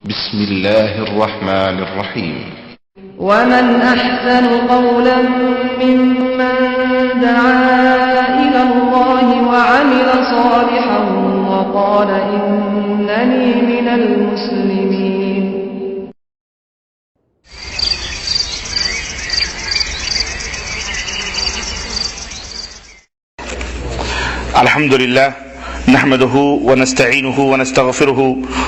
بسم الله الرحمن الرحيم. ومن أحسن قولا ممن دعا إلى الله وعمل صالحا وقال إنني من المسلمين. الحمد لله نحمده ونستعينه ونستغفره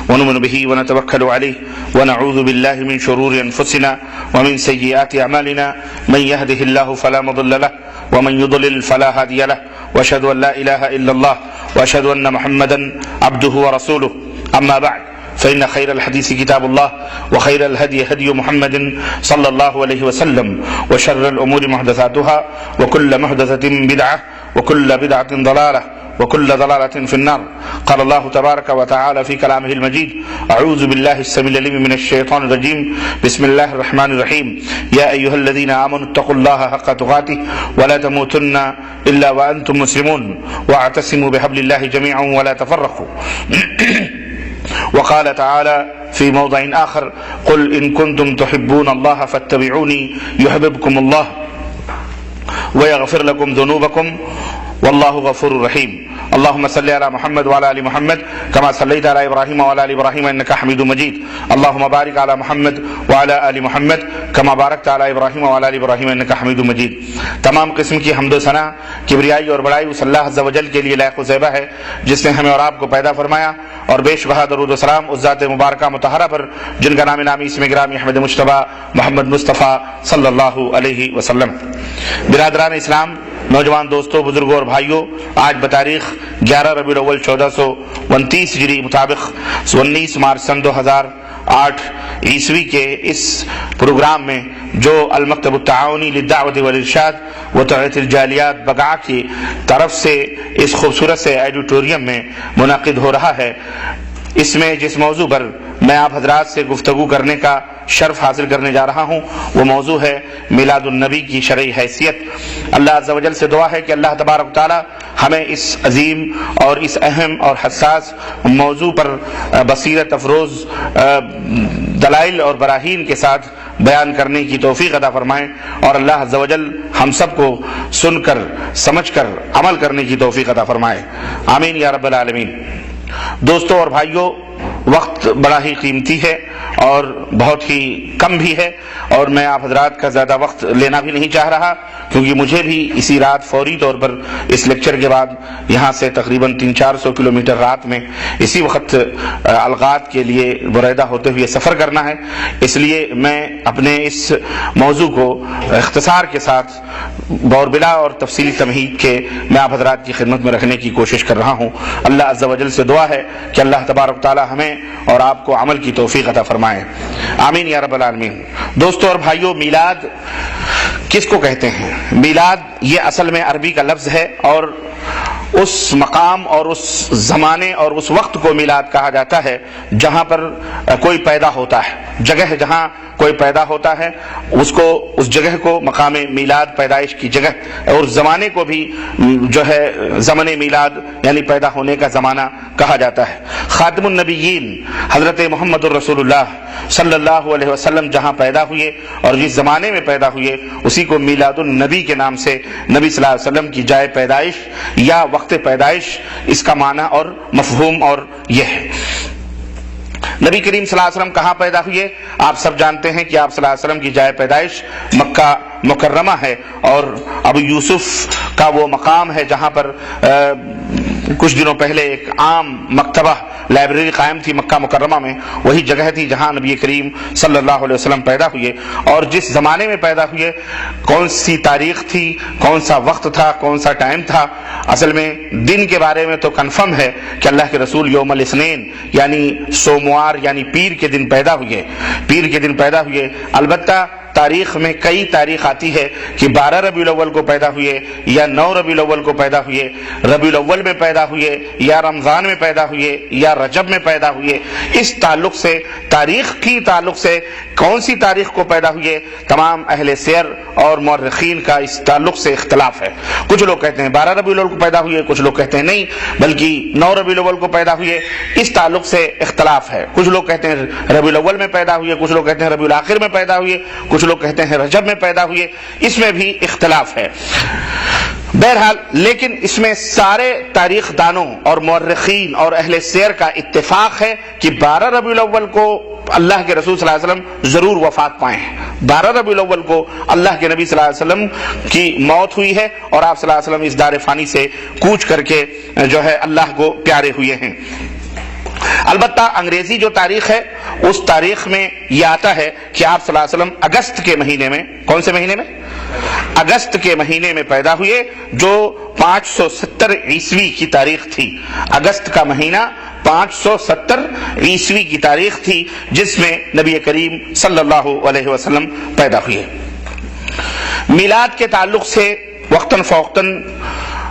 ونؤمن به ونتوكل عليه ونعوذ بالله من شرور أنفسنا ومن سيئات أعمالنا من يهده الله فلا مضل له ومن يضلل فلا هادي له وأشهد أن لا إله إلا الله وأشهد أن محمدا عبده ورسوله. أما بعد فإن خير الحديث كتاب الله وخير الهدي هدي محمد صلى الله عليه وسلم وشر الأمور محدثاتها وكل محدثة بدعة وكل بدعة ضلالة وكل ضلالة في النار. قال الله تبارك وتعالى في كلامه المجيد: أعوذ بالله السميع العليم من الشيطان الرجيم، بسم الله الرحمن الرحيم. يا أيها الذين آمنوا اتقوا الله حق تقاته ولا تموتن إلا وأنتم مسلمون واعتصموا بحبل الله جميعا ولا تفرقوا. وقال تعالى في موضع آخر: قل إن كنتم تحبون الله فاتبعوني يحببكم الله ويغفر لكم ذنوبكم والله غفور رحيم. اللهم صل على محمد وعلى ال محمد كما صليت على ابراهيم وعلى ال ابراهيم انك حميد مجيد. اللهم بارك على محمد وعلى ال محمد كما باركت على ابراهيم وعلى ال ابراهيم انك حميد مجيد. تمام قسم کی حمد و ثنا، کبریائی اور بڑائی اس اللہ عز و جل کے لیے لائق و زیبہ ہے جس نے ہمیں اور آپ کو پیدا فرمایا، اور بے شبہ درود و سلام اس ذات مبارکہ مطہرہ پر جن کا نام نامی اسم گرامی احمد مجتبی محمد مصطفیٰ صلی اللہ علیہ وسلم. برادران اسلام، نوجوان دوستوں، بزرگوں اور بھائیوں، آج بتاریخ 11 ربیع الاول 1429 ہجری مطابق 19 مارچ سن 2008 عیسوی کے اس پروگرام میں جو المکتب التعاونی للدعوت والارشاد و توعیت الجالیات بگعہ کی طرف سے اس خوبصورت سے ایڈیٹوریم میں منعقد ہو رہا ہے، اس میں جس موضوع پر میں آپ حضرات سے گفتگو کرنے کا شرف حاصل کرنے جا رہا ہوں وہ موضوع ہے میلاد النبی کی شرعی حیثیت. اللہ عز و جل سے دعا ہے کہ اللہ تبارک و تعالی ہمیں اس عظیم اور اس اہم اور حساس موضوع پر بصیرت افروز دلائل اور براہین کے ساتھ بیان کرنے کی توفیق عطا فرمائیں، اور اللہ عز و جل ہم سب کو سن کر سمجھ کر عمل کرنے کی توفیق عطا فرمائے. آمین یا رب العالمین. دوستوں اور بھائیوں، وقت بڑا ہی قیمتی ہے اور بہت ہی کم بھی ہے، اور میں آپ حضرات کا زیادہ وقت لینا بھی نہیں چاہ رہا، کیونکہ مجھے بھی اسی رات فوری طور پر اس لیکچر کے بعد یہاں سے تقریباً 300-400 کلومیٹر رات میں اسی وقت الغات کے لیے بریدہ ہوتے ہوئے سفر کرنا ہے. اس لیے میں اپنے اس موضوع کو اختصار کے ساتھ بوربلا اور تفصیلی تمہید کے میں آپ حضرات کی خدمت میں رکھنے کی کوشش کر رہا ہوں. اللہ عز و جل سے دعا ہے کہ اللہ تبارک تعالی ہمیں اور آپ کو عمل کی توفیق عطا فرمائے. آمین یا رب العالمین. دوستو اور بھائیو، میلاد کس کو کہتے ہیں؟ میلاد یہ اصل میں عربی کا لفظ ہے، اور اس مقام اور اس زمانے اور اس وقت کو میلاد کہا جاتا ہے جہاں پر کوئی پیدا ہوتا ہے. جگہ جہاں کوئی پیدا ہوتا ہے اس جگہ کو مقام میلاد، پیدائش کی جگہ، اور زمانے کو بھی جو ہے زمن میلاد یعنی پیدا ہونے کا زمانہ کہا جاتا ہے. خاتم النبیین حضرت محمد الرسول اللہ صلی اللہ علیہ وسلم جہاں پیدا ہوئے اور جس زمانے میں پیدا ہوئے اسی کو میلاد النبی کے نام سے، نبی صلی اللہ علیہ وسلم کی جائے پیدائش یا وقت پیدائش، اس کا معنی اور مفہوم اور یہ ہے. نبی کریم صلی اللہ علیہ وسلم کہاں پیدا ہوئے؟ آپ سب جانتے ہیں کہ آپ صلی اللہ علیہ وسلم کی جائے پیدائش مکہ مکرمہ ہے، اور ابو یوسف کا وہ مقام ہے جہاں پر کچھ دنوں پہلے ایک عام مکتبہ لائبریری قائم تھی مکہ مکرمہ میں. وہی جگہ تھی جہاں نبی کریم صلی اللہ علیہ وسلم پیدا ہوئے، اور جس زمانے میں پیدا ہوئے، کون سی تاریخ تھی، کون سا وقت تھا، کون سا ٹائم تھا، اصل میں دن کے بارے میں تو کنفرم ہے کہ اللہ کے رسول یوم الاثنین یعنی سوموار یعنی پیر کے دن پیدا ہوئے. البتہ تاریخ میں کئی تاریخ آتی ہے کہ 12 ربیع الاول کو پیدا ہوئے یا 9 ربیع الاول کو پیدا ہوئے، ربیع الاول میں پیدا ہوئے یا رمضان میں پیدا ہوئے یا رجب میں پیدا ہوئے، اس تعلق سے تاریخ کی تعلق سے کون سی تاریخ کو پیدا ہوئے، تمام اہل سیر اور مورخین کا اس تعلق سے اختلاف ہے۔ کچھ لوگ کہتے ہیں 12 ربیع الاول کو پیدا ہوئے، کچھ لوگ کہتے ہیں نہیں بلکہ 9 ربیع الاول کو پیدا ہوئے، اس تعلق سے اختلاف ہے۔ کچھ لوگ کہتے ہیں ربیع الاول میں پیدا ہوئے، کچھ لوگ کہتے ہیں ربیع الاخر میں پیدا ہوئے، کچھ لوگ کہتے ہیں رجب میں پیدا ہوئے، اس میں بھی اختلاف ہے۔ بہرحال لیکن اس میں سارے تاریخ دانوں اور مورخین اور اہل سیر کا اتفاق ہے کہ 12 ربیع الاول کو اللہ کے رسول صلی اللہ علیہ وسلم ضرور وفات پائے ہیں۔ 12 ربیع الاول کو اللہ کے نبی صلی اللہ علیہ وسلم کی موت ہوئی ہے اور آپ صلی اللہ علیہ وسلم اس دار فانی سے کوچ کر کے جو ہے اللہ کو پیارے ہوئے ہیں۔ البتہ انگریزی جو تاریخ ہے اس تاریخ میں یہ آتا ہے کہ آپ صلی اللہ علیہ وسلم اگست کے مہینے میں، کون سے مہینے میں؟ اگست کے مہینے میں پیدا ہوئے، جو 570 عیسوی کی تاریخ تھی۔ اگست کا مہینہ 570 عیسوی کی تاریخ تھی جس میں نبی کریم صلی اللہ علیہ وسلم پیدا ہوئے۔ میلاد کے تعلق سے وقتاً فوقتاً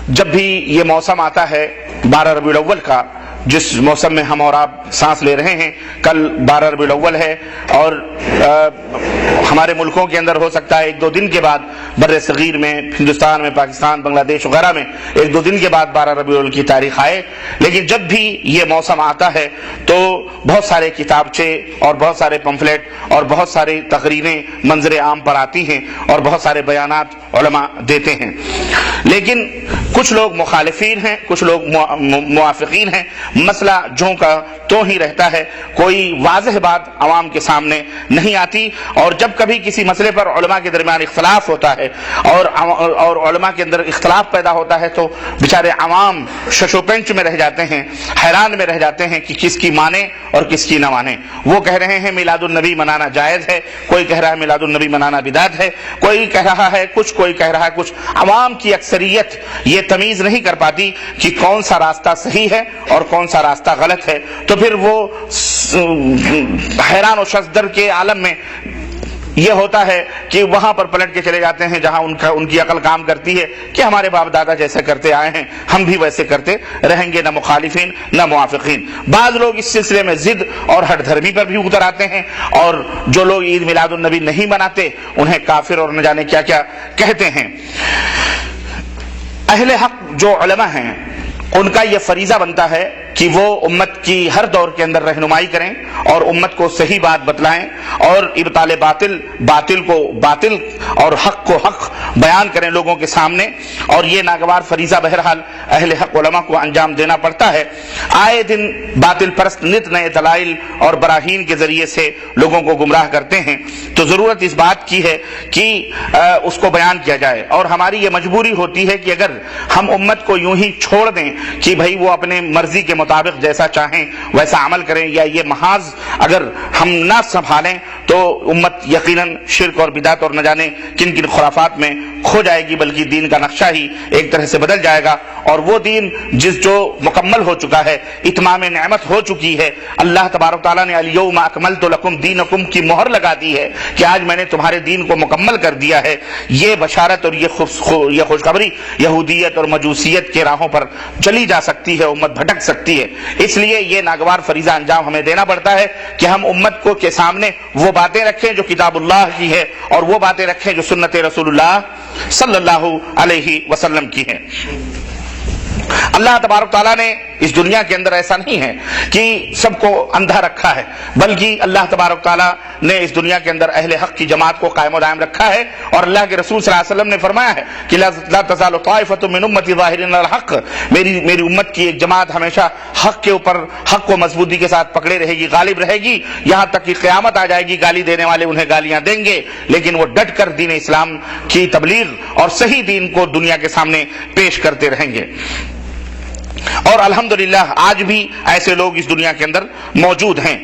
جب بھی یہ موسم آتا ہے 12 ربیع الاول کا، جس موسم میں ہم اور آپ سانس لے رہے ہیں، کل 12 ربیع الاول ہے اور ہمارے ملکوں کے اندر ہو سکتا ہے 1-2 دن کے بعد، بر صغیر میں، ہندوستان میں، پاکستان، بنگلہ دیش وغیرہ میں 1-2 دن کے بعد 12 ربیع الاول کی تاریخ آئے، لیکن جب بھی یہ موسم آتا ہے تو بہت سارے کتابچے اور بہت سارے پمفلیٹ اور بہت سارے تقریریں منظر عام پر آتی ہیں اور بہت سارے بیانات علماء دیتے ہیں، لیکن کچھ لوگ مخالفین ہیں، کچھ لوگ موافقین ہیں۔ مسئلہ جوں کا تو ہی رہتا ہے، کوئی واضح بات عوام کے سامنے نہیں آتی، اور جب کبھی کسی مسئلے پر علماء کے درمیان اختلاف ہوتا ہے اور علماء کے اندر اختلاف پیدا ہوتا ہے تو بیچارے عوام ششو پنچ میں رہ جاتے ہیں، حیران میں رہ جاتے ہیں کہ کس کی مانے اور کس کی نہ مانے۔ وہ کہہ رہے ہیں میلاد النبی منانا جائز ہے، کوئی کہہ رہا ہے میلاد النبی منانا بدعت ہے، کوئی کہہ رہا ہے کچھ، کوئی کہہ رہا ہے کچھ۔ عوام کی اکثریت یہ تمیز نہیں کر پاتی کہ کون سا راستہ صحیح ہے اور کون سا راستہ غلط ہے، تو پھر وہ حیران و شزدر کے عالم میں یہ ہوتا ہے کہ وہاں پر پلٹ کے چلے جاتے ہیں جہاں ان کی عقل کام کرتی ہے کہ ہمارے باپ دادا جیسے کرتے آئے ہیں ہم بھی ویسے کرتے رہیں گے، نہ مخالفین نہ موافقین۔ بعض لوگ اس سلسلے میں ضد اور ہٹ دھرمی پر بھی اتر آتے ہیں، اور جو لوگ عید میلاد النبی نہیں مناتے انہیں کافر اور نہ جانے کیا کیا کہتے ہیں۔ اہل حق جو علماء ہیں ان کا یہ فریضہ بنتا ہے کہ وہ امت کی ہر دور کے اندر رہنمائی کریں اور امت کو صحیح بات بتلائیں اور ابطال باطل کو باطل اور حق کو حق بیان کریں لوگوں کے سامنے، اور یہ ناگوار فریضہ بہرحال اہل حق علماء کو انجام دینا پڑتا ہے۔ آئے دن باطل پرست نت نئے دلائل اور براہین کے ذریعے سے لوگوں کو گمراہ کرتے ہیں، تو ضرورت اس بات کی ہے کہ اس کو بیان کیا جائے، اور ہماری یہ مجبوری ہوتی ہے کہ اگر ہم امت کو یوں ہی چھوڑ دیں کہ بھائی وہ اپنے مرضی کے مطابق جیسا چاہیں ویسا عمل کریں، یا یہ محاذ اگر ہم نہ سنبھالیں تو امت یقیناً شرک اور بدعت اور نہ جانے کن کن خرافات میں کھو جائے گی، بلکہ دین کا نقشہ ہی ایک طرح سے بدل جائے گا، اور وہ دین جو مکمل ہو چکا ہے، اتمام نعمت ہو چکی ہے، اللہ تبارک تعالیٰ نے الیوم اکملت لکم دینکم کی مہر لگا دی ہے کہ آج میں نے تمہارے دین کو مکمل کر دیا ہے۔ یہ بشارت اور یہ خوشخبری یہودیت اور مجوسیت کے راہوں پر چلی جا سکتی ہے، امت بھٹک سکتی ہے، اس لیے یہ ناگوار فریضہ انجام ہمیں دینا پڑتا ہے کہ ہم امت کو کے سامنے وہ باتیں رکھیں جو کتاب اللہ کی ہے، اور وہ باتیں رکھیں جو سنت رسول اللہ صلی اللہ علیہ وسلم کی ہیں۔ اللہ تبارک تعالیٰ نے اس دنیا کے اندر ایسا نہیں ہے کہ سب کو اندھا رکھا ہے، بلکہ اللہ تبارک تعالیٰ نے اس دنیا کے اندر اہل حق کی جماعت کو قائم و دائم رکھا ہے، اور اللہ کے رسول صلی اللہ علیہ وسلم نے فرمایا ہے کہ لا تزال طائفۃ من امتی ظاہرین الحق، میری امت کی ایک جماعت ہمیشہ حق کے اوپر حق کو مضبوطی کے ساتھ پکڑے رہے گی، غالب رہے گی، یہاں تک کہ قیامت آ جائے گی، گالی دینے والے انہیں گالیاں دیں گے لیکن وہ ڈٹ کر دین اسلام کی تبلیغ اور صحیح دین کو دنیا کے سامنے پیش کرتے رہیں گے۔ اور الحمدللہ آج بھی ایسے لوگ اس دنیا کے اندر موجود ہیں۔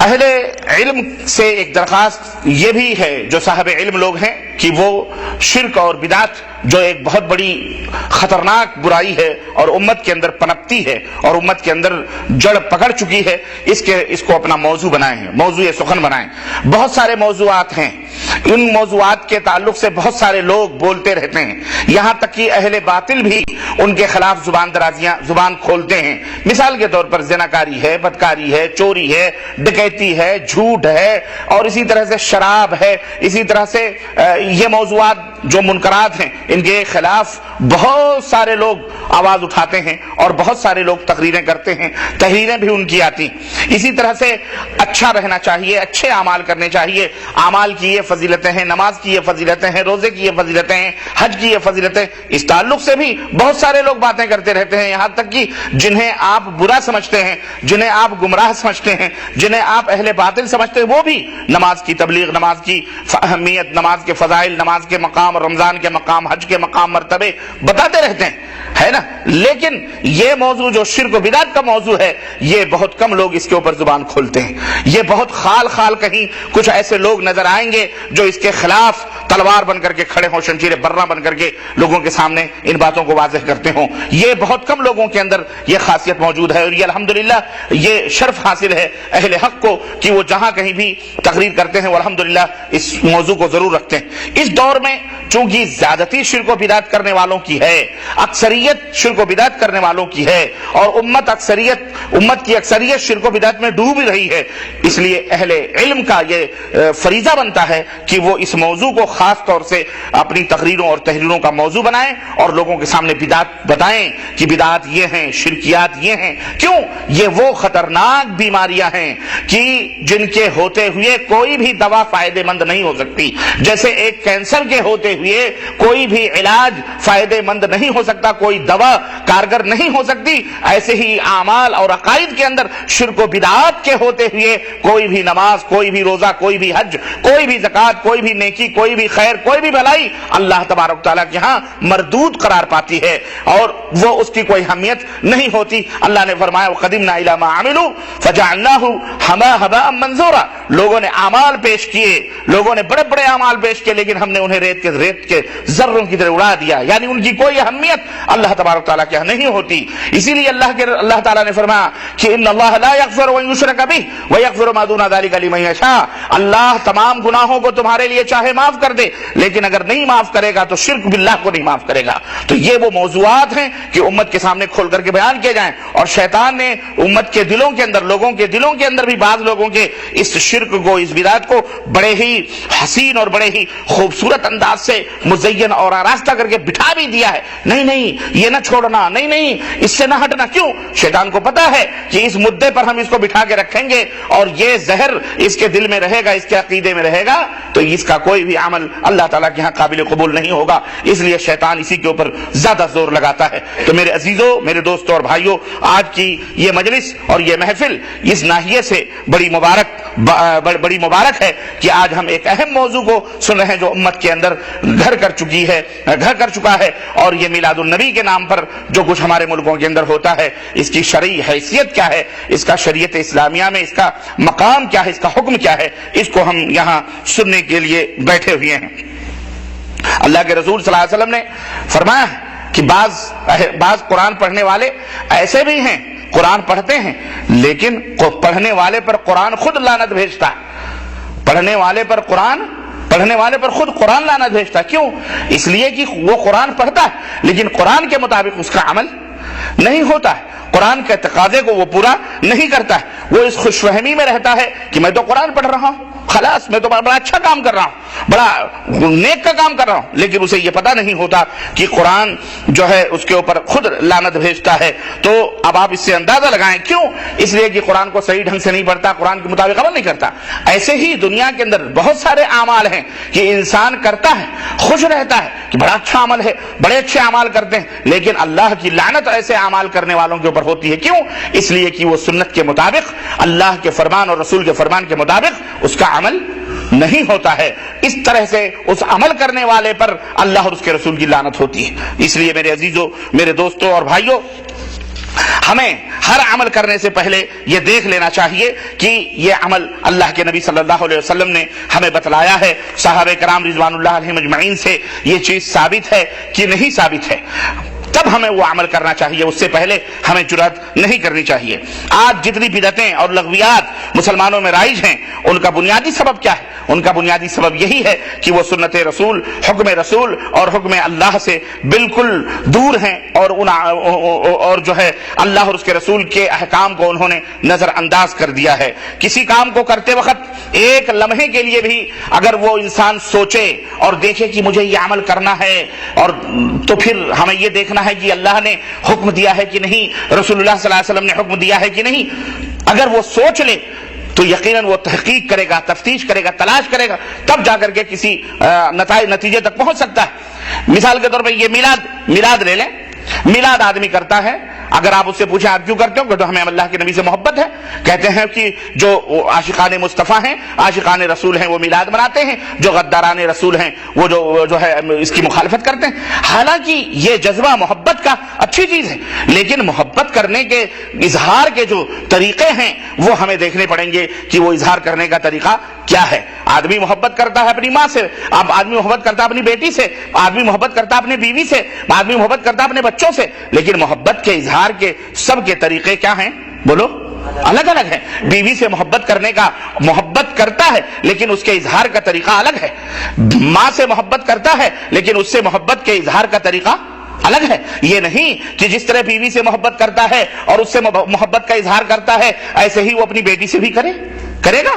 اہل علم سے ایک درخواست یہ بھی ہے، جو صاحب علم لوگ ہیں کہ وہ شرک اور بدعت جو ایک بہت بڑی خطرناک برائی ہے اور امت کے اندر پنپتی ہے اور امت کے اندر جڑ پکڑ چکی ہے، اس کو اپنا موضوع بنائیں، موضوع سخن بنائیں۔ بہت سارے موضوعات ہیں، ان موضوعات کے تعلق سے بہت سارے لوگ بولتے رہتے ہیں، یہاں تک کہ اہل باطل بھی ان کے خلاف زبان کھولتے ہیں۔ مثال کے طور پر زناکاری ہے، بدکاری ہے، چوری ہے، ڈکیتی ہے، جھوٹ ہے، اور اسی طرح سے شراب ہے، اسی طرح سے یہ موضوعات جو منکرات ہیں ان کے خلاف بہت سارے لوگ آواز اٹھاتے ہیں اور بہت سارے لوگ تقریریں کرتے ہیں، تحریریں بھی ان کی آتی۔ اسی طرح سے اچھا رہنا چاہیے، اچھے اعمال کرنے چاہیے، اعمال کی یہ فضیلتیں ہیں، نماز کی یہ فضیلتیں ہیں، روزے کی یہ فضیلتیں ہیں، حج کی یہ فضیلتیں، اس تعلق سے بھی بہت سارے لوگ باتیں کرتے رہتے ہیں، یہاں تک کہ جنہیں آپ برا سمجھتے ہیں، جنہیں آپ گمراہ سمجھتے ہیں، جنہیں آپ اہل باطل سمجھتے ہیں، وہ بھی نماز کی تبلیغ، نماز کی اہمیت، نماز کے فضائل، نماز کے مقام، رمضان کے مقام، حج کے مقام، مرتبے بتاتے رہتے ہیں، ہے نا۔ لیکن یہ موضوع جو شرک و بدعت کا موضوع ہے، یہ بہت کم لوگ اس کے اوپر زبان کھولتے ہیں۔ یہ بہت خال کہیں کچھ ایسے لوگ نظر آئیں گے جو اس کے خلاف تلوار بن کر کے کھڑے ہوں، شمشیر برہ بن کر کے لوگوں کے سامنے ان باتوں کو واضح کرتے ہوں۔ یہ بہت کم لوگوں کے اندر یہ خاصیت موجود ہے، اور یہ الحمدللہ یہ شرف حاصل ہے اہل حق کو کہ وہ جہاں کہیں بھی تقریر کرتے ہیں وہ الحمدللہ اس موضوع کو ضرور رکھتے ہیں۔ اس دور میں چونکہ زیادتی شرک و بدعت کرنے والوں کی ہے، اکثریت شرک و بدعت کرنے والوں کی ہے، اور امت کی اکثریت شرک و بدعت میں ڈوب رہی ہے، اس لیے اہل علم کا یہ فریضہ بنتا ہے کہ وہ اس موضوع کو خاص طور سے اپنی تقریروں اور تحریروں کا موضوع بنائیں اور لوگوں کے سامنے بدعت بتائیں کہ بدعت یہ ہیں، شرکیات یہ ہیں۔ کیوں؟ یہ وہ خطرناک بیماریاں ہیں کہ جن کے ہوتے ہوئے کوئی بھی دوا فائدہ مند نہیں ہو سکتی، جیسے ایک کینسر کے ہوتے ہوئے کوئی بھی علاج فائدہ مند نہیں ہو سکتا، کوئی دوا کارگر نہیں ہو سکتی، ایسے ہی اعمال اور عقائد کے اندر شرک و بدعات کے ہوتے ہوئے کوئی بھی نماز، کوئی بھی روزہ، کوئی بھی حج، کوئی بھی زکوٰۃ، کوئی بھی نیکی، کوئی بھی خیر، کوئی بھی بھلائی اللہ تبارک تعالیٰ کے ہاں مردود قرار پاتی ہے اور وہ اس کی کوئی اہمیت نہیں ہوتی۔ اللہ نے فرمایا وَقَدِمْنَا إِلَىٰ مَا عَمِلُوا فَجَعَلْنَاهُ هَبَاءً مَنْثُورًا، لوگوں نے اعمال پیش کیے، لوگوں نے بڑے بڑے اعمال پیش کیے، لیکن ہم نے انہیں ریت کے ذروں کی طرح اڑا دیا، یعنی ان کی کوئی اہمیت اللہ تبارک تعالیٰ کے ہاں نہیں ہوتی۔ اسی لیے اللہ تعالیٰ نے فرمایا کہ ان اللہ لا یغفر ان یشرک بہ ویغفر ما دون ذلک لمن یشاء، اللہ تمام گناہوں کو تمہارے لیے چاہے معاف کر دے، لیکن اگر نہیں معاف کرے گا تو شرک باللہ کو نہیں معاف کرے گا۔ تو یہ وہ موضوعات ہیں کہ امت کے سامنے کھول کر کے بیان کیے جائیں، اور شیطان نے امت کے دلوں کے اندر، لوگوں کے دلوں کے اندر بھی بعض لوگوں کے اس شرک کو، اس بدعت کو بڑے ہی حسین اور بڑے ہی خوبصورت انداز سے مزین اور آراستہ کر کے بٹھا بھی دیا ہے، نہیں یہ نہ چھوڑنا، نہیں اس سے نہ ہٹنا۔ کیوں؟ شیطان کو پتا ہے کہ اس مدعے پر ہم اس کو بٹھا کے رکھیں گے اور یہ زہر اس کے دل میں رہے گا، اس کے عقیدے میں رہے گا، تو اس کا کوئی بھی عمل اللہ تعالیٰ کے ہاں قابل قبول نہیں ہوگا، اس لیے شیطان اسی کے اوپر زیادہ زور لگاتا ہے۔ تو میرے عزیزوں، میرے دوستوں اور بھائیوں، آج کی یہ مجلس اور یہ محفل اس ناحیے سے بڑی مبارک ہے کہ آج ہم ایک اہم موضوع کو سن رہے ہیں جو امت کے اندر گھر کر چکا ہے، اور یہ میلاد النبی کے نام پر جو کچھ ہمارے ملکوں کے اندر ہوتا ہے، اس کی شرعی حیثیت کیا ہے، اس کا شریعت اسلامیہ میں اس کا مقام کیا ہے، اس کا حکم کیا ہے، اس کو ہم یہاں سننے کے لیے بیٹھے ہوئے ہیں۔ اللہ کے رسول صلی اللہ علیہ وسلم نے فرمایا کہ بعض قرآن پڑھنے والے ایسے بھی ہیں، قرآن پڑھتے ہیں لیکن پڑھنے والے پر قرآن خود لعنت بھیجتا ہے، پڑھنے والے پر خود قرآن لعنت بھیجتا ہے۔ کیوں؟ اس لیے کہ وہ قرآن پڑھتا ہے لیکن قرآن کے مطابق اس کا عمل نہیں ہوتا ہے، قرآن کے تقاضے کو وہ پورا نہیں کرتا ہے، وہ اس خوش فہمی میں رہتا ہے کہ میں تو قرآن پڑھ رہا ہوں، خلاص میں تو بڑا اچھا کام کر رہا ہوں، بڑا نیک کا کام کر رہا ہوں، لیکن اسے یہ پتہ نہیں ہوتا کہ قرآن جو ہے اس کے اوپر خود لعنت بھیجتا ہے۔ تو اب آپ اس سے اندازہ لگائیں، کیوں؟ اس لیے کہ قرآن کو صحیح ڈھنگ سے نہیں پڑھتا، قرآن کے مطابق عمل نہیں کرتا۔ ایسے ہی دنیا کے اندر بہت سارے اعمال ہیں کہ انسان کرتا ہے، خوش رہتا ہے کہ بڑا اچھا عمل ہے، بڑے اچھے اعمال کرتے ہیں، لیکن اللہ کی لعنت ایسے اعمال کرنے والوں کے اوپر ہوتی ہے۔ کیوں؟ اس لیے کہ وہ سنت کے مطابق، اللہ کے فرمان اور رسول کے فرمان کے مطابق اس کا عمل نہیں ہوتا ہے۔ اس طرح سے اس عمل کرنے والے پر اللہ اور اس کے رسول کی لعنت ہوتی ہے۔ اس لیے میرے عزیزوں، میرے دوستوں اور بھائیوں، ہمیں ہر عمل کرنے سے پہلے یہ دیکھ لینا چاہیے کہ یہ عمل اللہ کے نبی صلی اللہ علیہ وسلم نے ہمیں بتلایا ہے، صحابہ کرام رضوان اللہ علیہم اجمعین سے یہ چیز ثابت ہے کہ نہیں ثابت ہے، تب ہمیں وہ عمل کرنا چاہیے، اس سے پہلے ہمیں جرأت نہیں کرنی چاہیے۔ آج جتنی بدعتیں اور لغویات مسلمانوں میں رائج ہیں، ان کا بنیادی سبب کیا ہے؟ ان کا بنیادی سبب یہی ہے کہ وہ سنت رسول، حکم رسول اور حکم اللہ سے بالکل دور ہیں، اور جو ہے اللہ اور اس کے رسول کے احکام کو انہوں نے نظر انداز کر دیا ہے۔ کسی کام کو کرتے وقت ایک لمحے کے لیے بھی اگر وہ انسان سوچے اور دیکھے کہ مجھے یہ عمل کرنا ہے، اور تو پھر ہمیں یہ دیکھنا ہے کہ اللہ نے حکم دیا ہے کہ نہیں، رسول اللہ صلی اللہ علیہ وسلم نے حکم دیا ہے کہ نہیں۔ اگر وہ سوچ لے تو یقیناً وہ تحقیق کرے گا، تفتیش کرے گا، تلاش کرے گا، تب جا کر کے کسی نتیجے تک پہنچ سکتا ہے۔ مثال کے طور پہ یہ میلاد لے لیں۔ میلاد آدمی کرتا ہے، اگر آپ اس سے پوچھیں آپ کیوں کرتے ہو، تو ہمیں اللہ کے نبی سے محبت ہے، کہتے ہیں کہ جو عاشقان مصطفیٰ ہیں، عاشقان رسول ہیں، وہ میلاد مناتے ہیں، جو غداران رسول ہیں وہ جو ہے اس کی مخالفت کرتے ہیں۔ حالانکہ یہ جذبہ محبت کا اچھی چیز ہے، لیکن محبت کرنے کے اظہار کے جو طریقے ہیں وہ ہمیں دیکھنے پڑیں گے کہ وہ اظہار کرنے کا طریقہ کیا ہے۔ آدمی محبت کرتا ہے اپنی ماں سے، آدمی محبت کرتا ہے اپنی بیٹی سے، آدمی محبت کرتا ہے اپنی بیوی سے، آدمی محبت کرتا ہے اپنے بچوں سے، لیکن محبت کے اظہار کے سب کے طریقے کیا ہیں؟ بولو، الگ الگ ہے۔ بیوی سے محبت کرنے کا محبت کرتا ہے لیکن اس کے اظہار کا طریقہ الگ ہے، ماں سے محبت کرتا ہے لیکن اس سے محبت کے اظہار کا طریقہ الگ ہے۔ یہ نہیں کہ جس طرح بیوی سے محبت کرتا ہے اور اس سے محبت کا اظہار کرتا ہے ایسے ہی وہ اپنی بیٹی سے بھی کرے گا۔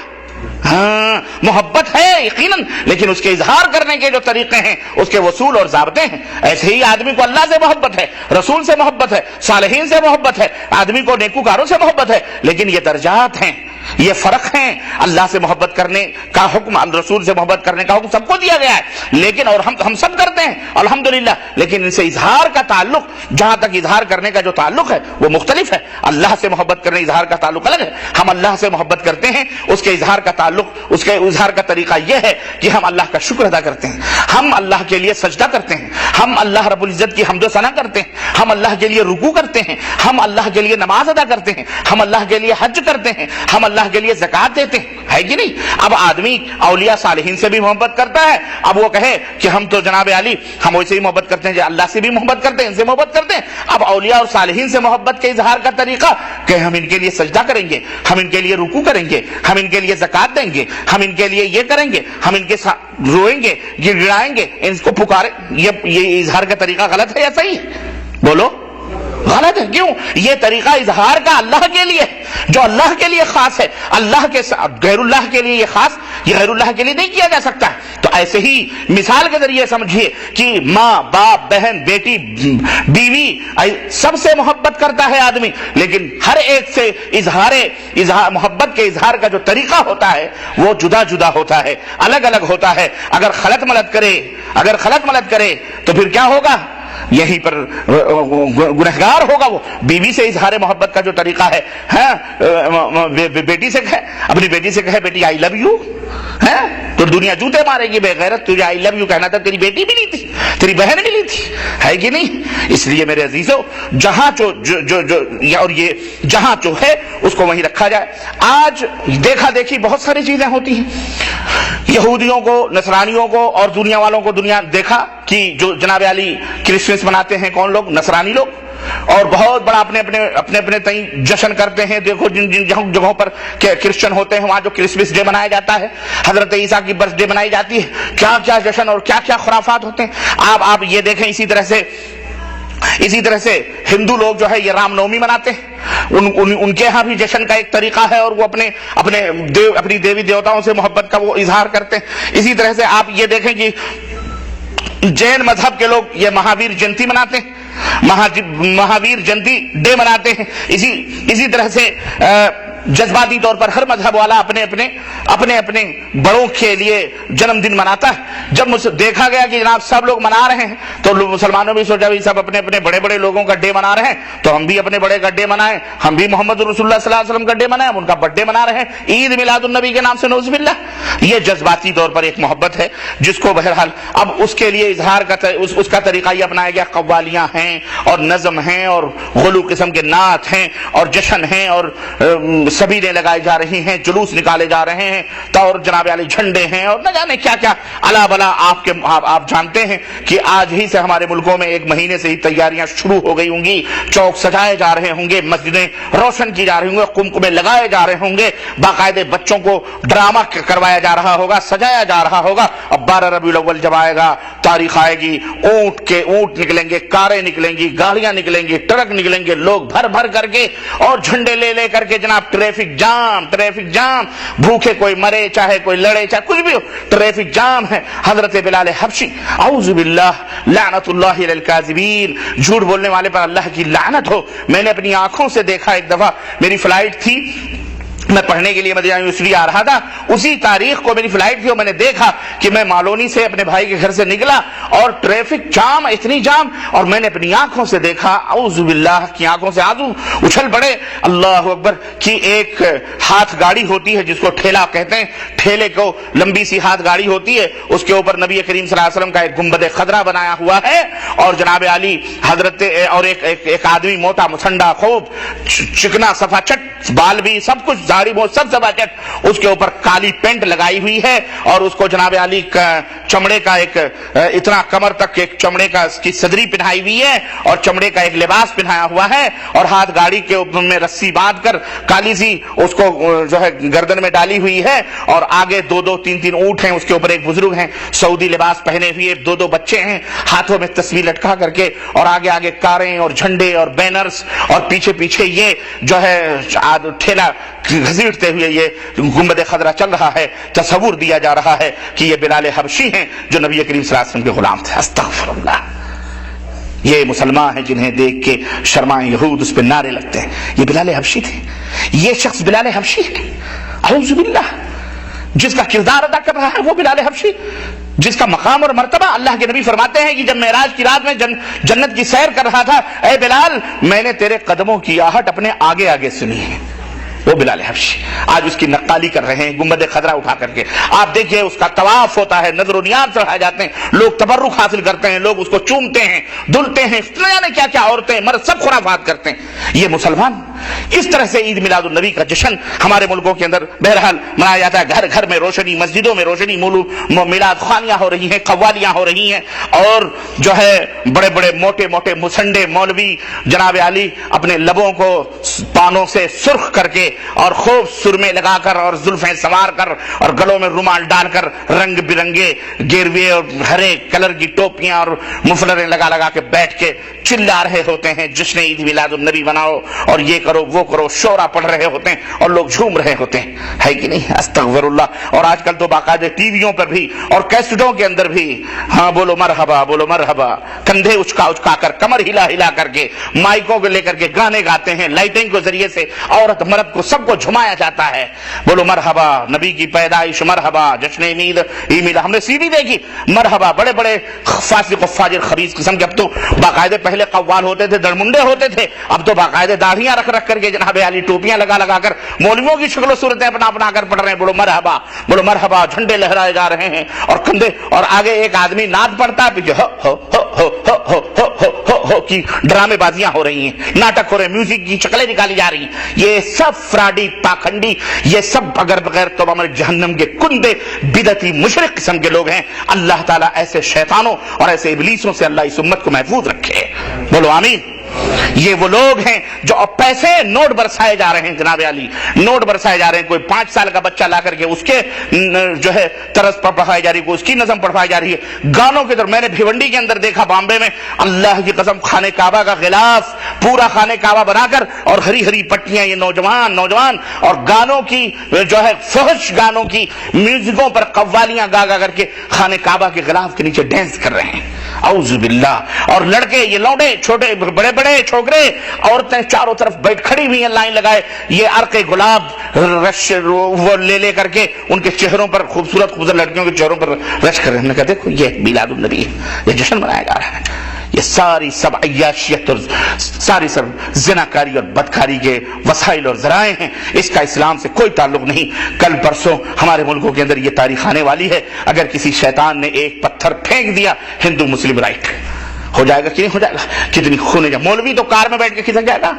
ہاں، محبت ہے یقیناً، لیکن اس کے اظہار کرنے کے جو طریقے ہیں اس کے وصول اور ضابطے ہیں۔ ایسے ہی آدمی کو اللہ سے محبت ہے، رسول سے محبت ہے، صالحین سے محبت ہے، آدمی کو نیکوکاروں سے محبت ہے، لیکن یہ درجات ہیں، یہ فرق ہیں۔ اللہ سے محبت کرنے کا حکم، رسول سے محبت کرنے کا حکم سب کو دیا گیا ہے، لیکن اور ہم سب کرتے ہیں الحمدللہ، لیکن ان سے اظہار کا تعلق، جہاں تک اظہار کرنے کا جو تعلق ہے وہ مختلف ہے۔ اللہ سے محبت کرنے اظہار کا تعلق الگ ہے۔ ہم اللہ سے محبت کرتے ہیں، اس کے اظہار کا تعلق، اس کے اظہار کا طریقہ یہ ہے کہ ہم اللہ کا شکر ادا کرتے ہیں، ہم اللہ کے لیے سجدہ کرتے ہیں، ہم اللہ رب العزت کی حمد و ثنا کرتے ہیں، ہم اللہ کے لیے رکوع کرتے ہیں، ہم اللہ کے لیے نماز ادا کرتے ہیں، ہم اللہ کے لیے حج کرتے ہیں، ہم اللہ کے لیے زکات دیتے ہیں، ہے کہ نہیں؟ اب آدمی اولیاء صالحین سے بھی محبت کرتا ہے، اب وہ کہے کہ ہم تو جناب علی ہم ویسے ہی محبت کرتے ہیں، جو اللہ سے بھی محبت کرتے ہیں، ان سے محبت کرتے ہیں۔ اب اولیاء اور صالحین سے محبت کے اظہار کا طریقہ کہ ہم ان کے لیے سجدہ کریں گے، ہم ان کے لیے رکوع کریں گے، ہم ان کے لیے زکات دیں گے، ہم ان کے لیے یہ کریں گے، ہم ان کے ساتھ روئیں گے، گڑگڑائیں گے، ان کو پکاریں۔ یہ اظہار کا طریقہ غلط ہے یا صحیح ہے؟ بولو، غلط ہے۔ کیوں؟ یہ طریقہ اظہار کا اللہ کے لیے، جو اللہ کے لیے خاص ہے، اللہ کے ساتھ غیر اللہ کے لیے یہ خاص، یہ غیر اللہ کے لیے نہیں کیا جا سکتا ہے۔ تو ایسے ہی مثال کے ذریعے سمجھیے کہ ماں، باپ، بہن، بیٹی، بیوی، سب سے محبت کرتا ہے آدمی، لیکن ہر ایک سے اظہار محبت کے اظہار کا جو طریقہ ہوتا ہے وہ جدا جدا ہوتا ہے، الگ الگ ہوتا ہے۔ اگر خلط ملط کرے تو پھر کیا ہوگا؟ یہیں پر گنہگار ہوگا وہ۔ بیوی سے اظہار محبت کا جو طریقہ ہے، بیٹی سے کہے، اپنی بیٹی سے کہے بیٹی آئی لو یو، تو دنیا جوتے مارے گی، بے غیرت، تجھے آئی لو یو کہنا تھا، تیری بیٹی بھی نہیں تھی، تیری بہن بھی نہیں تھی، ہے کہ نہیں؟ اس لیے میرے عزیزو، جہاں جہاں جو ہے اس کو وہیں رکھا جائے۔ آج دیکھا دیکھی بہت ساری چیزیں ہوتی ہیں، یہودیوں کو، نصرانیوں کو اور دنیا والوں کو دیکھا کہ جو جناب علی کرسمس مناتے ہیں کون لوگ؟ نصرانی لوگ، اور بہت بڑا اپنے تئیں جشن کرتے ہیں۔ دیکھو جن جگہوں پر کرسچن ہوتے ہیں وہاں جو کرسمس ڈے منایا جاتا ہے، حضرت عیسیٰ کی برتھ ڈے منائی جاتی ہے، کیا کیا جشن اور کیا کیا خرافات ہوتے ہیں۔ آپ یہ دیکھیں، اسی طرح سے ہندو لوگ جو ہے یہ رام نومی مناتے ہیں، ان کے ہاں بھی جشن کا ایک طریقہ ہے، اور وہ اپنی دیوی دیوتاؤں سے محبت کا وہ اظہار کرتے ہیں۔ اسی طرح سے آپ یہ دیکھیں کہ جین مذہب کے لوگ یہ مہاویر جینتی مناتے ہیں، مہاویر جینتی ڈے مناتے ہیں۔ اسی طرح سے جذباتی طور پر ہر مذہب والا اپنے اپنے بڑوں کے لیے جنم دن مناتا ہے۔ جب مجھ سے دیکھا گیا کہ جناب سب لوگ منا رہے ہیں تو مسلمانوں بھی سوچا بھی سب اپنے اپنے بڑے بڑے لوگوں کا ڈے منا رہے ہیں تو ہم بھی اپنے بڑے کا ڈے منائیں، ہم بھی محمد رسول اللہ صلی اللہ علیہ وسلم کا ڈے منائیں، ہم ان کا برتھ ڈے منا رہے ہیں عید میلاد النبی کے نام سے، نعوذ باللہ۔ یہ جذباتی طور پر ایک محبت ہے جس کو بہرحال اب اس کے لیے اظہار کا اس کا طریقہ یہ اپنایا گیا، قوالیاں ہیں اور نظم ہیں اور غلو قسم کے نعت ہیں اور جشن ہیں اور سبیلیں لگائی جا رہی ہیں، جلوس نکالے جا رہے ہیں، اور جناب علی جھنڈے ہیں اور نہ جانے کیا کیا الا بلا۔ آپ جانتے ہیں کہ آج ہی سے ہمارے ملکوں میں ایک مہینے سے ہی تیاریاں شروع ہو گئی ہوں گی، چوک سجائے جا رہے ہوں گے، مسجدیں روشن کی جا رہی ہوں گے، قمقمے لگائے جا رہے ہوں گے، باقاعدہ بچوں کو ڈرامہ کروایا جا رہا ہوگا، سجایا جا رہا ہوگا۔ اب 12 ربیع الاول جب آئے گا، تاریخ آئے گی، اونٹ نکلیں گے، کاریں نکلیں گی، گاڑیاں نکلیں گی، ٹرک نکلیں گے، لوگ بھر بھر کر کے اور جھنڈے لے کر کے جناب ٹریفک جام، بھوکے کوئی مرے چاہے کوئی لڑے چاہے کچھ بھی ہو، ٹریفک جام ہے۔ حضرت بلال حبشی اعوذ باللہ لعنت اللہ علی الکاذبین، جھوٹ بولنے والے پر اللہ کی لعنت ہو۔ میں نے اپنی آنکھوں سے دیکھا، ایک دفعہ میری فلائٹ تھی، میں پڑھنے کے لیے مدینہ یونیورسٹی آ رہا تھا، اسی تاریخ کو میری فلائٹ تھی اور میں نے دیکھا کہ میں مالونی سے اپنے بھائی کے گھر سے نکلا اور ٹریفک جام، اتنی جام، اور میں نے اپنی آنکھوں سے دیکھا، اعوذ باللہ کی آنکھوں سے آنسو اچھل پڑے، اللہ اکبر، کی ایک ہاتھ گاڑی ہوتی ہے جس کو ٹھیلا کہتے ہیں، ٹھیلے کو لمبی سی ہاتھ گاڑی ہوتی ہے، اس کے اوپر نبی کریم صلی اللہ علیہ وسلم کا ایک گنبد خضرا بنایا ہوا ہے اور جناب علی حضرت اور ایک آدمی موٹا مسنڈا خوب چکنا صفا چٹ، بال بھی سب کچھ داڑھی وہ سب چٹ، اس کے اوپر کالی پینٹ لگائی ہوئی ہے اور اس کو جناب علی چمڑے کا ایک اتنا کمر تک ایک چمڑے کا اس کی صدری پہنائی ہوئی ہے اور چمڑے کا ایک لباس پہنایا ہوا ہے اور ہاتھ گاڑی کے اوپر میں رسی باندھ کر کالی سی اس کو جو ہے گردن میں ڈالی ہوئی ہے اور آگے دو تین اونٹ ہیں، اس کے اوپر ایک بزرگ ہیں سعودی لباس پہنے ہوئے، دو بچے ہیں ہاتھوں میں تسبیح لٹکا کر کے، اور آگے کاریں اور جھنڈے اور بینرز اور پیچھے یہ جو ہے ٹھیلا گھسیٹتے ہوئے یہ گنبد خضرا چل رہا ہے۔ تصور دیا جا رہا ہے کہ یہ بلال حبشی ہیں جو نبی کریم صلی اللہ علیہ وسلم کے غلام تھے۔ استغفر اللہ، یہ مسلمان ہیں جنہیں دیکھ کے شرمائے یہود اس پہ نعرے لگتے ہیں، یہ بلال حبشی تھے، یہ شخص بلال حبشی ہے، اعوذ باللہ، جس کا کردار ادا کر رہا ہے وہ بلال حبشی، جس کا مقام اور مرتبہ اللہ کے نبی فرماتے ہیں کہ جب معراج کی رات میں جنت کی سیر کر رہا تھا، اے بلال میں نے تیرے قدموں کی آہٹ اپنے آگے سنی ہے، وہ بلال حبشی آج اس کی نقالی کر رہے ہیں گنبد خضرا اٹھا کر کے۔ آپ دیکھیے اس کا طواف ہوتا ہے، نظر و نیاز چڑھائے جاتے ہیں، لوگ تبرک حاصل کرتے ہیں، لوگ اس کو چومتے ہیں، دھلتے ہیں، کیا کیا عورتیں مرد سب خرافات کرتے ہیں۔ یہ مسلمان اس طرح سے عید میلاد النبی کا جشن ہمارے ملکوں کے اندر بہرحال منایا جاتا ہے، گھر گھر میں روشنی، مسجدوں میں روشنی، میلاد خوانیاں ہو رہی ہیں، قوالیاں ہو رہی ہیں، اور جو ہے بڑے بڑے موٹے مسنڈے مولوی جناب علی اپنے لبوں کو پانوں سے سرخ کر کے اور خوب سرمے لگا کر اور زلفیں سنوار کر اور گلوں میں رومال ڈال کر رنگ برنگے گیروے اور ہرے کلر کی ٹوپیاں اور مفلریں لگا کے بیٹھ کے چلا رہے ہوتے ہیں، جشن عید میلاد النبی مناؤ اور یہ کرو وہ کرو، شورا پڑھ رہے ہوتے ہیں اور لوگ جھوم رہے ہوتے ہیں، ہے کہ نہیں؟ استغفر اللہ۔ اور آج کل تو باقاعدہ ٹی ویوں پر بھی اور کیسٹوں کے اندر بھی ہاں بولو مرحبا، کندھے اچکا کر کمر ہلا کر کے مائکوں کو لے کر کے گانے گاتے ہیں، لائٹنگ کے ذریعے سے عورت مرد کو سب کو جھمایا جاتا ہے، بولو مرحبا، نبی کی پیدائش مرحبا، جشن عید ہم نے سی ڈی دیکھی مرحبا، بڑے بڑے فاسق و فاجر خبیث قسم کے، اب تو باقاعدہ پہلے قوال ہوتے تھے، درمنڈے ہوتے تھے، اب تو باقاعدہ داڑھیاں رکھ کر کے جناب علی ٹوپیاں لگا کر مولویوں کی شکل و صورتیں اپنا کر پڑھ رہے ہیں، بولو مرحبا، جھنڈے لہرائے جا رہے ہیں اور کندھے، اور آگے ایک آدمی نعت پڑھتا ہے، پیچھے ہو کی ڈرامے بازیاں ہو رہی ہیں، ناٹک ہو رہے ہیں، میوزک کی شکلیں نکالی جا رہی ہیں۔ یہ سب فراڈی پاکھنڈی، یہ سب بغیر توبہ مر جہنم کے کندے بدعتی مشرک قسم کے لوگ ہیں۔ اللہ تعالیٰ ایسے شیطانوں اور ایسے ابلیسوں سے اللہ اس امت کو محفوظ رکھے، بولو آمین۔ یہ وہ لوگ ہیں جو اب پیسے نوٹ برسائے جا رہے ہیں، جناب علی نوٹ برسائے جا رہے ہیں، کوئی 5 سال کا بچہ لا کر کے اس کے جو ہے طرز پر پڑھائی جا رہی ہے، کوئی اس کی نظم پڑھائی جا رہی ہے، گانوں کے در میں نے بھیونڈی کے اندر دیکھا، بامبے میں، اللہ کی قسم خانہ کعبہ کا غلاف پورا خانہ کعبہ بنا کر اور ہری پٹیاں، یہ نوجوان اور گانوں کی جو ہے فحش گانوں کی میوزکوں پر قوالیاں گا کر کے خانہ کعبہ کے غلاف کے نیچے ڈانس کر رہے ہیں۔ اعوذ باللہ. اور لڑکے یہ لوڈے چھوٹے بڑے بڑے چھوکرے عورتیں چاروں طرف بیٹھ کھڑی ہوئی ہیں لائن لگائے, یہ عرق گلاب رش وہ لے کر کے ان کے چہروں پر خوبصورت خوبصورت لڑکیوں کے چہروں پر رش کر رہے ہیں. کہ دیکھو یہ میلاد النبی ہے, یہ جشن منایا جا رہا ہے. یہ ساری سب عیاشیت اور ساری سب زناکاری اور بدکاری کے وسائل اور ذرائع ہیں. اس کا اسلام سے کوئی تعلق نہیں. کل پرسوں ہمارے ملکوں کے اندر یہ تاریخ آنے والی ہے, اگر کسی شیطان نے ایک پتھر پھینک دیا ہندو مسلم رائٹ ہو جائے گا کہ نہیں ہو جائے گا؟ کتنی خونے جائے. مولوی تو کار میں بیٹھ کے کھسک جائے گا.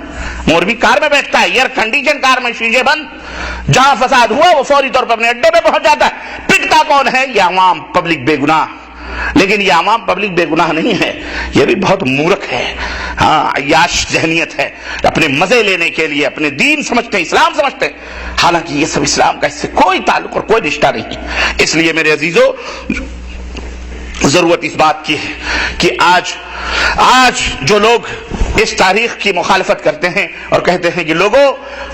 مولوی کار میں بیٹھتا ہے, ایئر کنڈیشن کار میں, شیشے بند, جہاں فساد ہوا وہ فوری طور پر اپنے اڈے پہ پہنچ جاتا ہے. پٹتا کون ہے؟ یہ عوام پبلک بے گناہ. لیکن یہ عوام پبلک بے گناہ نہیں ہے, یہ بھی بہت مورخ ہے, ہاں عیاش ذہنیت ہے, اپنے مزے لینے کے لیے اپنے دین سمجھتے ہیں, اسلام سمجھتے ہیں, حالانکہ یہ سب اسلام کا اس سے کوئی تعلق اور کوئی رشتہ نہیں. اس لیے میرے عزیزو ضرورت اس بات کی ہے کہ آج جو لوگ اس تاریخ کی مخالفت کرتے ہیں اور کہتے ہیں کہ لوگوں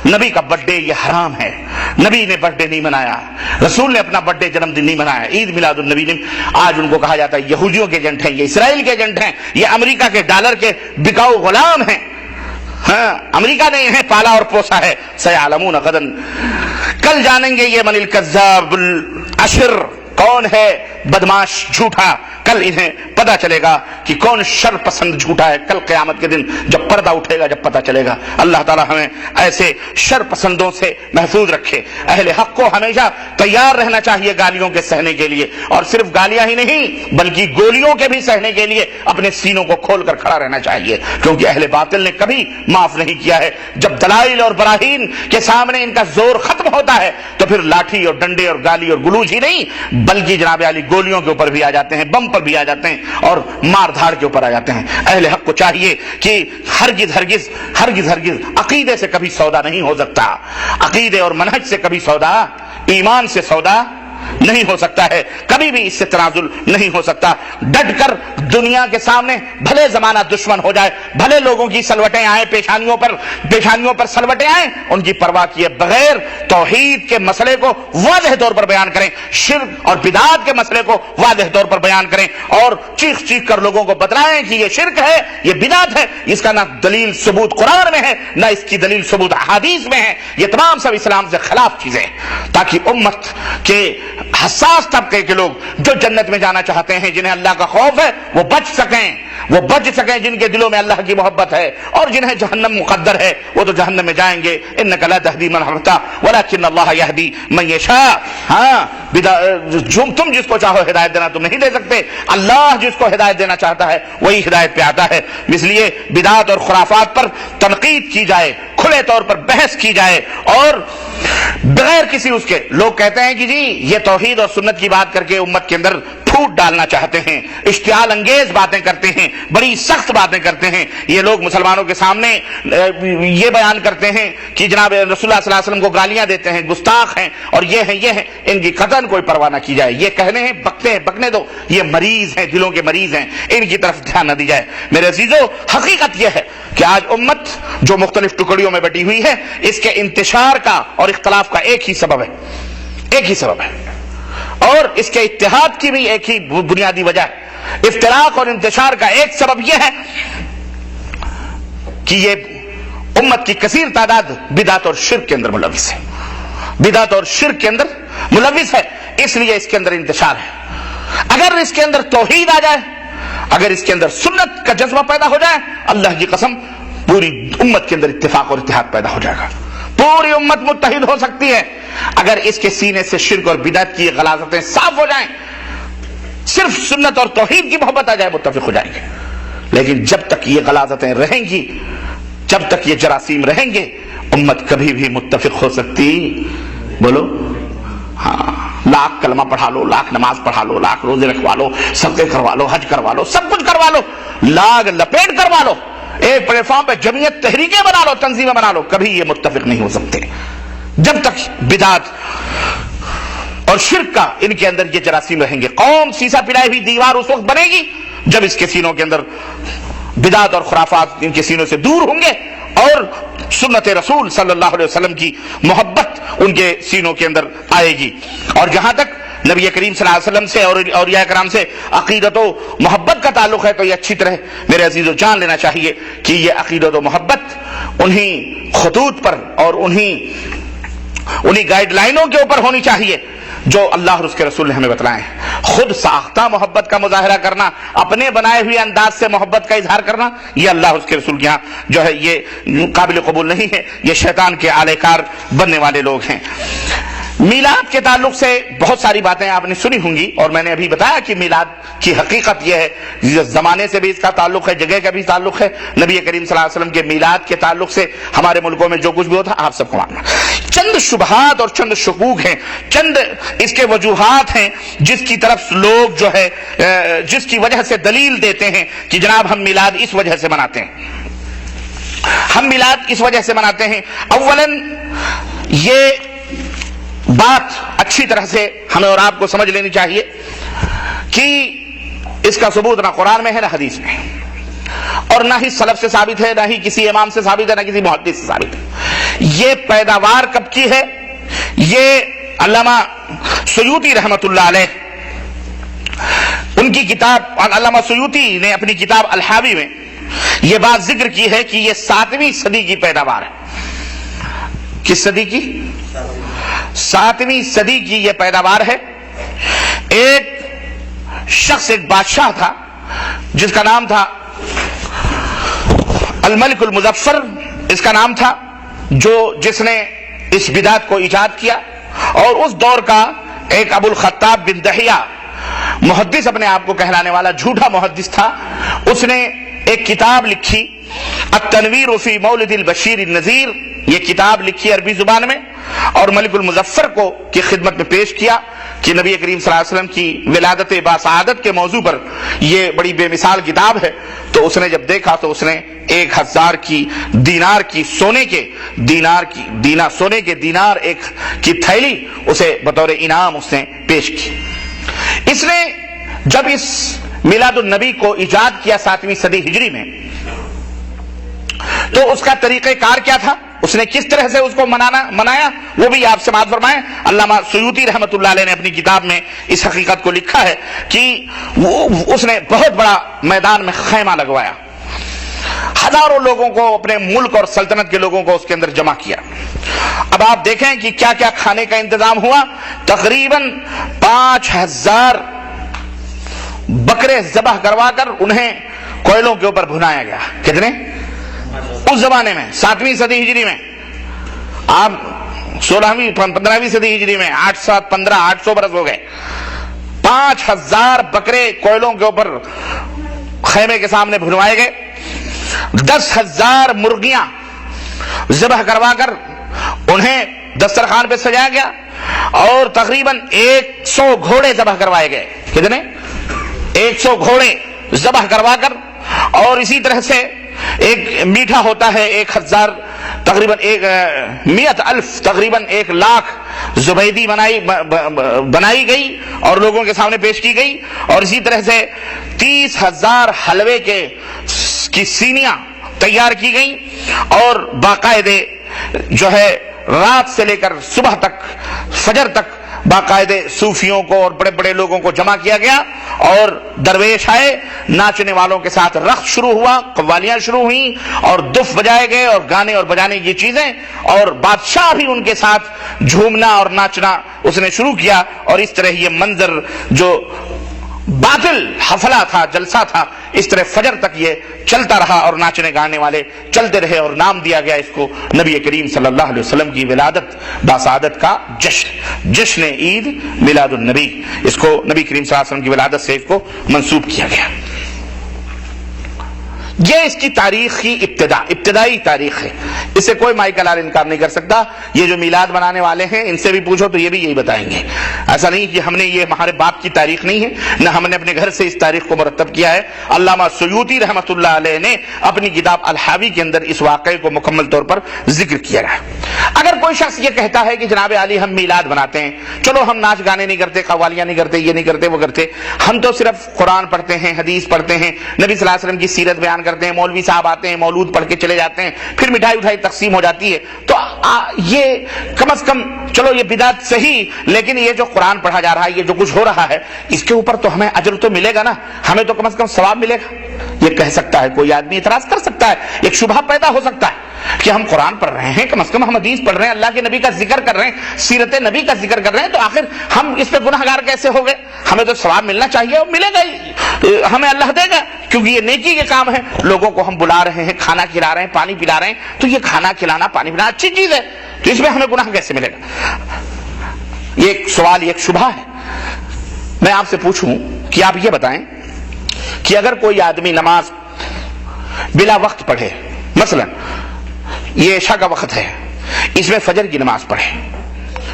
نبی کا برتھ ڈے یہ حرام ہے, نبی نے برتھ ڈے نہیں منایا, رسول نے اپنا برتھ ڈے جنم دن نہیں منایا, عید میلاد النبی نے, آج ان کو کہا جاتا ہے یہودیوں کے ایجنٹ ہیں, یہ اسرائیل کے ایجنٹ ہیں, یہ امریکہ کے ڈالر کے بکاؤ غلام ہیں. ہاں امریکہ نے انہیں پالا اور پوسا ہے. سیعلمون غدا, کل جانیں گے یہ من الکذاب الاشر, کون ہے بدماش جھوٹا. کل انہیں پتہ چلے گا کہ کون شر پسند جھوٹا ہے. کل قیامت کے دن جب پردہ اٹھے گا جب پتہ چلے گا. اللہ تعالی ہمیں ایسے شر پسندوں سے محفوظ رکھے. اہل حق کو ہمیشہ تیار رہنا چاہیے گالیوں کے سہنے کے لیے, اور صرف گالیاں ہی نہیں بلکہ گولیوں کے بھی سہنے کے لیے اپنے سینوں کو کھول کر کھڑا رہنا چاہیے, کیونکہ اہل باطل نے کبھی معاف نہیں کیا ہے. جب دلائل اور براہین کے سامنے ان کا زور ختم ہوتا ہے تو پھر لاٹھی اور ڈنڈے اور گالی اور گلوچ ہی نہیں بلکہ جناب علی گولیوں کے اوپر بھی آ جاتے ہیں, بم پر بھی آ جاتے ہیں اور مار دھاڑ کے اوپر آ جاتے ہیں. اہل حق کو چاہیے کہ ہرگز ہرگز ہرگز ہرگز عقیدے سے کبھی سودا نہیں ہو سکتا. عقیدے اور منہج سے کبھی سودا, ایمان سے سودا نہیں ہو سکتا ہے, کبھی بھی اس سے تنازل نہیں ہو سکتا. ڈٹ کر دنیا کے سامنے بھلے زمانہ دشمن ہو جائے, بھلے لوگوں کی سلوٹیں آئیں, پیشانیوں پر سلوٹیں آئیں, ان کی پرواہ کیے بغیر توحید کے مسئلے کو واضح طور پر بیان کریں, شرک اور بدعات کے مسئلے کو واضح طور پر بیان کریں, اور چیخ چیخ کر لوگوں کو بتلائیں کہ یہ شرک ہے, یہ بدعت ہے, اس کا نہ دلیل ثبوت قرآن میں ہے نہ اس کی دلیل ثبوت احادیث میں ہے. یہ تمام سب اسلام سے خلاف چیزیں, تاکہ امت کے حساس طبقے کے لوگ جو جنت میں جانا چاہتے ہیں, جنہیں اللہ کا خوف ہے, وہ بچ سکیں, جن کے دلوں میں اللہ کی محبت ہے, اور جنہیں جہنم مقدر ہے وہ تو جہنم میں جائیں گے. انک لا تہدی من احببت ولکن اللہ یہدی من یشاء. ہاں تم جس کو چاہو ہدایت دینا تم نہیں دے سکتے, اللہ جس کو ہدایت دینا چاہتا ہے وہی ہدایت پہ آتا ہے. اس لیے بدعات اور خرافات پر تنقید کی جائے, کھلے طور پر بحث کی جائے, اور بغیر کسی اس کے. لوگ کہتے ہیں کہ جی یہ توحید اور سنت کی بات کر کے امت کے اندر پھوٹ ڈالنا چاہتے ہیں, اشتعال انگیز باتیں کرتے ہیں, بڑی سخت باتیں کرتے ہیں. یہ لوگ مسلمانوں کے سامنے یہ بیان کرتے ہیں کہ جناب رسول اللہ صلی اللہ علیہ وسلم کو گالیاں دیتے ہیں, گستاخ ہیں, اور یہ ہیں. ان کی قطعاً کوئی پرواہ نہ کی جائے. یہ کہنے ہیں, بکنے دو, یہ مریض ہیں, دلوں کے مریض ہیں, ان کی طرف دھیان نہ دی جائے. میرے عزیزو حقیقت یہ ہے کہ آج امت جو مختلف ٹکڑیوں میں بٹی ہوئی ہے, اس کے انتشار کا اور اختلاف کا ایک ہی سبب ہے, اور اس کے اتحاد کی بھی ایک ہی بنیادی وجہ ہے. افتراق اور انتشار کا ایک سبب یہ ہے کہ یہ امت کی کثیر تعداد بدعت اور شرک کے اندر ملوث ہے, بدعت اور شرک کے اندر ملوث ہے, اس لیے اس کے اندر انتشار ہے. اگر اس کے اندر توحید آ جائے, اگر اس کے اندر سنت کا جذبہ پیدا ہو جائے, اللہ کی قسم پوری امت کے اندر اتفاق اور اتحاد پیدا ہو جائے گا, پوری امت متحد ہو سکتی ہے. اگر اس کے سینے سے شرک اور بدعت کی غلاظتیں صاف ہو جائیں, صرف سنت اور توحید کی محبت آ جائے, متفق ہو جائیں گے. لیکن جب تک یہ غلاظتیں رہیں گی, جب تک یہ جراثیم رہیں گے, امت کبھی بھی متفق ہو سکتی, بولو ہاں, لاکھ کلمہ پڑھا لو, لاکھ نماز پڑھا لو, لاکھ روزے رکھوا لو, صدقے کروا لو, حج کروا لو, سب کچھ کروا لو, لاگ لپیٹ کروا لو, ایک پلیٹ فارم پہ جمعیت تحریکیں بنا لو, تنظیمیں بنا لو, کبھی یہ متفق نہیں ہو سکتے جب تک بدعت اور شرک کا ان کے اندر یہ جراثیم رہیں گے. قوم سیسا پلائی ہوئی دیوار اس وقت بنے گی جب اس کے سینوں کے اندر بدعت اور خرافات ان کے سینوں سے دور ہوں گے, اور سنت رسول صلی اللہ علیہ وسلم کی محبت ان کے سینوں کے اندر آئے گی. اور جہاں تک نبی کریم صلی اللہ علیہ وسلم سے اور اولیاء کرام سے عقیدت و محبت کا تعلق ہے تو یہ اچھی طرح میرے عزیزو جان لینا چاہیے کہ یہ عقیدت و محبت انہی خطوط پر اور انہی گائیڈ لائنوں کے اوپر ہونی چاہیے جو اللہ اور اس کے رسول نے ہمیں بتلائے ہیں۔ خود ساختہ محبت کا مظاہرہ کرنا، اپنے بنائے ہوئے انداز سے محبت کا اظہار کرنا، یہ اللہ اور اس کے رسول کے یہاں جو ہے یہ قابل قبول نہیں ہے، یہ شیطان کے آلے کار بننے والے لوگ ہیں۔ میلاد کے تعلق سے بہت ساری باتیں آپ نے سنی ہوں گی، اور میں نے ابھی بتایا کہ میلاد کی حقیقت یہ ہے، زمانے سے بھی اس کا تعلق ہے، جگہ کا بھی تعلق ہے۔ نبی کریم صلی اللہ علیہ وسلم کے میلاد کے تعلق سے ہمارے ملکوں میں جو کچھ بھی ہوتا آپ سب کو معلوم ہے۔ چند شبہات اور چند شکوک ہیں، چند اس کے وجوہات ہیں جس کی طرف لوگ جو ہے جس کی وجہ سے دلیل دیتے ہیں کہ جناب ہم میلاد اس وجہ سے مناتے ہیں، ہم میلاد اس وجہ سے مناتے ہیں۔ اولاً یہ بات اچھی طرح سے ہمیں اور آپ کو سمجھ لینی چاہیے کہ اس کا ثبوت نہ قرآن میں ہے نہ حدیث میں، اور نہ ہی سلف سے ثابت ہے، نہ ہی کسی امام سے ثابت ہے، نہ کسی محدث سے ثابت ہے۔ یہ پیداوار کب کی ہے؟ یہ علامہ سیوطی رحمت اللہ علیہ ان کی کتاب، علامہ سیوطی نے اپنی کتاب الحاوی میں یہ بات ذکر کی ہے کہ یہ 7ویں صدی کی پیداوار ہے۔ کس صدی کی؟ 7ویں صدی کی یہ پیداوار ہے۔ ایک شخص، ایک بادشاہ تھا جس کا نام تھا الملک المظفر، اس کا نام تھا، جس نے اس بدعت کو ایجاد کیا، اور اس دور کا ایک ابو الخطاب بن دحیہ محدث اپنے آپ کو کہلانے والا جھوٹا محدث تھا۔ اس نے ایک کتاب لکھی التنویر فی مولد البشیر النذیر، یہ کتاب لکھی عربی زبان میں، اور ملک المظفر کو کی خدمت میں پیش کیا کہ نبی کریم صلی اللہ علیہ وسلم کی ولادت باسعادت کے موضوع پر یہ بڑی بے مثال کتاب ہے۔ تو اس نے جب دیکھا تو اس نے 1000 کی دینار کی سونے کے دینار ایک کی تھیلی اسے بطور انعام اس نے پیش کی۔ اس نے جب اس میلاد النبی کو ایجاد کیا 7ویں صدی ہجری میں، تو اس کا طریقہ کار کیا تھا، اس نے کس طرح سے اس کو منایا، وہ بھی آپ سے بات فرمائیں۔ علامہ سیوطی رحمت اللہ علیہ نے اپنی کتاب میں اس حقیقت کو لکھا ہے کہ اس نے بہت بڑا میدان میں خیمہ لگوایا، ہزاروں لوگوں کو، اپنے ملک اور سلطنت کے لوگوں کو اس کے اندر جمع کیا۔ اب آپ دیکھیں کہ کیا کیا کھانے کا انتظام ہوا۔ تقریباً 5000 بکرے ذبح کروا کر انہیں کوئلوں کے اوپر بھنایا گیا۔ کتنے؟ اس زمانے میں 7ویں صدی ہجری میں، آپ 15ویں صدی ہجری میں 800 برس ہو گئے۔ 5000 بکرے کوئلوں کے اوپر خیمے کے سامنے بھنوائے گئے۔ 10,000 مرغیاں ذبح کروا کر انہیں دسترخوان پہ سجایا گیا، اور تقریباً 100 گھوڑے ذبح کروائے گئے۔ کتنے؟ 100 گھوڑے ذبح کروا کر، اور اسی طرح سے ایک میٹھا ہوتا ہے 1000 تقریباً 100,000 تقریباً 1,00,000 زبیدی بنائی گئی اور لوگوں کے سامنے پیش کی گئی، اور اسی طرح سے 30,000 حلوے کی سینیاں تیار کی گئیں، اور باقاعدے جو ہے رات سے لے کر صبح تک، فجر تک باقاعدے صوفیوں کو اور بڑے بڑے لوگوں کو جمع کیا گیا، اور درویش آئے، ناچنے والوں کے ساتھ رقص شروع ہوا، قوالیاں شروع ہوئیں، اور دف بجائے گئے، اور گانے اور بجانے کی چیزیں، اور بادشاہ بھی ان کے ساتھ جھومنا اور ناچنا اس نے شروع کیا۔ اور اس طرح یہ منظر جو باطل حفلہ تھا، جلسہ تھا، اس طرح فجر تک یہ چلتا رہا، اور ناچنے گانے والے چلتے رہے، اور نام دیا گیا اس کو نبی کریم صلی اللہ علیہ وسلم کی ولادت باسعادت کا جشن عید میلاد النبی۔ اس کو نبی کریم صلی اللہ علیہ وسلم کی ولادت سے اس کو منسوب کیا گیا۔ یہ اس کی تاریخ کی ابتدائی تاریخ ہے، اس سے کوئی مائی کلال انکار نہیں کر سکتا۔ یہ جو میلاد منانے والے ہیں ان سے بھی پوچھو تو یہ بھی یہی بتائیں گے۔ ایسا نہیں کہ ہم نے، یہ ہمارے باپ کی تاریخ نہیں ہے، نہ ہم نے اپنے گھر سے اس تاریخ کو مرتب کیا ہے۔ علامہ سیوطی رحمت اللہ علیہ نے اپنی کتاب الحاوی کے اندر اس واقعے کو مکمل طور پر ذکر کیا ہے۔ اگر کوئی شخص یہ کہتا ہے کہ جناب علی ہم میلاد مناتے ہیں، چلو ہم ناچ گانے نہیں کرتے، قوالیاں نہیں کرتے، یہ نہیں کرتے، وہ کرتے، ہم تو صرف قرآن پڑھتے ہیں، حدیث پڑھتے ہیں، نبی صلی اللہ علیہ وسلم کی سیرت بیان کرتے ہیں، مولوی صاحب آتے ہیں مولود پڑھ کے چلے جاتے ہیں، پھر مٹھائی اٹھائی تقسیم ہو جاتی ہے، تو یہ کم از کم چلو یہ بدعت صحیح، لیکن یہ جو قرآن پڑھا جا رہا ہے، یہ جو کچھ ہو رہا ہے، اس کے اوپر تو ہمیں اجر تو ملے گا نا، ہمیں تو کم از کم ثواب ملے گا. یہ کہہ سکتا ہے کوئی آدمی، اعتراض کر سکتا ہے، ایک شبہ پیدا ہو سکتا ہے کہ ہم قرآن پڑھ رہے ہیں، کم از کم ہم حدیث پڑھ رہے ہیں، اللہ کے نبی کا ذکر کر رہے ہیں، سیرت نبی کا ذکر کر رہے ہیں، تو آخر ہم اس پہ گناہ گار کیسے ہو گئے؟ ہمیں تو ثواب ملنا چاہیے اور ملے گا ہی، ہمیں اللہ دے گا، کیونکہ یہ نیکی کے کام ہے. لوگوں کو ہم بلا رہے ہیں، کھانا کھلا رہے ہیں، پانی پلا رہے ہیں، تو یہ کھانا کھلانا پانی پلانا اچھی چیز ہے، تو اس میں ہمیں گناہ کیسے ملے گا؟ یہ ایک سوال، ایک شبہ ہے. میں آپ سے پوچھوں کہ آپ یہ بتائیں کہ اگر کوئی آدمی نماز بلا وقت پڑھے، مثلا یہ عشاء کا وقت ہے، اس میں فجر کی نماز پڑھے،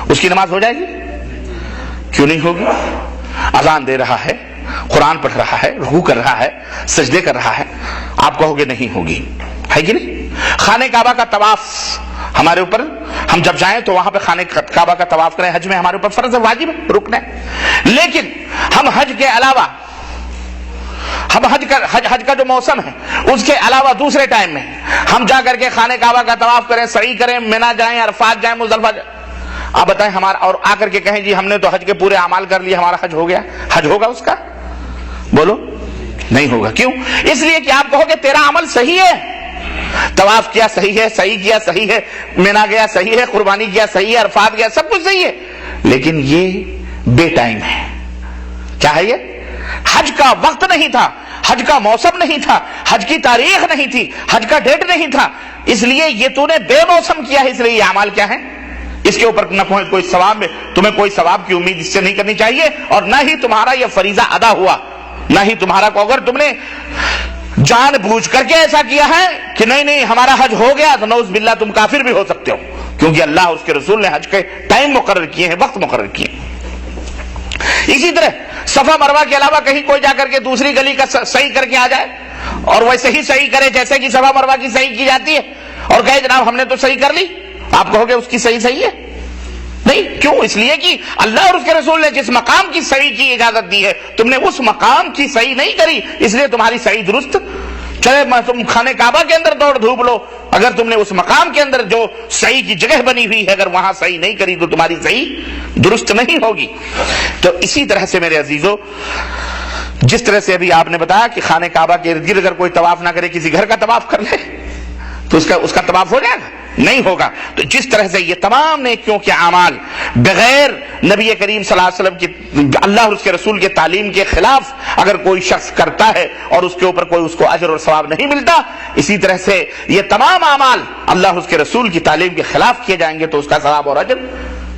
اس کی نماز ہو جائے گی؟ کیوں نہیں ہوگی؟ اذان دے رہا ہے، قرآن پڑھ رہا ہے، رکوع کر رہا ہے، سجدے کر رہا ہے، آپ کہو گے نہیں ہوگی، ہے کہ نہیں؟ خانہ کعبہ کا طواف ہمارے اوپر، ہم جب جائیں تو وہاں پہ خانہ کعبہ کا طواف کریں، حج میں ہمارے اوپر فرض ہے، واجب ہے، رکن ہے. لیکن ہم حج کے علاوہ، ہم حج کا جو موسم ہے اس کے علاوہ دوسرے ٹائم میں ہم جا کر کے خانہ کعبہ کا طواف کریں، سعی کریں، مینا جائیں، عرفات جائیں، مزدلفہ جائیں، آپ بتائیں ہمارا، اور آ کر کے کہیں جی ہم نے تو حج کے پورے اعمال کر لیے، ہمارا حج ہو گیا، حج ہوگا اس کا؟ بولو نہیں ہوگا. کیوں؟ اس لیے کہ آپ کہو کہ تیرا عمل صحیح ہے، طواف کیا صحیح ہے، سعی کیا صحیح ہے، مینا گیا صحیح ہے، قربانی کیا صحیح ہے، عرفات گیا، سب کچھ صحیح ہے، لیکن یہ بے ٹائم ہے. کیا ہے یہ؟ حج کا وقت نہیں تھا، حج کا موسم نہیں تھا، حج کی تاریخ نہیں تھی، حج کا ڈیٹ نہیں تھا، اس لیے یہ تو نے بے موسم کیا ہے، اس لیے یہ اعمال کیا ہے؟ اس کے اوپر نہ کوئی ثواب میں تمہیں کوئی ثواب کی امید اس سے نہیں کرنی چاہیے، اور نہ ہی تمہارا یہ فریضہ ادا ہوا، نہ ہی تمہارا کو اگر تم نے جان بوجھ کر کے ایسا کیا ہے کہ نہیں ہمارا حج ہو گیا، تو نعوذ باللہ تم کافر بھی ہو سکتے ہو، کیونکہ اللہ اور اس کے رسول نے حج کے ٹائم مقرر کیے ہیں، وقت مقرر کیے ہیں. اسی طرح صفا مروہ کے علاوہ کہیں کوئی جا کر کے دوسری گلی کا صحیح کر کے آ جائے اور ویسے ہی صحیح کرے جیسے کہ صفا مروہ کی صحیح کی جاتی ہے، اور کہے جناب ہم نے تو صحیح کر لی، آپ کہو گے اس کی صحیح ہے؟ نہیں. کیوں؟ اس لیے کہ اللہ اور اس کے رسول نے جس مقام کی صحیح کی اجازت دی ہے، تم نے اس مقام کی صحیح نہیں کری، اس لیے تمہاری صحیح درست، چلے تم خانہ کعبہ کے اندر دوڑ دھوپ لو، اگر تم نے اس مقام کے اندر جو صحیح کی جگہ بنی ہوئی ہے اگر وہاں صحیح نہیں کری تو تمہاری صحیح درست نہیں ہوگی. تو اسی طرح سے میرے عزیزو، جس طرح سے ابھی آپ نے بتایا کہ خانہ کعبہ کے ارد گرد اگر کوئی طواف نہ کرے، کسی گھر کا طواف کر لے تو اس کا طواف ہو جائے گا؟ نہیں ہوگا. تو جس طرح سے یہ تمام نیکیوں کے اعمال بغیر نبی کریم صلی اللہ علیہ وسلم کی، اللہ اور اس کے رسول کے تعلیم کے خلاف اگر کوئی شخص کرتا ہے اور اس کے اوپر کوئی اس کو اجر اور ثواب نہیں ملتا، اسی طرح سے یہ تمام اعمال اللہ اور اس کے رسول کی تعلیم کے خلاف کیے جائیں گے تو اس کا ثواب اور اجر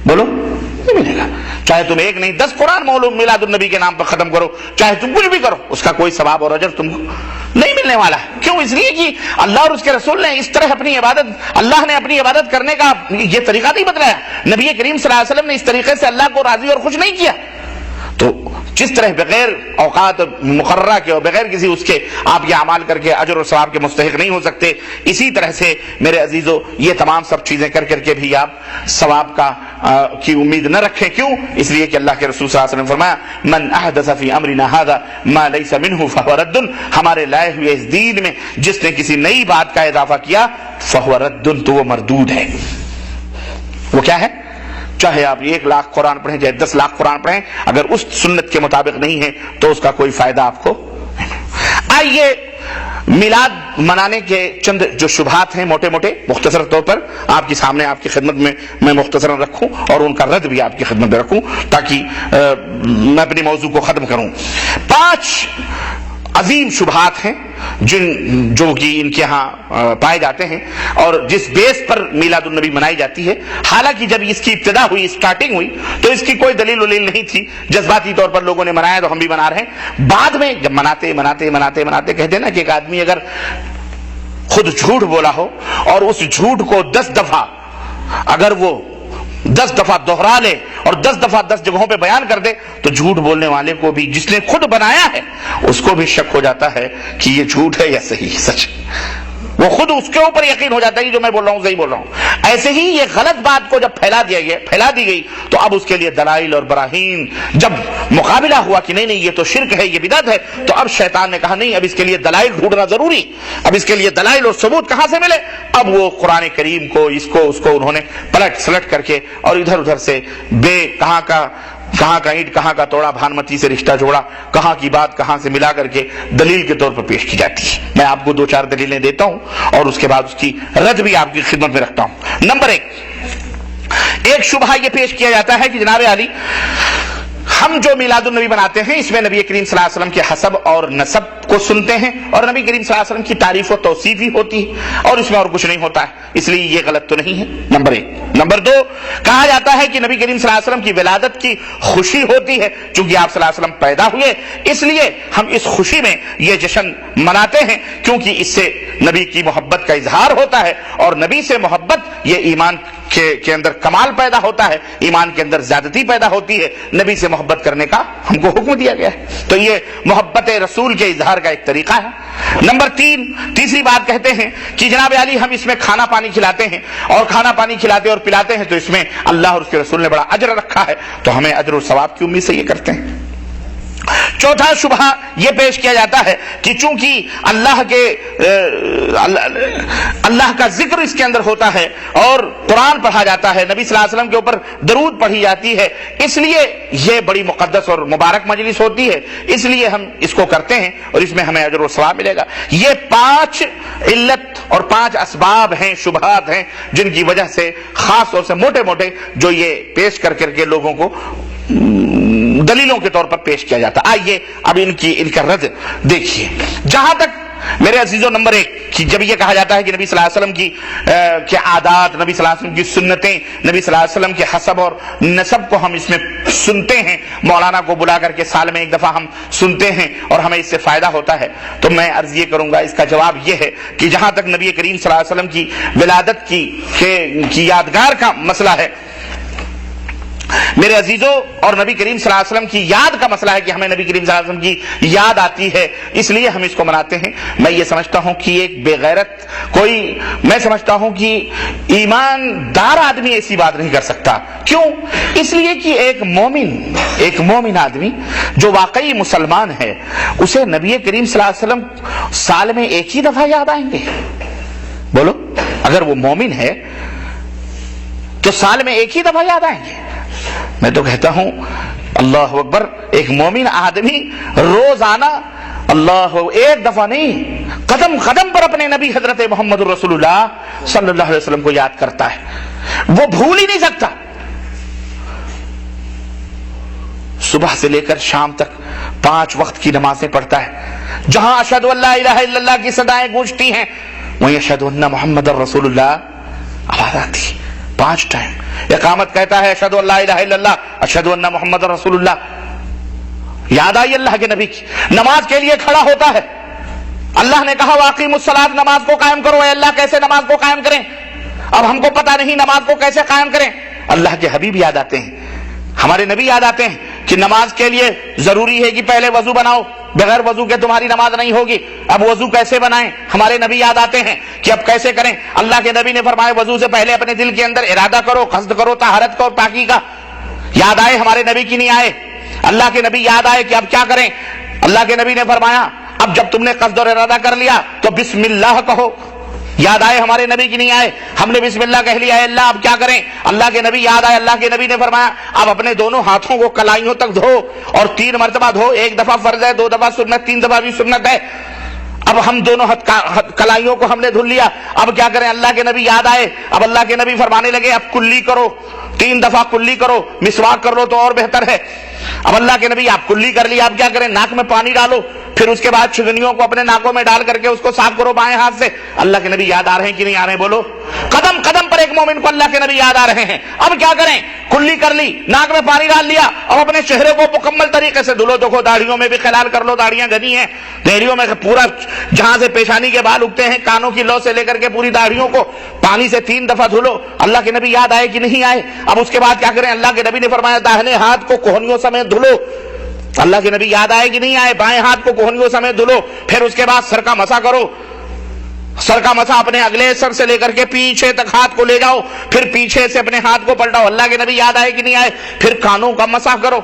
بولو نہیں ملے گا. چاہے تم ایک نہیں 10 قرآن مولوم میلاد النبی کے نام پر ختم کرو، چاہے تم کچھ بھی کرو، اس کا کوئی ثواب اور اجر تم کو نہیں ملنے والا. کیوں؟ اس لیے کہ اللہ اور اس کے رسول نے اس طرح اپنی عبادت، اللہ نے اپنی عبادت کرنے کا یہ طریقہ نہیں بدلایا، نبی کریم صلی اللہ علیہ وسلم نے اس طریقے سے اللہ کو راضی اور خوش نہیں کیا. تو جس طرح بغیر اوقات مقررہ کے اور بغیر کسی اس کے آپ یہ اعمال کر کے اجر اور ثواب کے مستحق نہیں ہو سکتے، اسی طرح سے میرے عزیزو یہ تمام سب چیزیں کر کے بھی آپ ثواب کی امید نہ رکھیں. کیوں؟ اس لیے کہ اللہ کے رسول صلی اللہ علیہ وسلم نے فرمایا من احدث فی امرنا ھذا ما لیس منہ فہو رد، ہمارے لائے ہوئے اس دین میں جس نے کسی نئی بات کا اضافہ کیا فہو رد، تو وہ مردود ہے. وہ کیا ہے؟ چاہے آپ 1 لاکھ قرآن پڑھیں، چاہے 10 لاکھ قرآن پڑھیں، اگر اس سنت کے مطابق نہیں ہے تو اس کا کوئی فائدہ آپ کو. آئیے میلاد منانے کے چند جو شبہات ہیں موٹے موٹے مختصر طور پر آپ کے سامنے، آپ کی خدمت میں مختصراً رکھوں اور ان کا رد بھی آپ کی خدمت میں رکھوں تاکہ میں اپنے موضوع کو ختم کروں. 5 عظیم شبہات ہیں جو کہ ان کے ہاں پائے جاتے ہیں اور جس بیس پر میلاد النبی منائی جاتی ہے. حالانکہ جب اس کی ابتدا ہوئی، اسٹارٹنگ ہوئی، تو اس کی کوئی دلیل نہیں تھی، جذباتی طور پر لوگوں نے منایا تو ہم بھی منا رہے ہیں. بعد میں جب مناتے کہتے ہیں نا کہ ایک آدمی اگر خود جھوٹ بولا ہو اور اس جھوٹ کو 10 دفعہ اگر وہ 10 دفعہ دوہرا لے اور 10 دفعہ 10 جگہوں پہ بیان کر دے تو جھوٹ بولنے والے کو بھی، جس نے خود بنایا ہے، اس کو بھی شک ہو جاتا ہے کہ یہ جھوٹ ہے یا صحیح سچ. وہ خود اس کے اوپر یقین ہو جاتا ہے کہ جو میں بول رہا ہوں صحیح بول رہا ہوں۔ ایسے ہی یہ غلط بات کو جب پھیلا دی گئی تو اب اس کے لیے دلائل اور براہین جب مقابلہ ہوا کہ نہیں یہ تو شرک ہے، یہ بدعت ہے، تو اب شیطان نے کہا نہیں، اب اس کے لیے دلائل ڈھونڈنا ضروری، اب اس کے لیے دلائل اور ثبوت کہاں سے ملے؟ اب وہ قرآن کریم کو اس کو انہوں نے پلٹ سلٹ کر کے اور ادھر ادھر سے کہاں کا اینٹ کہاں کا توڑا، بھانمتی سے رشتہ جوڑا، کہاں کی بات کہاں سے ملا کر کے دلیل کے طور پر پیش کی جاتی ہے۔ میں آپ کو 2-4 دلیلیں دیتا ہوں اور اس کے بعد اس کی رد بھی آپ کی خدمت میں رکھتا ہوں۔ نمبر 1، شبہہ یہ پیش کیا جاتا ہے کہ جناب علی ہم جو میلاد النبی مناتے ہیں اس میں نبی کریم صلی اللہ علیہ وسلم کے حسب اور نسب کو سنتے ہیں اور نبی کریم صلی اللہ علیہ وسلم کی تعریف و توصیف ہی ہوتی ہے اور اس میں اور کچھ نہیں ہوتا ہے، اس لیے یہ غلط تو نہیں ہے، نمبر 1۔ نمبر 2، کہا جاتا ہے کہ نبی کریم صلی اللہ علیہ وسلم کی ولادت کی خوشی ہوتی ہے، چونکہ آپ صلی اللہ علیہ وسلم پیدا ہوئے اس لیے ہم اس خوشی میں یہ جشن مناتے ہیں، کیونکہ اس سے نبی کی محبت کا اظہار ہوتا ہے اور نبی سے محبت یہ ایمان کے اندر کمال پیدا ہوتا ہے، ایمان کے اندر زیادتی پیدا ہوتی ہے، نبی سے محبت کرنے کا ہم کو حکم دیا گیا ہے، تو یہ محبت رسول کے اظہار کا ایک طریقہ ہے۔ نمبر 3، تیسری بات کہتے ہیں کہ جناب علی ہم اس میں کھانا پانی کھلاتے ہیں اور کھانا پانی کھلاتے اور پلاتے ہیں تو اس میں اللہ اور اس کے رسول نے بڑا اجر رکھا ہے، تو ہمیں اجر و ثواب کی امید سے یہ کرتے ہیں۔ چوتھا شبہ یہ پیش کیا جاتا ہے کہ چونکہ اللہ کا ذکر اس کے اندر ہوتا ہے اور قرآن پڑھا جاتا ہے، نبی صلی اللہ علیہ وسلم کے اوپر درود پڑھی جاتی ہے، اس لیے یہ بڑی مقدس اور مبارک مجلس ہوتی ہے، اس لیے ہم اس کو کرتے ہیں اور اس میں ہمیں اجر و ثواب ملے گا۔ یہ 5 علت اور 5 اسباب ہیں، شبہات ہیں، جن کی وجہ سے خاص طور سے موٹے جو یہ پیش کر کے لوگوں کو دلیلوں کے طور پر پیش کیا جاتا۔ آئیے اب ان کا رد دیکھیے۔ جہاں تک میرے عزیزوں نمبر 1 کہ جب یہ کہا جاتا ہے کہ نبی صلی اللہ علیہ وسلم کی عادات، نبی صلی اللہ علیہ وسلم کی سنتیں، نبی صلی اللہ علیہ وسلم کے حسب اور نسب کو ہم اس میں سنتے ہیں، مولانا کو بلا کر کے سال میں 1 دفعہ ہم سنتے ہیں اور ہمیں اس سے فائدہ ہوتا ہے، تو میں عرض یہ کروں گا، اس کا جواب یہ ہے کہ جہاں تک نبی کریم صلی اللہ علیہ وسلم کی ولادت کی یادگار کا مسئلہ ہے میرے عزیزوں، اور نبی کریم صلی اللہ علیہ وسلم کی یاد کا مسئلہ ہے کہ ہمیں نبی کریم صلی اللہ علیہ وسلم کی یاد آتی ہے، اس لیے ہم اس کو مناتے ہیں۔ میں یہ سمجھتا ہوں کہ ایک بے غیرت میں سمجھتا ہوں کہ ایماندار آدمی ایسی بات نہیں کر سکتا۔ کیوں؟ اس لیے کہ ایک مومن آدمی جو واقعی مسلمان ہے، اسے نبی کریم صلی اللہ علیہ وسلم سال میں 1 ہی دفعہ یاد آئیں گے؟ بولو، اگر وہ مومن ہے تو سال میں 1 ہی دفعہ یاد آئیں گے؟ میں تو کہتا ہوں اللہ اکبر، ایک مومن آدمی روزانہ ایک دفعہ نہیں، قدم قدم پر اپنے نبی حضرت محمد رسول اللہ صلی اللہ علیہ وسلم کو یاد کرتا ہے، وہ بھول ہی نہیں سکتا۔ صبح سے لے کر شام تک 5 وقت کی نمازیں پڑھتا ہے، جہاں اشہد ان لا الہ الا اللہ کی صدائیں گونجتی ہیں وہیں اشہد ان محمد رسول اللہ آواز آتی ہے۔ 5 ٹائم اقامت کہتا ہے اشہد ان لا الہ الا اللہ، اشہد ان محمد رسول اللہ، یاد آئی اللہ کے نبی کی۔ نماز کے لیے کھڑا ہوتا ہے، اللہ نے کہا واقیموا الصلاۃ، نماز کو قائم کرو۔ اے اللہ کیسے نماز کو قائم کریں؟ اب ہم کو پتہ نہیں نماز کو کیسے قائم کریں، اللہ کے حبیب یاد آتے ہیں، ہمارے نبی یاد آتے ہیں کہ نماز کے لیے ضروری ہے کہ پہلے وضو بناؤ، بغیر وضو کے تمہاری نماز نہیں ہوگی۔ اب وضو کیسے بنائیں؟ ہمارے نبی یاد آتے ہیں کہ اب کیسے کریں۔ اللہ کے نبی نے فرمایا وضو سے پہلے اپنے دل کے اندر ارادہ کرو، قصد کرو طہارت کو، پاکی کا۔ یاد آئے ہمارے نبی کی نہیں آئے؟ اللہ کے نبی یاد آئے کہ اب کیا کریں؟ اللہ کے نبی نے فرمایا اب جب تم نے قصد اور ارادہ کر لیا تو بسم اللہ کہو۔ یاد آئے ہمارے نبی کی نہیں آئے؟ ہم نے بسم اللہ کہہ لیا، اے اللہ اب کیا کریں؟ اللہ کے نبی یاد آئے، اللہ کے نبی نے فرمایا اب اپنے دونوں ہاتھوں کو کلائیوں تک دھو اور 3 مرتبہ دھو، 1 دفعہ فرض ہے، 2 دفعہ سنت، 3 دفعہ بھی سنت ہے۔ اب ہم دونوں کلائیوں کو ہم نے دھل لیا، اب کیا کریں؟ اللہ کے نبی یاد آئے، اب اللہ کے نبی فرمانے لگے اب کلی کرو، 3 دفعہ کلی کرو، مسواک کر لو تو اور بہتر ہے۔ اب اللہ کے نبی آپ کلی کر لیا، اب کیا کریں؟ ناک میں پانی ڈالو، پھر اس کے بعد چگنیوں کو اپنے ناکوں میں ڈال کر کے اس کو صاف کرو بائیں ہاتھ سے۔ اللہ کے نبی یاد آ رہے ہیں کہ نہیں آ رہے ہیں؟ بولو۔ قدم قدم پر ایک مومن کو اللہ کے نبی یاد آ رہے ہیں۔ اب کیا کریں؟ کلی کر لی، ناک میں پانی ڈال لیا، اب اپنے چہرے کو مکمل طریقے سے دھلو۔ دیکھو داڑھیوں میں بھی خلال کر لو، داڑھیاں گھنی ہیں، داڑھیوں میں پورا جہاں سے پیشانی کے بال اگتے ہیں، کانوں کی لو سے لے کر کے پوری داڑھیوں کو پانی سے 3 دفعہ دھلو۔ اللہ کے نبی یاد آئے کہ نہیں آئے؟ اب اس کے بعد کیا کریں؟ اللہ کے نبی نے فرمایا داہنے ہاتھ کو کوہنیوں سمیت دھلو۔ اللہ کے نبی یاد آئے کہ نہیں آئے؟ بائیں ہاتھ کو کوہنیوں سمیت دھلو، پھر اس کے بعد سر کا مسا کرو۔ سر کا مسا اپنے اگلے سر سے لے کر کے پیچھے تک ہاتھ کو لے جاؤ، پھر پیچھے سے اپنے ہاتھ کو پلٹاؤ، اللہ کے نبی یاد آئے کہ نہیں آئے؟ پھر کانوں کا مسا کرو۔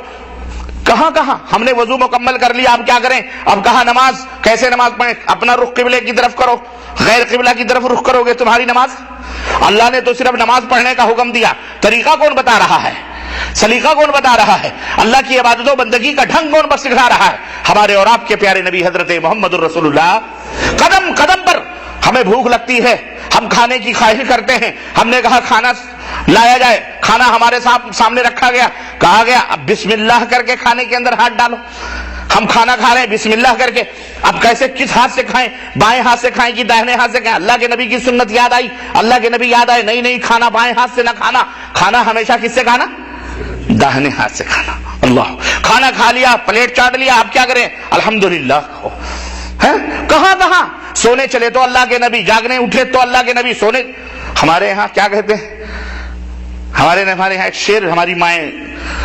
کہاں ہم نے وضو مکمل کر لیا، اب کیا کریں؟ اب کہاں نماز، کیسے نماز پڑھیں؟ اپنا رخ قبلے کی طرف کرو، غیر قبلہ کی طرف رخ کرو گے تمہاری نماز؟ اللہ نے تو صرف نماز پڑھنے کا حکم دیا، طریقہ کون بتا رہا ہے؟ سلیقہ کون بتا رہا ہے؟ اللہ کی عبادت و بندگی کا ڈھنگ کون بس سکھا رہا ہے؟ ہمارے اور آپ کے پیارے نبی حضرت محمد الرسول اللہ۔ قدم قدم پر ہمیں بھوک لگتی ہے، ہم کھانے کی خواہش کرتے ہیں، ہم نے کہا کھانا لایا جائے، کھانا ہمارے سامنے رکھا گیا، کہا گیا اب بسم اللہ کر کے کھانے کے اندر ہاتھ ڈالو۔ ہم کھانا کھا رہے ہیں بسم اللہ کر کے، اب کیسے، کس ہاتھ سے کھائیں؟ بائیں ہاتھ سے کھائیں کہ داہنے ہاتھ سے کھائیں؟ اللہ کے نبی کی سنت یاد آئی، اللہ کے نبی یاد آئے، نہیں کھانا بائیں ہاتھ سے نہ کھانا، کھانا ہمیشہ کس سے کھانا؟ داہنے ہاتھ سے کھانا۔ اللہ، کھانا کھا لیا، پلیٹ چاٹ لیا، اب کیا کریں؟ الحمدللہ۔ کہاں سونے چلے تو اللہ کے نبی، جاگنے اٹھے تو اللہ کے نبی، سونے۔ ہمارے یہاں کیا کہتے ہیں؟ ہمارے یہاں ایک شعر ہماری مائیں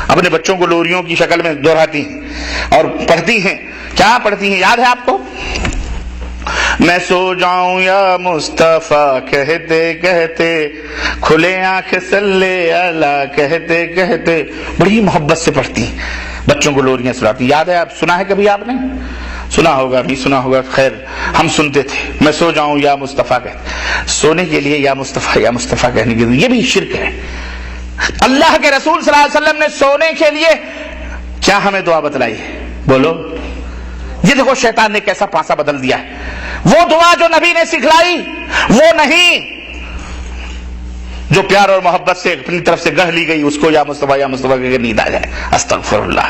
اپنے بچوں کو لوریوں کی شکل میں دہراتی ہیں اور پڑھتی ہیں۔ کیا پڑھتی ہیں یاد ہے آپ کو؟ میں سو جاؤں یا مصطفیٰ کہتے کہتے، کھلے آنکھ صلی اللہ کہتے کہتے، بڑی محبت سے پڑھتی ہیں، بچوں کو لوریاں سناتی۔ یاد ہے؟ آپ سنا ہے کبھی؟ آپ نے سنا ہوگا، نہیں سنا ہوگا، خیر ہم سنتے تھے۔ میں سو جاؤں یا مصطفیٰ کہتے، سونے کے لیے یا مصطفیٰ کہنے کے لیے، یہ بھی شرک ہے۔ اللہ کے رسول صلی اللہ علیہ وسلم نے سونے کے لیے کیا ہمیں دعا بتلائی ہے؟ بولو۔ یہ دیکھو شیطان نے کیسا پاسا بدل دیا ہے۔ وہ دعا جو نبی نے سکھلائی وہ نہیں، جو پیار اور محبت سے اپنی طرف سے گڑھ لی گئی، اس کو یا مصطفیٰ کہہ کے نیند آ جائے۔ استغفر اللہ۔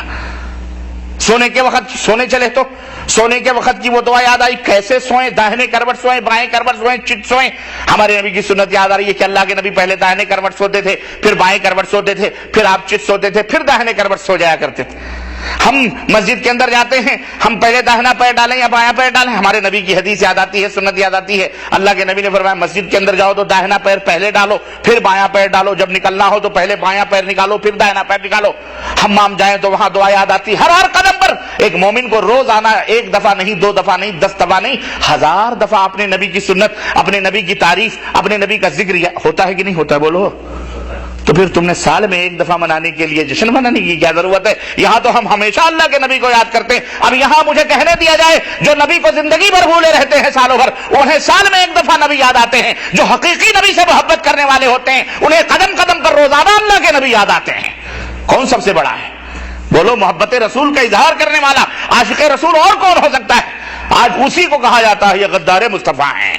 سونے کے وقت سونے چلے تو سونے کے وقت کی وہ دعا یاد آئی، کیسے سوئیں؟ داہنے کروٹ سوئیں، بائیں کروٹ سوئیں، چت سوئیں؟ ہمارے نبی کی سنت یاد آ رہی ہے کہ اللہ کے نبی پہلے داہنے کروٹ سوتے تھے، پھر بائیں کروٹ سوتے تھے، پھر آپ چت سوتے تھے، پھر داہنے کروٹ سو جایا کرتے تھے۔ ہم مسجد کے اندر جاتے ہیں، ہم پہلے داہنا پیر ڈالیں یا بایاں پیر ڈالیں؟ ہمارے نبی کی حدیث یاد آتی ہے، سنت یاد آتی ہے، اللہ کے نبی نے فرمایا مسجد کے اندر جاؤ تو داہنا پیر پہلے ڈالو، پھر بایاں پیر ڈالو، جب نکلنا ہو تو پہلے بایاں پیر نکالو، پھر داہنا پیر نکالو۔ حمام جائیں تو وہاں دعا یاد آتی ہے۔ ہر قدم پر ایک مومن کو روز آنا، ایک دفعہ نہیں، 2 دفعہ نہیں، 10 دفعہ نہیں، 1000 دفعہ اپنے نبی کی سنت، اپنے نبی کی تعریف، اپنے نبی کا ذکر ہوتا ہے کہ نہیں ہوتا؟ بولو۔ تو پھر تم نے سال میں ایک دفعہ منانے کے لیے جشن منانے کی کیا ضرورت ہے؟ یہاں تو ہم ہمیشہ اللہ کے نبی کو یاد کرتے ہیں۔ اب یہاں مجھے کہنے دیا جائے جو نبی کو زندگی بھر بھولے رہتے ہیں سالوں بھر، انہیں سال میں ایک دفعہ نبی یاد آتے ہیں۔ جو حقیقی نبی سے محبت کرنے والے ہوتے ہیں انہیں قدم قدم پر روزانہ اللہ کے نبی یاد آتے ہیں۔ کون سب سے بڑا ہے؟ بولو۔ محبت رسول کا اظہار کرنے والا عاشق رسول اور کون ہو سکتا ہے؟ آج اسی کو کہا جاتا ہے یہ غدار مصطفیٰ ہیں،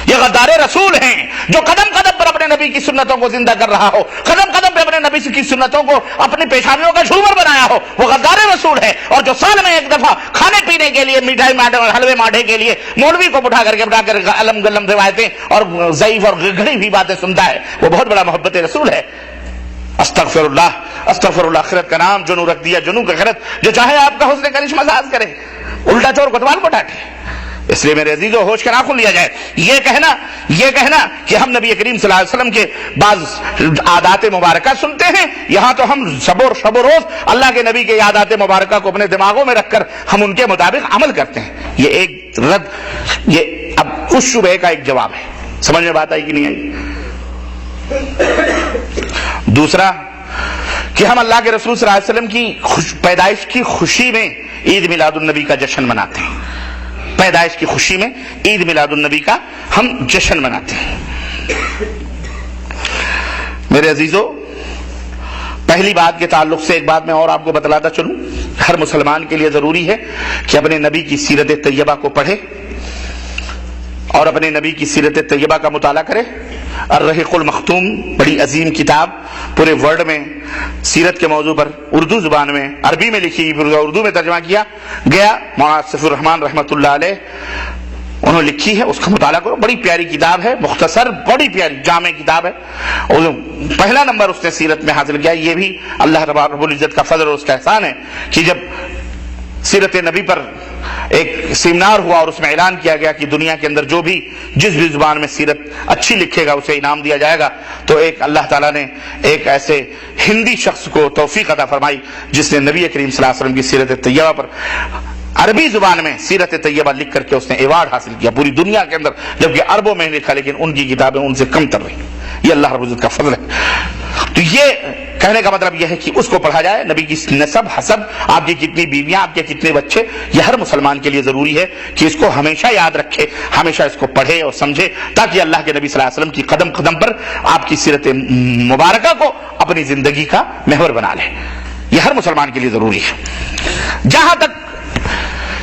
یہ غدار رسول ہیں، جو قدم قدم پر اپنے نبی کی سنتوں کو زندہ کر رہا ہو، قدم قدم پر اپنے نبی کی سنتوں کو اپنی پیشانیوں کا جھومر بنایا ہو، وہ غدار رسول ہے۔ اور جو سال میں ایک دفعہ کھانے پینے کے لیے، مٹھائی حلوے ماٹھے کے لیے مولوی کو بٹھا کر علم گلم روایتیں اور ضعیف اور گڑی ہوئی باتیں سنتا ہے، وہ بہت بڑا محبت رسول ہے۔ استغفر اللہ، استغفر اللہ۔ آخرت کا نام جنو رکھ دیا، جنو کا آخرت، جو چاہے آپ کا حسن کرشمہ ساز کرے، الٹا چور کوتوال کو ڈانٹے۔ اس لیے میرے عزیزو ہوش کے ناخن لیا جائے۔ یہ کہنا کہ ہم نبی کریم صلی اللہ علیہ وسلم کے بعض عادات مبارکہ سنتے ہیں، یہاں تو ہم شب و روز اللہ کے نبی کے عادات مبارکہ کو اپنے دماغوں میں رکھ کر ہم ان کے مطابق عمل کرتے ہیں۔ یہ ایک رد، یہ اب اس شبہے کا ایک جواب ہے۔ سمجھ میں بات آئی کہ نہیں آئی؟ دوسرا کہ ہم اللہ کے رسول صلی اللہ علیہ وسلم کی پیدائش کی خوشی میں عید میلاد النبی کا جشن مناتے ہیں۔ پیدائش کی خوشی میں عید میلاد النبی کا ہم جشن مناتے ہیں۔ میرے عزیزو، پہلی بات کے تعلق سے ایک بات میں اور آپ کو بتلاتا چلوں۔ ہر مسلمان کے لیے ضروری ہے کہ اپنے نبی کی سیرت طیبہ کو پڑھے اور اپنے نبی کی سیرت طیبہ کا مطالعہ کرے۔ الرحیق المختوم بڑی عظیم کتاب، پورے ورلڈ میں سیرت کے موضوع پر اردو زبان میں، عربی میں لکھی گئی، اردو میں ترجمہ کیا گیا، مولانا آصف الرحمان رحمۃ اللہ علیہ انہوں نے لکھی ہے، اس کا مطالعہ کرو۔ بڑی پیاری کتاب ہے، مختصر، بڑی پیاری جامع کتاب ہے، اور پہلا نمبر اس نے سیرت میں حاصل کیا۔ یہ بھی اللہ رب العزت کا فضل اور اس کا احسان ہے کہ جب سیرت نبی پر ایک سیمینار ہوا اور اس میں اعلان کیا گیا کہ دنیا کے اندر جو بھی جس بھی زبان میں سیرت اچھی لکھے گا اسے انعام دیا جائے گا، تو ایک اللہ تعالیٰ نے ایک ایسے ہندی شخص کو توفیق عطا فرمائی جس نے نبی کریم صلی اللہ علیہ وسلم کی سیرت طیبہ پر عربی زبان میں سیرت طیبہ لکھ کر کے اس نے ایوارڈ حاصل کیا پوری دنیا کے اندر، جبکہ عربوں میں لکھا لیکن ان کی کتابیں ان سے کم تر رہی. یہ اللہ رب العزت کا فضل ہے. تو یہ کہنے کا مطلب یہ ہے کہ اس کو پڑھا جائے. نبی کی نسب، حسب، آپ کی کتنی بیویاں، آپ کے کتنے بچے، یہ ہر مسلمان کے لیے ضروری ہے کہ اس کو ہمیشہ یاد رکھے، ہمیشہ اس کو پڑھے اور سمجھے، تاکہ اللہ کے نبی صلی اللہ علیہ وسلم کی قدم قدم پر آپ کی سیرت مبارکہ کو اپنی زندگی کا محور بنا لے. یہ ہر مسلمان کے لیے ضروری ہے. جہاں تک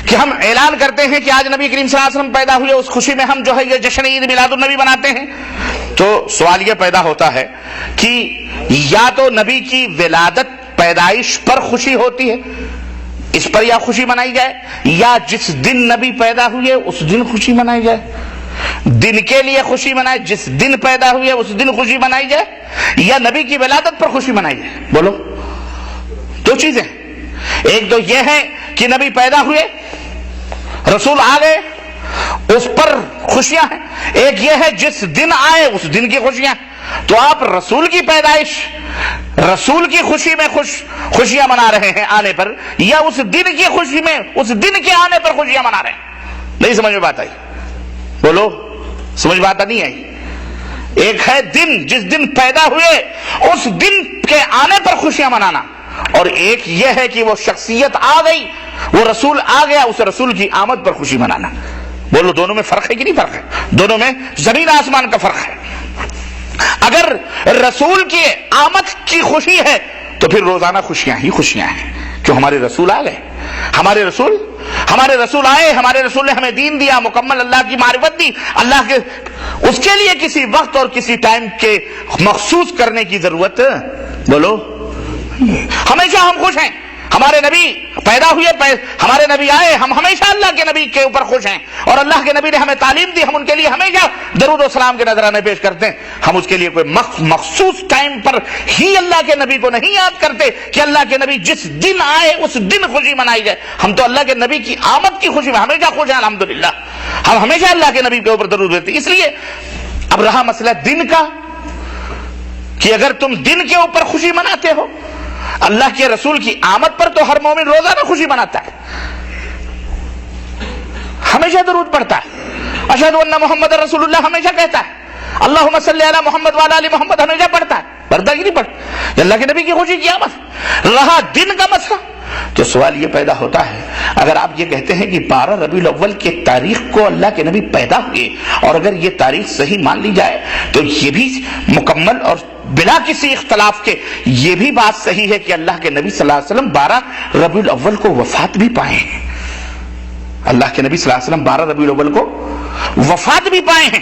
کہ ہم اعلان کرتے ہیں کہ آج نبی کریم صلی اللہ علیہ وسلم پیدا ہوئے، اس خوشی میں ہم جو ہے یہ جشن عید میلاد النبی مناتے ہیں، تو سوال یہ پیدا ہوتا ہے کہ یا تو نبی کی ولادت پیدائش پر خوشی ہوتی ہے، اس پر یا خوشی منائی جائے، یا جس دن نبی پیدا ہوئے اس دن خوشی منائی جائے. دن کے لیے خوشی منائے، جس دن پیدا ہوئے اس دن خوشی منائی جائے، یا نبی کی ولادت پر خوشی منائی جائے. بولو، دو چیزیں. ایک تو یہ ہے کہ نبی پیدا ہوئے، رسول آ گئے، اس پر خوشیاں ہیں. ایک یہ ہے جس دن آئے اس دن کی خوشیاں. تو آپ رسول کی پیدائش، رسول کی خوشی میں خوشیاں منا رہے ہیں آنے پر، یا اس دن کی خوشی میں اس دن کے آنے پر خوشیاں منا رہے ہیں؟ نہیں سمجھ میں بات آئی؟ بولو، سمجھ بات نہیں آئی؟ ایک ہے دن، جس دن پیدا ہوئے اس دن کے آنے پر خوشیاں منانا، اور ایک یہ ہے کہ وہ شخصیت آ گئی، وہ رسول آ گیا، اس رسول کی آمد پر خوشی منانا. بولو، دونوں میں فرق ہے کہ نہیں فرق ہے؟ دونوں میں زمین آسمان کا فرق ہے. اگر رسول کی آمد کی خوشی ہے تو پھر روزانہ خوشیاں ہی خوشیاں ہیں، کیوں ہمارے رسول آ گئے. ہمارے رسول آئے، ہمارے رسول نے ہمیں دین دیا، مکمل اللہ کی معرفت دی. اللہ کے اس کے لیے کسی وقت اور کسی ٹائم کے مخصوص کرنے کی ضرورت، بولو، ہمیشہ ہم خوش ہیں. ہمارے نبی پیدا ہوئے، ہمارے نبی آئے، ہم ہمیشہ اللہ کے نبی کے اوپر خوش ہیں، اور اللہ کے نبی نے ہمیں تعلیم دی، ہم ان کے لیے ہمیشہ درود و سلام کے نذرانے پیش کرتے ہیں. ہم اس کے لیے کوئی مخصوص ٹائم پر ہی اللہ کے نبی کو نہیں یاد کرتے کہ اللہ کے نبی جس دن آئے اس دن خوشی منائی جائے. ہم تو اللہ کے نبی کی آمد کی خوشی میں ہمیشہ خوش ہیں الحمدللہ. ہم ہمیشہ اللہ کے نبی کے اوپر درود دیتے ہیں. اس لیے اب رہا مسئلہ دن کا، کہ اگر تم دن کے اوپر خوشی مناتے ہو، اللہ کے رسول کی آمد پر تو ہر مومن روزانہ خوشی مناتا ہے، ہمیشہ درود پڑھتا ہے، اشہد ان محمد رسول اللہ ہمیشہ کہتا ہے، اللہم صلی علی محمد وعلی آل محمد ہمیشہ پڑھتا ہے. پڑھتا کہ نہیں پڑھتا؟ اللہ کے نبی کی خوشی کی آمد. رہا دن کا مسئلہ، تو سوال یہ پیدا ہوتا ہے، اگر آپ یہ کہتے ہیں کہ 12 ربیع الاول کے تاریخ کو اللہ کے نبی پیدا ہوئے، اور اگر یہ تاریخ صحیح مان لی جائے تو یہ بھی مکمل اور بلا کسی اختلاف کے یہ بھی بات صحیح ہے کہ اللہ کے نبی صلی اللہ علیہ وسلم 12 ربیع الاول کو وفات بھی پائے ہیں. اللہ کے نبی صلی اللہ علیہ وسلم 12 ربیع الاول کو وفات بھی پائے ہیں.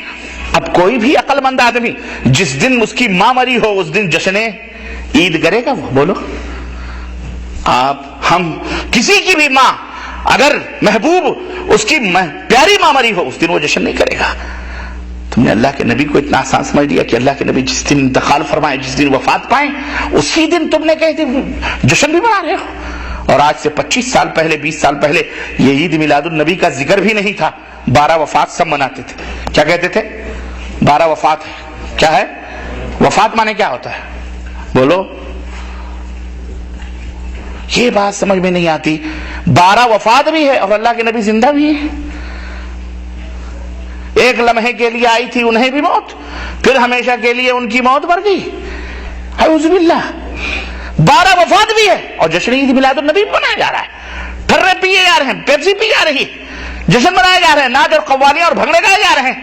اب کوئی بھی عقل مند آدمی جس دن اس کی ماں مری ہو اس دن جشن عید کرے گا؟ بولو، ہم کسی کی بھی ماں، اگر محبوب اس کی پیاری ماں مری ہو اس دن وہ جشن نہیں کرے گا. تم نے اللہ کے نبی کو اتنا آسان سمجھ لیا کہ اللہ کے نبی جس دن انتقال فرمائے، جس دن وفات پائیں، اسی دن تم نے کہتے جشن بھی منا رہے ہو. اور آج سے 25 سال پہلے، 20 سال پہلے یہ عید میلاد النبی کا ذکر بھی نہیں تھا. 12 وفات سب مناتے تھے. کیا کہتے تھے؟ 12 وفات ہے. کیا ہے وفات؟ مانے کیا ہوتا ہے؟ بولو، یہ بات سمجھ میں نہیں آتی. 12 وفات بھی ہے اور اللہ کے نبی زندہ بھی ہے. ایک لمحے کے لیے آئی تھی انہیں بھی موت، پھر ہمیشہ کے لیے ان کی موت بڑھ گئی. اعوذ باللہ. 12 وفات بھی ہے اور جشن عید میلاد النبی منایا جا رہا ہے. ٹھرے پیے جا رہے ہیں، پیپسی پی جا رہی ہے، جشن منائے جا رہے ہیں، ناچ اور قوالیاں اور بھنگڑے گائے جا رہے ہیں.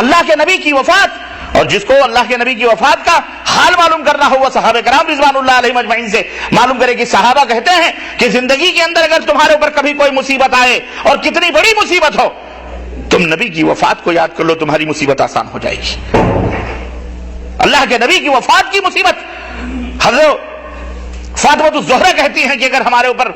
اللہ کے نبی کی وفات، اور جس کو اللہ کے نبی کی وفات کا حال معلوم کرنا ہو وہ صحابہ کرام رضوان اللہ علیہم اجمعین سے معلوم کرے کہ صحابہ کہتے ہیں کہ زندگی کے اندر اگر تمہارے اوپر کبھی کوئی مصیبت آئے اور کتنی بڑی مصیبت ہو، تم نبی کی وفات کو یاد کر لو، تمہاری مصیبت آسان ہو جائے گی. اللہ کے نبی کی وفات کی مصیبت. حضرت فاطمہ الزہرا کہتی ہیں کہ اگر ہمارے اوپر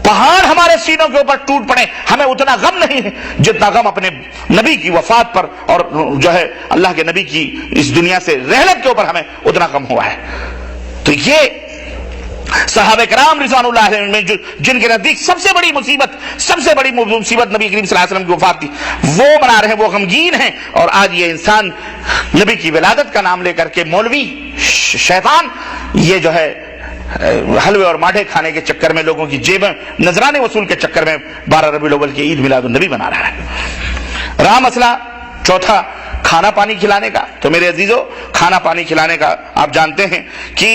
پہاڑ ہمارے سینوں کے اوپر ٹوٹ پڑے ہمیں اتنا غم نہیں ہے جتنا غم اپنے نبی کی وفات پر اور جو ہے اللہ کے نبی کی اس دنیا سے رحلت کے اوپر ہمیں اتنا غم ہوا ہے. تو یہ صحابہ کرام رضوان اللہ علیہم میں جن کے نزدیک سب سے بڑی مصیبت نبی کریم صلی اللہ علیہ وسلم کی وفات تھی، وہ منا رہے ہیں، وہ غمگین ہیں. اور آج یہ انسان نبی کی ولادت کا نام لے کر کے مولوی شیطان یہ جو ہے حلوے اور ماٹھے کھانے کے چکر میں، لوگوں کی جیبیں نذرانے وصول کے چکر میں 12 ربیع الاول کی عید میلاد النبی بنا رہا ہے۔ رہا مسئلہ چوتھا کھانا پانی کھلانے کا، تو میرے عزیزو کھانا پانی کھلانے کا آپ جانتے ہیں کہ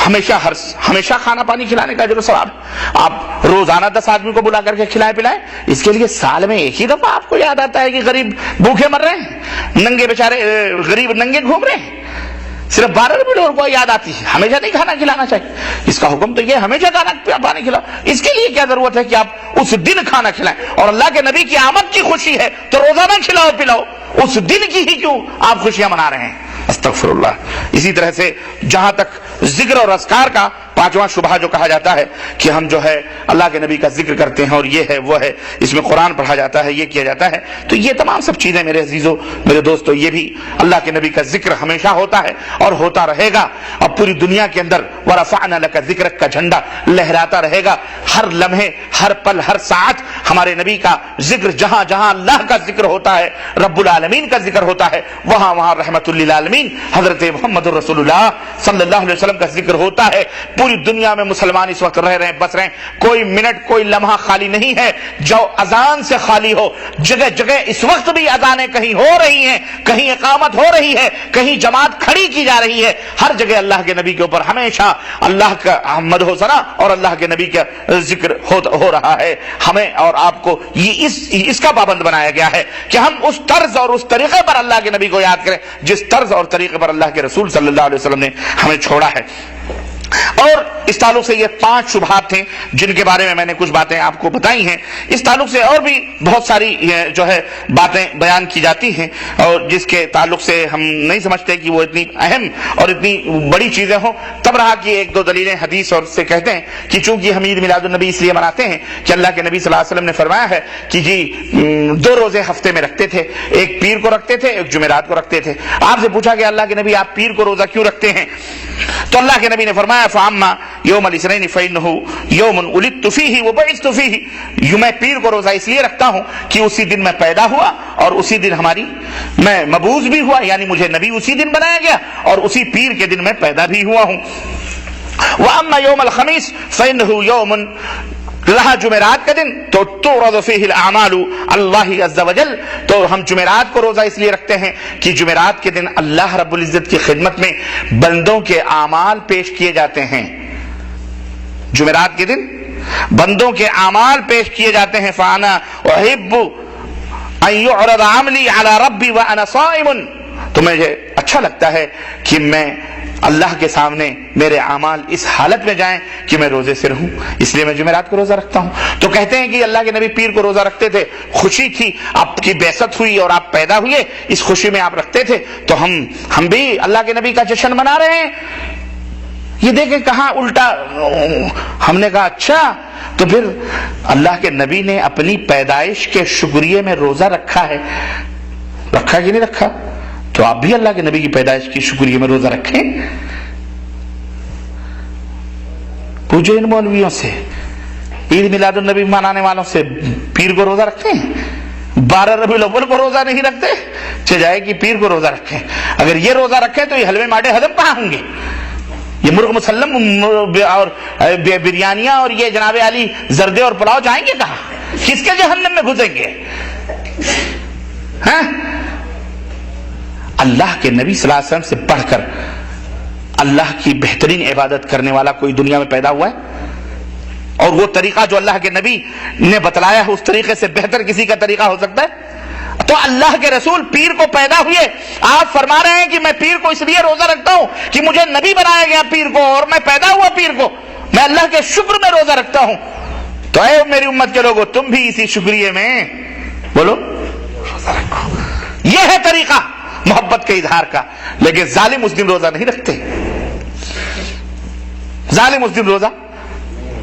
ہمیشہ کھانا پانی کھلانے کا جو ثواب، آپ روزانہ 10 آدمی کو بلا کر کے کھلائیں پلائیں، اس کے لیے سال میں ایک ہی دفعہ آپ کو یاد آتا ہے کہ غریب بھوکے مر رہے ہیں، ننگے بیچارے غریب ننگے گھوم رہے ہیں، صرف 12 ربیع الاول کو یاد آتی ہے، ہمیشہ نہیں کھانا کھلانا چاہیے۔ اس کا حکم تو یہ ہمیشہ کھانا پانی کھلاؤ، اس کے لیے کیا ضرورت ہے کہ آپ اس دن کھانا کھلائیں؟ اور اللہ کے نبی کی آمد کی خوشی ہے تو روزانہ کھلاؤ پلاؤ، اس دن کی ہی کیوں آپ خوشیاں منا رہے ہیں؟ استغفر اللہ۔ اسی طرح سے جہاں تک ذکر اور اذکار کا 5واں شبہ جو کہا جاتا ہے کہ ہم جو ہے اللہ کے نبی کا ذکر کرتے ہیں اور یہ ہے وہ ہے، اس میں قرآن پڑھا جاتا ہے، یہ کیا جاتا ہے، تو یہ تمام سب چیزیں میرے عزیزو میرے دوستو، یہ بھی اللہ کے نبی کا ذکر ہمیشہ ہوتا ہے اور ہوتا رہے گا، اور پوری دنیا کے اندر وَرَفَعْنَا لَكَ ذِكْرَكَ کا جھنڈا لہراتا رہے گا۔ ہر لمحے، ہر پل، ہر ساعت ہمارے نبی کا ذکر، جہاں جہاں اللہ کا ذکر ہوتا ہے، رب العالمین کا ذکر ہوتا ہے، وہاں وہاں رحمت للعالمین حضرت محمد رسول اللہ صلی اللہ علیہ وسلم کا ذکر ہوتا ہے۔ پوری دنیا میں مسلمان اس وقت رہ رہے ہیں، بس رہے ہیں، کوئی منٹ کوئی لمحہ خالی نہیں ہے جو اذان سے خالی ہو۔ جگہ جگہ اس وقت بھی اذانیں کہیں ہو رہی ہیں، کہیں اقامت ہو رہی ہے، کہیں جماعت کھڑی کی جا رہی ہے، ہر جگہ اللہ کے نبی کے اوپر ہمیشہ اللہ کا مدح و ثنا اور اللہ کے نبی کا ذکر ہو رہا ہے۔ ہمیں اور آپ کو یہ اس کا پابند بنایا گیا ہے کہ ہم اس طرز اور اس طریقے پر اللہ کے نبی کو یاد کریں جس طرز اور طریقے پر اللہ کے رسول صلی اللہ علیہ وسلم نے ہمیں چھوڑا ہے۔ اور اس تعلق سے یہ 5 شبہات تھے جن کے بارے میں نے کچھ باتیں آپ کو بتائی ہیں۔ اس تعلق سے اور بھی بہت ساری جو ہے باتیں بیان کی جاتی ہیں، اور جس کے تعلق سے ہم نہیں سمجھتے کہ وہ اتنی اہم اور اتنی بڑی چیزیں ہوں، تب رہا کہ 1-2 دلیلیں حدیث اور سے کہتے ہیں کہ چونکہ ہم عید میلاد النبی اس لیے مناتے ہیں کہ اللہ کے نبی صلی اللہ علیہ وسلم نے فرمایا ہے کہ جی 2 روزے ہفتے میں رکھتے تھے، ایک پیر کو رکھتے تھے، ایک جمعرات کو رکھتے تھے۔ آپ سے پوچھا کہ اللہ کے نبی آپ پیر کو روزہ کیوں رکھتے ہیں؟ تو اللہ کے نبی نے فرمایا فَأَمَّا يَوْمَ الْاِثْنَيْنِ فَإِنَّهُ يَوْمٌ وُلِدتُّ فِيهِ وَبُعِثْتُ فِيهِ، میں پیر کو روزہ اس لیے رکھتا ہوں کہ اسی دن میں پیدا ہوا اور اسی دن میں مبعوث بھی ہوا، یعنی مجھے نبی اسی دن بنایا گیا اور اسی پیر کے دن میں پیدا بھی ہوا ہوں۔ وَأَمَّا يَوْمَ الْخَمِيسِ فَإِنَّهُ يَوْمٌ، رہا جمعرات کا دن تو تعرض فیہ الاعمال اللہ عز وجل، تو ہم جمعرات کو روزہ اس لیے رکھتے ہیں کہ جمعرات کے دن اللہ رب العزت کی خدمت میں بندوں کے اعمال پیش کیے جاتے ہیں۔ جمعرات کے دن بندوں کے اعمال پیش کیے جاتے ہیں۔ فانا احب ان يعرض عملی علی ربی وانا صائم، تو مجھے اچھا لگتا ہے کہ میں اللہ کے سامنے میرے اعمال اس حالت میں جائیں کہ میں روزے سے رہوں، اس لیے میں جمعرات کو روزہ رکھتا ہوں۔ تو کہتے ہیں کہ اللہ کے نبی پیر کو روزہ رکھتے تھے، خوشی تھی، آپ کی بعثت ہوئی اور آپ پیدا ہوئے، اس خوشی میں آپ رکھتے تھے، تو ہم بھی اللہ کے نبی کا جشن منا رہے ہیں۔ یہ دیکھیں کہاں الٹا۔ ہم نے کہا اچھا، تو پھر اللہ کے نبی نے اپنی پیدائش کے شکریہ میں روزہ رکھا ہے، رکھا کہ نہیں رکھا؟ تو آپ بھی اللہ کے نبی کی پیدائش کی شکریہ میں روزہ رکھیں۔ پوچھو ان مولویوں سے، عید میلاد النبی منانے والوں سے، پیر کو روزہ رکھتے ہیں؟ 12 ربیع الاول کو روزہ نہیں رکھتے؟ چل جائے کہ پیر کو روزہ رکھیں۔ اگر یہ روزہ رکھیں تو یہ حلوے ماٹے ہضم کہاں ہوں گے؟ یہ مرغ مسلم اور بریانیاں اور یہ جناب علی زردے اور پلاؤ جائیں گے کہاں؟ کس کے جہنم میں گھسیں گے؟ ہاں، اللہ کے نبی صلی اللہ علیہ وسلم سے بڑھ کر اللہ کی بہترین عبادت کرنے والا کوئی دنیا میں پیدا ہوا ہے؟ اور وہ طریقہ جو اللہ کے نبی نے بتلایا ہے اس طریقے سے بہتر کسی کا طریقہ ہو سکتا ہے؟ تو اللہ کے رسول پیر کو پیدا ہوئے، آپ فرما رہے ہیں کہ میں پیر کو اس لیے روزہ رکھتا ہوں کہ مجھے نبی بنایا گیا پیر کو، اور میں پیدا ہوا پیر کو، میں اللہ کے شکر میں روزہ رکھتا ہوں۔ تو اے میری امت کے لوگوں، تم بھی اسی شکریہ میں بولو روزہ رکھو۔ یہ ہے طریقہ محبت کے اظہار کا۔ لیکن ظالم مسلم روزہ نہیں رکھتے، ظالم مسلم روزہ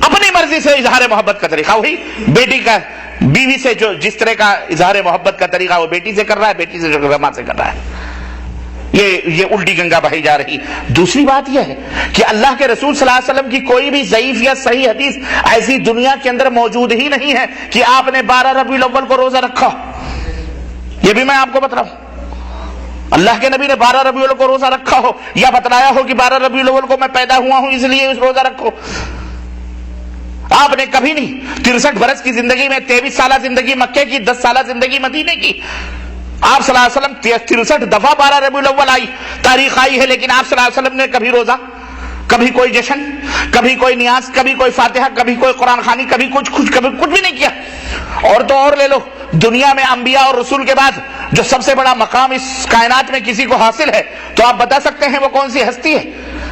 اپنی مرضی سے اظہار محبت کا طریقہ، وہی بیٹی کا بیوی سے جو جس طرح کا اظہار محبت کا طریقہ وہ بیٹی سے کر رہا ہے، بیٹی سے جو ماں سے کر رہا ہے، یہ الٹی گنگا بہی جا رہی۔ دوسری بات یہ ہے کہ اللہ کے رسول صلی اللہ علیہ وسلم کی کوئی بھی ضعیف یا صحیح حدیث ایسی دنیا کے اندر موجود ہی نہیں ہے کہ آپ نے 12 ربیع الاول کو روزہ رکھا، یہ بھی میں آپ کو بتا رہا ہوں۔ اللہ کے نبی نے 12 ربیع الاول کو روزہ رکھا ہو یا بتلایا ہو کہ 12 ربیع الاول کو میں پیدا ہوا ہوں اس لیے روزہ رکھو؟ آپ نے کبھی نہیں 63 برس کی زندگی میں 23 سالہ زندگی مکے کی، 10 سالہ زندگی مدینے کی، آپ صلی اللہ علیہ وسلم 63 دفعہ 12 ربیع الاول آئی، تاریخ آئی ہے، لیکن آپ صلی اللہ علیہ وسلم نے کبھی روزہ، کبھی کوئی جشن، کبھی کوئی نیاز، کبھی کوئی فاتحہ، کبھی کوئی قرآن خوانی، کبھی کچھ بھی نہیں کیا۔ اور تو اور لے لو، دنیا میں انبیاء اور رسول کے بعد جو سب سے بڑا مقام اس کائنات میں کسی کو حاصل ہے تو آپ بتا سکتے ہیں وہ کون سی ہستی ہے؟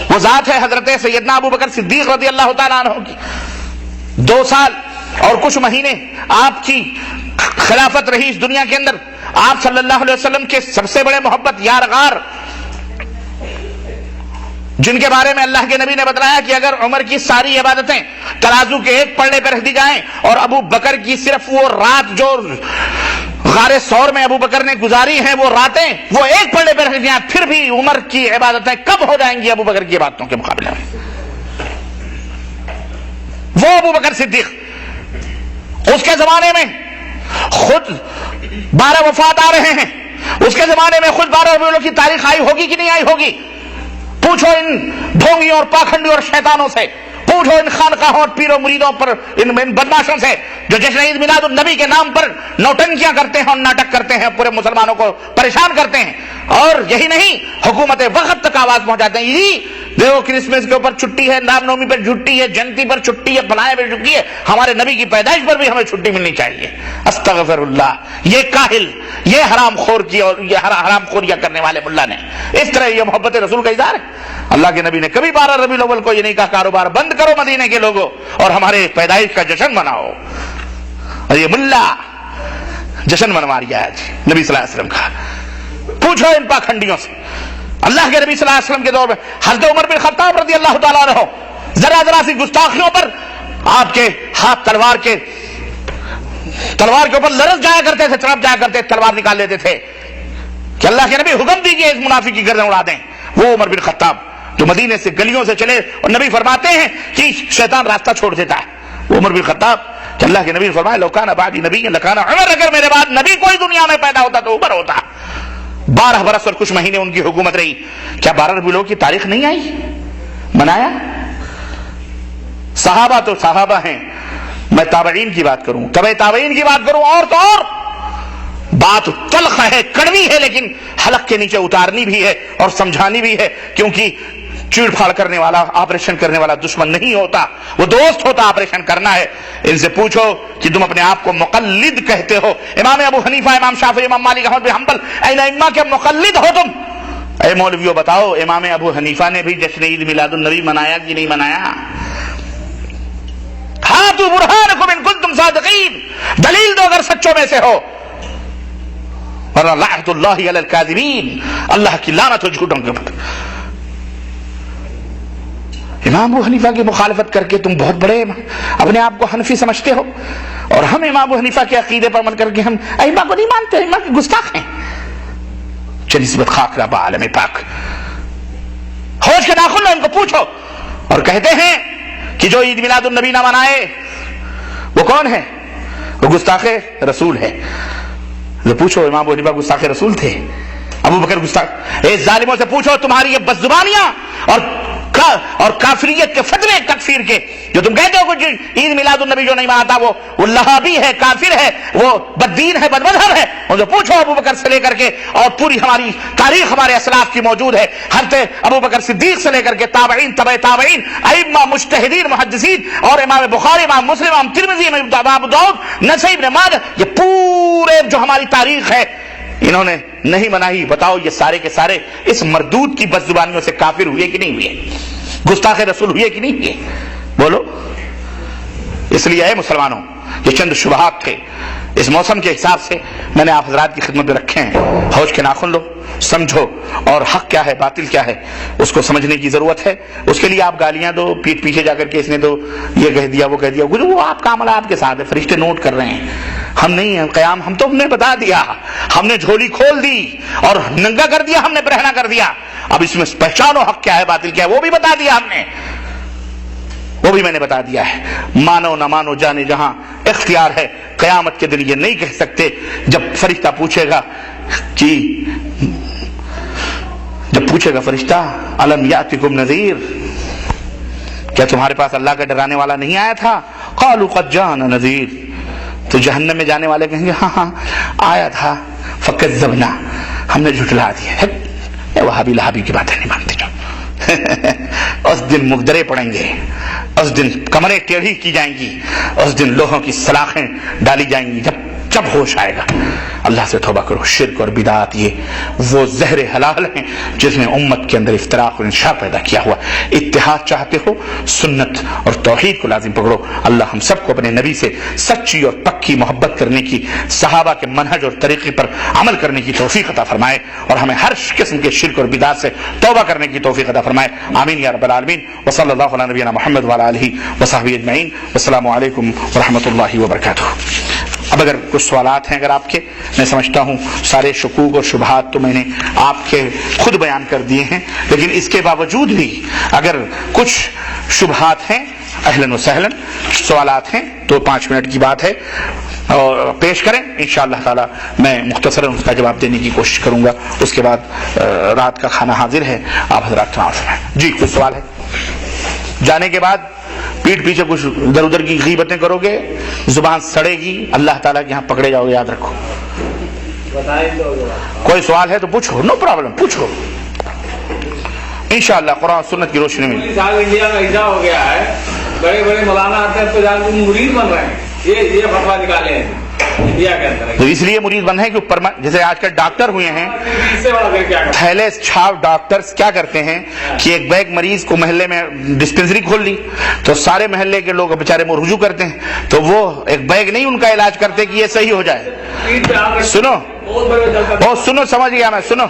وہ ذات ہے حضرت سیدنا ابو بکر صدیق رضی اللہ تعالیٰ عنہ کی۔ 2 سال اور کچھ مہینے آپ کی خلافت رہی اس دنیا کے اندر، آپ صلی اللہ علیہ وسلم کے سب سے بڑے محبت یارغار، جن کے بارے میں اللہ کے نبی نے بتلایا کہ اگر عمر کی ساری عبادتیں ترازو کے ایک پلڑے پر رکھ دی جائیں اور ابو بکر کی صرف وہ رات جو غار ثور میں ابو بکر نے گزاری ہیں وہ راتیں وہ ایک پلڑے پر رکھ دی جائیں، پھر بھی عمر کی عبادتیں کم ہو جائیں گی ابو بکر کی عبادتوں کے مقابلے میں۔ وہ ابو بکر صدیق، اس کے زمانے میں خود 12 وفات آ رہے ہیں، اس کے زمانے میں خود 12 ربیع الاول کی تاریخ آئی ہوگی کہ نہیں آئی ہوگی؟ پوچھو ان ڈھونگیوں اور پاکھنڈیوں اور شیطانوں سے، پوچھو ان خانقاہوں اور پیروں مریدوں پر، ان بدماشوں سے جو جشن عید میلاد النبی کے نام پر نوٹنکیاں کرتے ہیں اور ناٹک کرتے ہیں، پورے مسلمانوں کو پریشان کرتے ہیں، اور یہی نہیں حکومت وقت تک آواز پہنچاتے ہیں، یہ دیکھو کرسمس کے اوپر چھٹی ہے، رام نومی پر چھٹی ہے، جینتی پر چھٹی ہے، فلاں پر چھٹی ہے، ہمارے نبی کی پیدائش پر بھی ہمیں چھٹی ملنی چاہیے۔ استغفر اللہ، یہ کاہل، یہ حرام خور کی اور یہ حرام خوریاں کرنے والے ملا نے اس طرح یہ محبت رسول کا اظہار ہے۔ اللہ کے نبی نے کبھی 12 ربیع الاول کو یہ نہیں کہا کاروبار بند کرو مدینے کے لوگوں اور ہمارے پیدائش کا جشن مناؤ، اور یہ ملا جشن منوا رہا ہے نبی صلی اللہ علیہ وسلم کا۔ پوچھو ان پاکھنڈیوں سے، اللہ کے نبی صلی اللہ علیہ وسلم کے دور میں حضرت عمر بن خطاب رضی اللہ تعالیٰ عنہ ذرا سی گستاخیوں پر آپ کے ہاتھ تلوار کے اوپر لرز جایا کرتے تھے، تڑپ جایا کرتے، تلوار نکال لیتے تھے کہ اللہ کے نبی حکم دیجئے اس منافق کی گردن اڑا دیں۔ وہ عمر بن خطاب جو مدینے سے گلیوں سے چلے اور نبی فرماتے ہیں کہ شیطان راستہ چھوڑ دیتا ہے، وہ عمر بن خطاب کہ اللہ کے نبی فرمایا لو کان بعدی نبی لکان عمر، اگر میرے بعد نبی کوئی دنیا میں پیدا ہوتا تو عمر ہوتا۔ 12 برس اور کچھ مہینے ان کی حکومت رہی، کیا 12 ربیع الاول کی تاریخ نہیں آئی؟ منایا؟ صحابہ تو صحابہ ہیں، میں تابعین کی بات کروں، تبع تابعین کی بات کروں، اور تو اور بات تلخ ہے، کڑوی ہے، لیکن حلق کے نیچے اتارنی بھی ہے اور سمجھانی بھی ہے، کیونکہ چیڑ پھاڑ کرنے والا، آپریشن کرنے والا دشمن نہیں ہوتا، وہ دوست ہوتا، آپریشن کرنا ہے۔ ان سے پوچھو کہ تم اپنے آپ کو مقلد کہتے ہو، امام ابو حنیفہ، امام شافعی، امام مالک، احمد بن حنبل، این ائمہ کے مقلد ہو تم، اے مولویوں بتاؤ امام ابو حنیفہ نے بھی جشن عید میلاد النبی منایا کہ نہیں منایا؟ ہاتوا برہانکم ان کنتم صادقین، دلیل دو اگر سچوں میں سے ہو، ورنہ لعنت اللہ علی الکاذبین، اللہ کی لعنت ہو جھوٹوں کے اوپر۔ امام ابو حنیفہ کی مخالفت کر کے تم بہت بڑے اپنے آپ کو حنفی سمجھتے ہو، اور ہم امام ابو حنیفہ کے عقیدے پر عمل کر کے ہم ائمہ کو نہیں مانتے، ائمہ کے گستاخ ہیں۔ نسبت خاک ربا عالم پاک، ہوش کے ناخن لو، ان کو پوچھو، اور کہتے ہیں کہ جو عید میلاد النبی نہ منائے وہ کون ہے؟ وہ گستاخ رسول ہے۔ پوچھو امام ابو حنیفہ گستاخ رسول تھے؟ ابو بکر گستاخ؟ اے ظالموں سے پوچھو، تمہاری یہ بد زبانیاں اور کافریت کے فتوے تکفیر کے جو تم کہتے ہو کہ عید میلاد النبی جو نہیں مناتا وہ لہابی ہے، کافر ہے، وہ بددین ہے، بدمذہب ہے، ان سے پوچھو ابو بکر سے لے کر کے، اور پوری ہماری تاریخ ہمارے اسلاف کی موجود ہے، حضرت ابو بکر صدیق سے لے کر کے تابعین، تبع تابعین، ائمہ، مجتہدین، محدثین، اور امام بخاری، امام مسلم، امام ترمذی، امام ابو داؤد، نسائی، ابن ماجہ، یہ پورے جو ہماری تاریخ ہے انہوں نے نہیں منائی۔ بتاؤ یہ سارے کے سارے اس مردود کی بد زبانیوں سے کافر ہوئے کہ نہیں ہوئے؟ گستاخ رسول ہوئے کہ نہیں ہوئے؟ بولو۔ اس لیے اے مسلمانوں، یہ چند شبہات تھے اس موسم کے حساب سے میں نے آپ حضرات کی خدمت میں رکھے ہیں، ہوش کے ناخن لو، سمجھو، اور حق کیا ہے باطل کیا ہے اس کو سمجھنے کی ضرورت ہے۔ اس کے لیے آپ گالیاں دو، پیٹ پیچھے جا کر کے اس نے تو یہ کہہ دیا وہ کہہ دیا، وہ آپ کا عمل آپ کے ساتھ ہے، فرشتے نوٹ کر رہے ہیں، ہم نہیں ہیں قیام، ہم تو ہم نے بتا دیا، ہم نے جھولی کھول دی اور ننگا کر دیا، ہم نے برہنہ کر دیا، اب اس میں پہچانو حق کیا ہے باطل کیا ہے، وہ بھی بتا دیا ہم نے، وہ بھی میں نے بتا دیا ہے۔ مانو نہ مانو جانے جہاں اختیار ہے، قیامت کے دن یہ نہیں کہہ سکتے جب فرشتہ پوچھے گا کہ جب پوچھے گا فرشتہ الم یاتکم نذیر، کیا تمہارے پاس اللہ کا ڈرانے والا نہیں آیا تھا؟ قالوا قد جاءنا نذیر، تو جہنم میں جانے والے کہیں گے ہاں ہاں آیا تھا، فکذبنا، ہم نے جھٹلا دیا۔ وہابی لہابی کی باتیں نہیں مانتے جو اس دن مقدرے پڑیں گے، اس دن کمریں ٹیڑھی کی جائیں گی، اس دن لوہوں کی سلاخیں ڈالی جائیں گی، جب ہوش آئے گا۔ اللہ سے توبہ کرو۔ شرک اور بدعات یہ وہ زہر حلال ہیں جس نے امت کے اندر افتراق اور انشاء پیدا کیا ہوا۔ اتحاد چاہتے ہو سنت اور توحید کو لازم پکڑو۔ اللہ ہم سب کو اپنے نبی سے سچی اور پکی محبت کرنے کی، صحابہ کے منہج اور طریقے پر عمل کرنے کی توفیق عطا فرمائے، اور ہمیں ہر قسم کے شرک اور بدعات سے توبہ کرنے کی توفیق عطا فرمائے۔ آمین یا رب العالمین۔ وصلی اللہ علی نبینا محمد وعلی آلہ وصحبہ اجمعین۔ والسلام علیکم ورحمۃ اللہ وبرکاتہ۔ اب اگر کچھ سوالات ہیں اگر آپ کے، میں سمجھتا ہوں سارے شکوک اور شبہات تو میں نے آپ کے خود بیان کر دیے ہیں، لیکن اس کے باوجود بھی اگر کچھ شبہات ہیں اہلاً و سہلاً، سوالات ہیں تو 5 منٹ کی بات ہے اور پیش کریں، انشاءاللہ تعالی میں مختصراً اس کا جواب دینے کی کوشش کروں گا۔ اس کے بعد رات کا کھانا حاضر ہے، آپ حضرات تمام فرمائیں۔ جی کوئی سوال ہے؟ جانے کے بعد پیٹ پیچھے کچھ ادھر ادھر کی غیبتیں کرو گے، زبان سڑے گی، اللہ تعالیٰ کے یہاں پکڑے جاؤ گے، یاد رکھو۔ کوئی سوال ہے تو پوچھو، نو پرابلم، پوچھو، انشاءاللہ قرآن سنت کی روشنی میں۔ انڈیا میں ایسا ہو گیا ہے، بڑے بڑے مولانا آتے ہیں تو جا کے مرید بن رہے ہیں، یہ فتوا نکالے ہیں انڈیا کے اندر۔ تو اس لیے مرید بن ہے کہ جیسے آج کل ڈاکٹر ہوئے ہیں، تھیلے چھاپ ڈاکٹرز کیا کرتے ہیں کہ ایک بیگ مریض کو محلے میں ڈسپنسری کھول لی تو سارے محلے کے لوگ بیچارے رجوع کرتے ہیں، تو وہ ایک بیگ نہیں ان کا علاج کرتے کہ یہ صحیح ہو جائے۔ سنو سنو، سمجھ گیا میں، سنو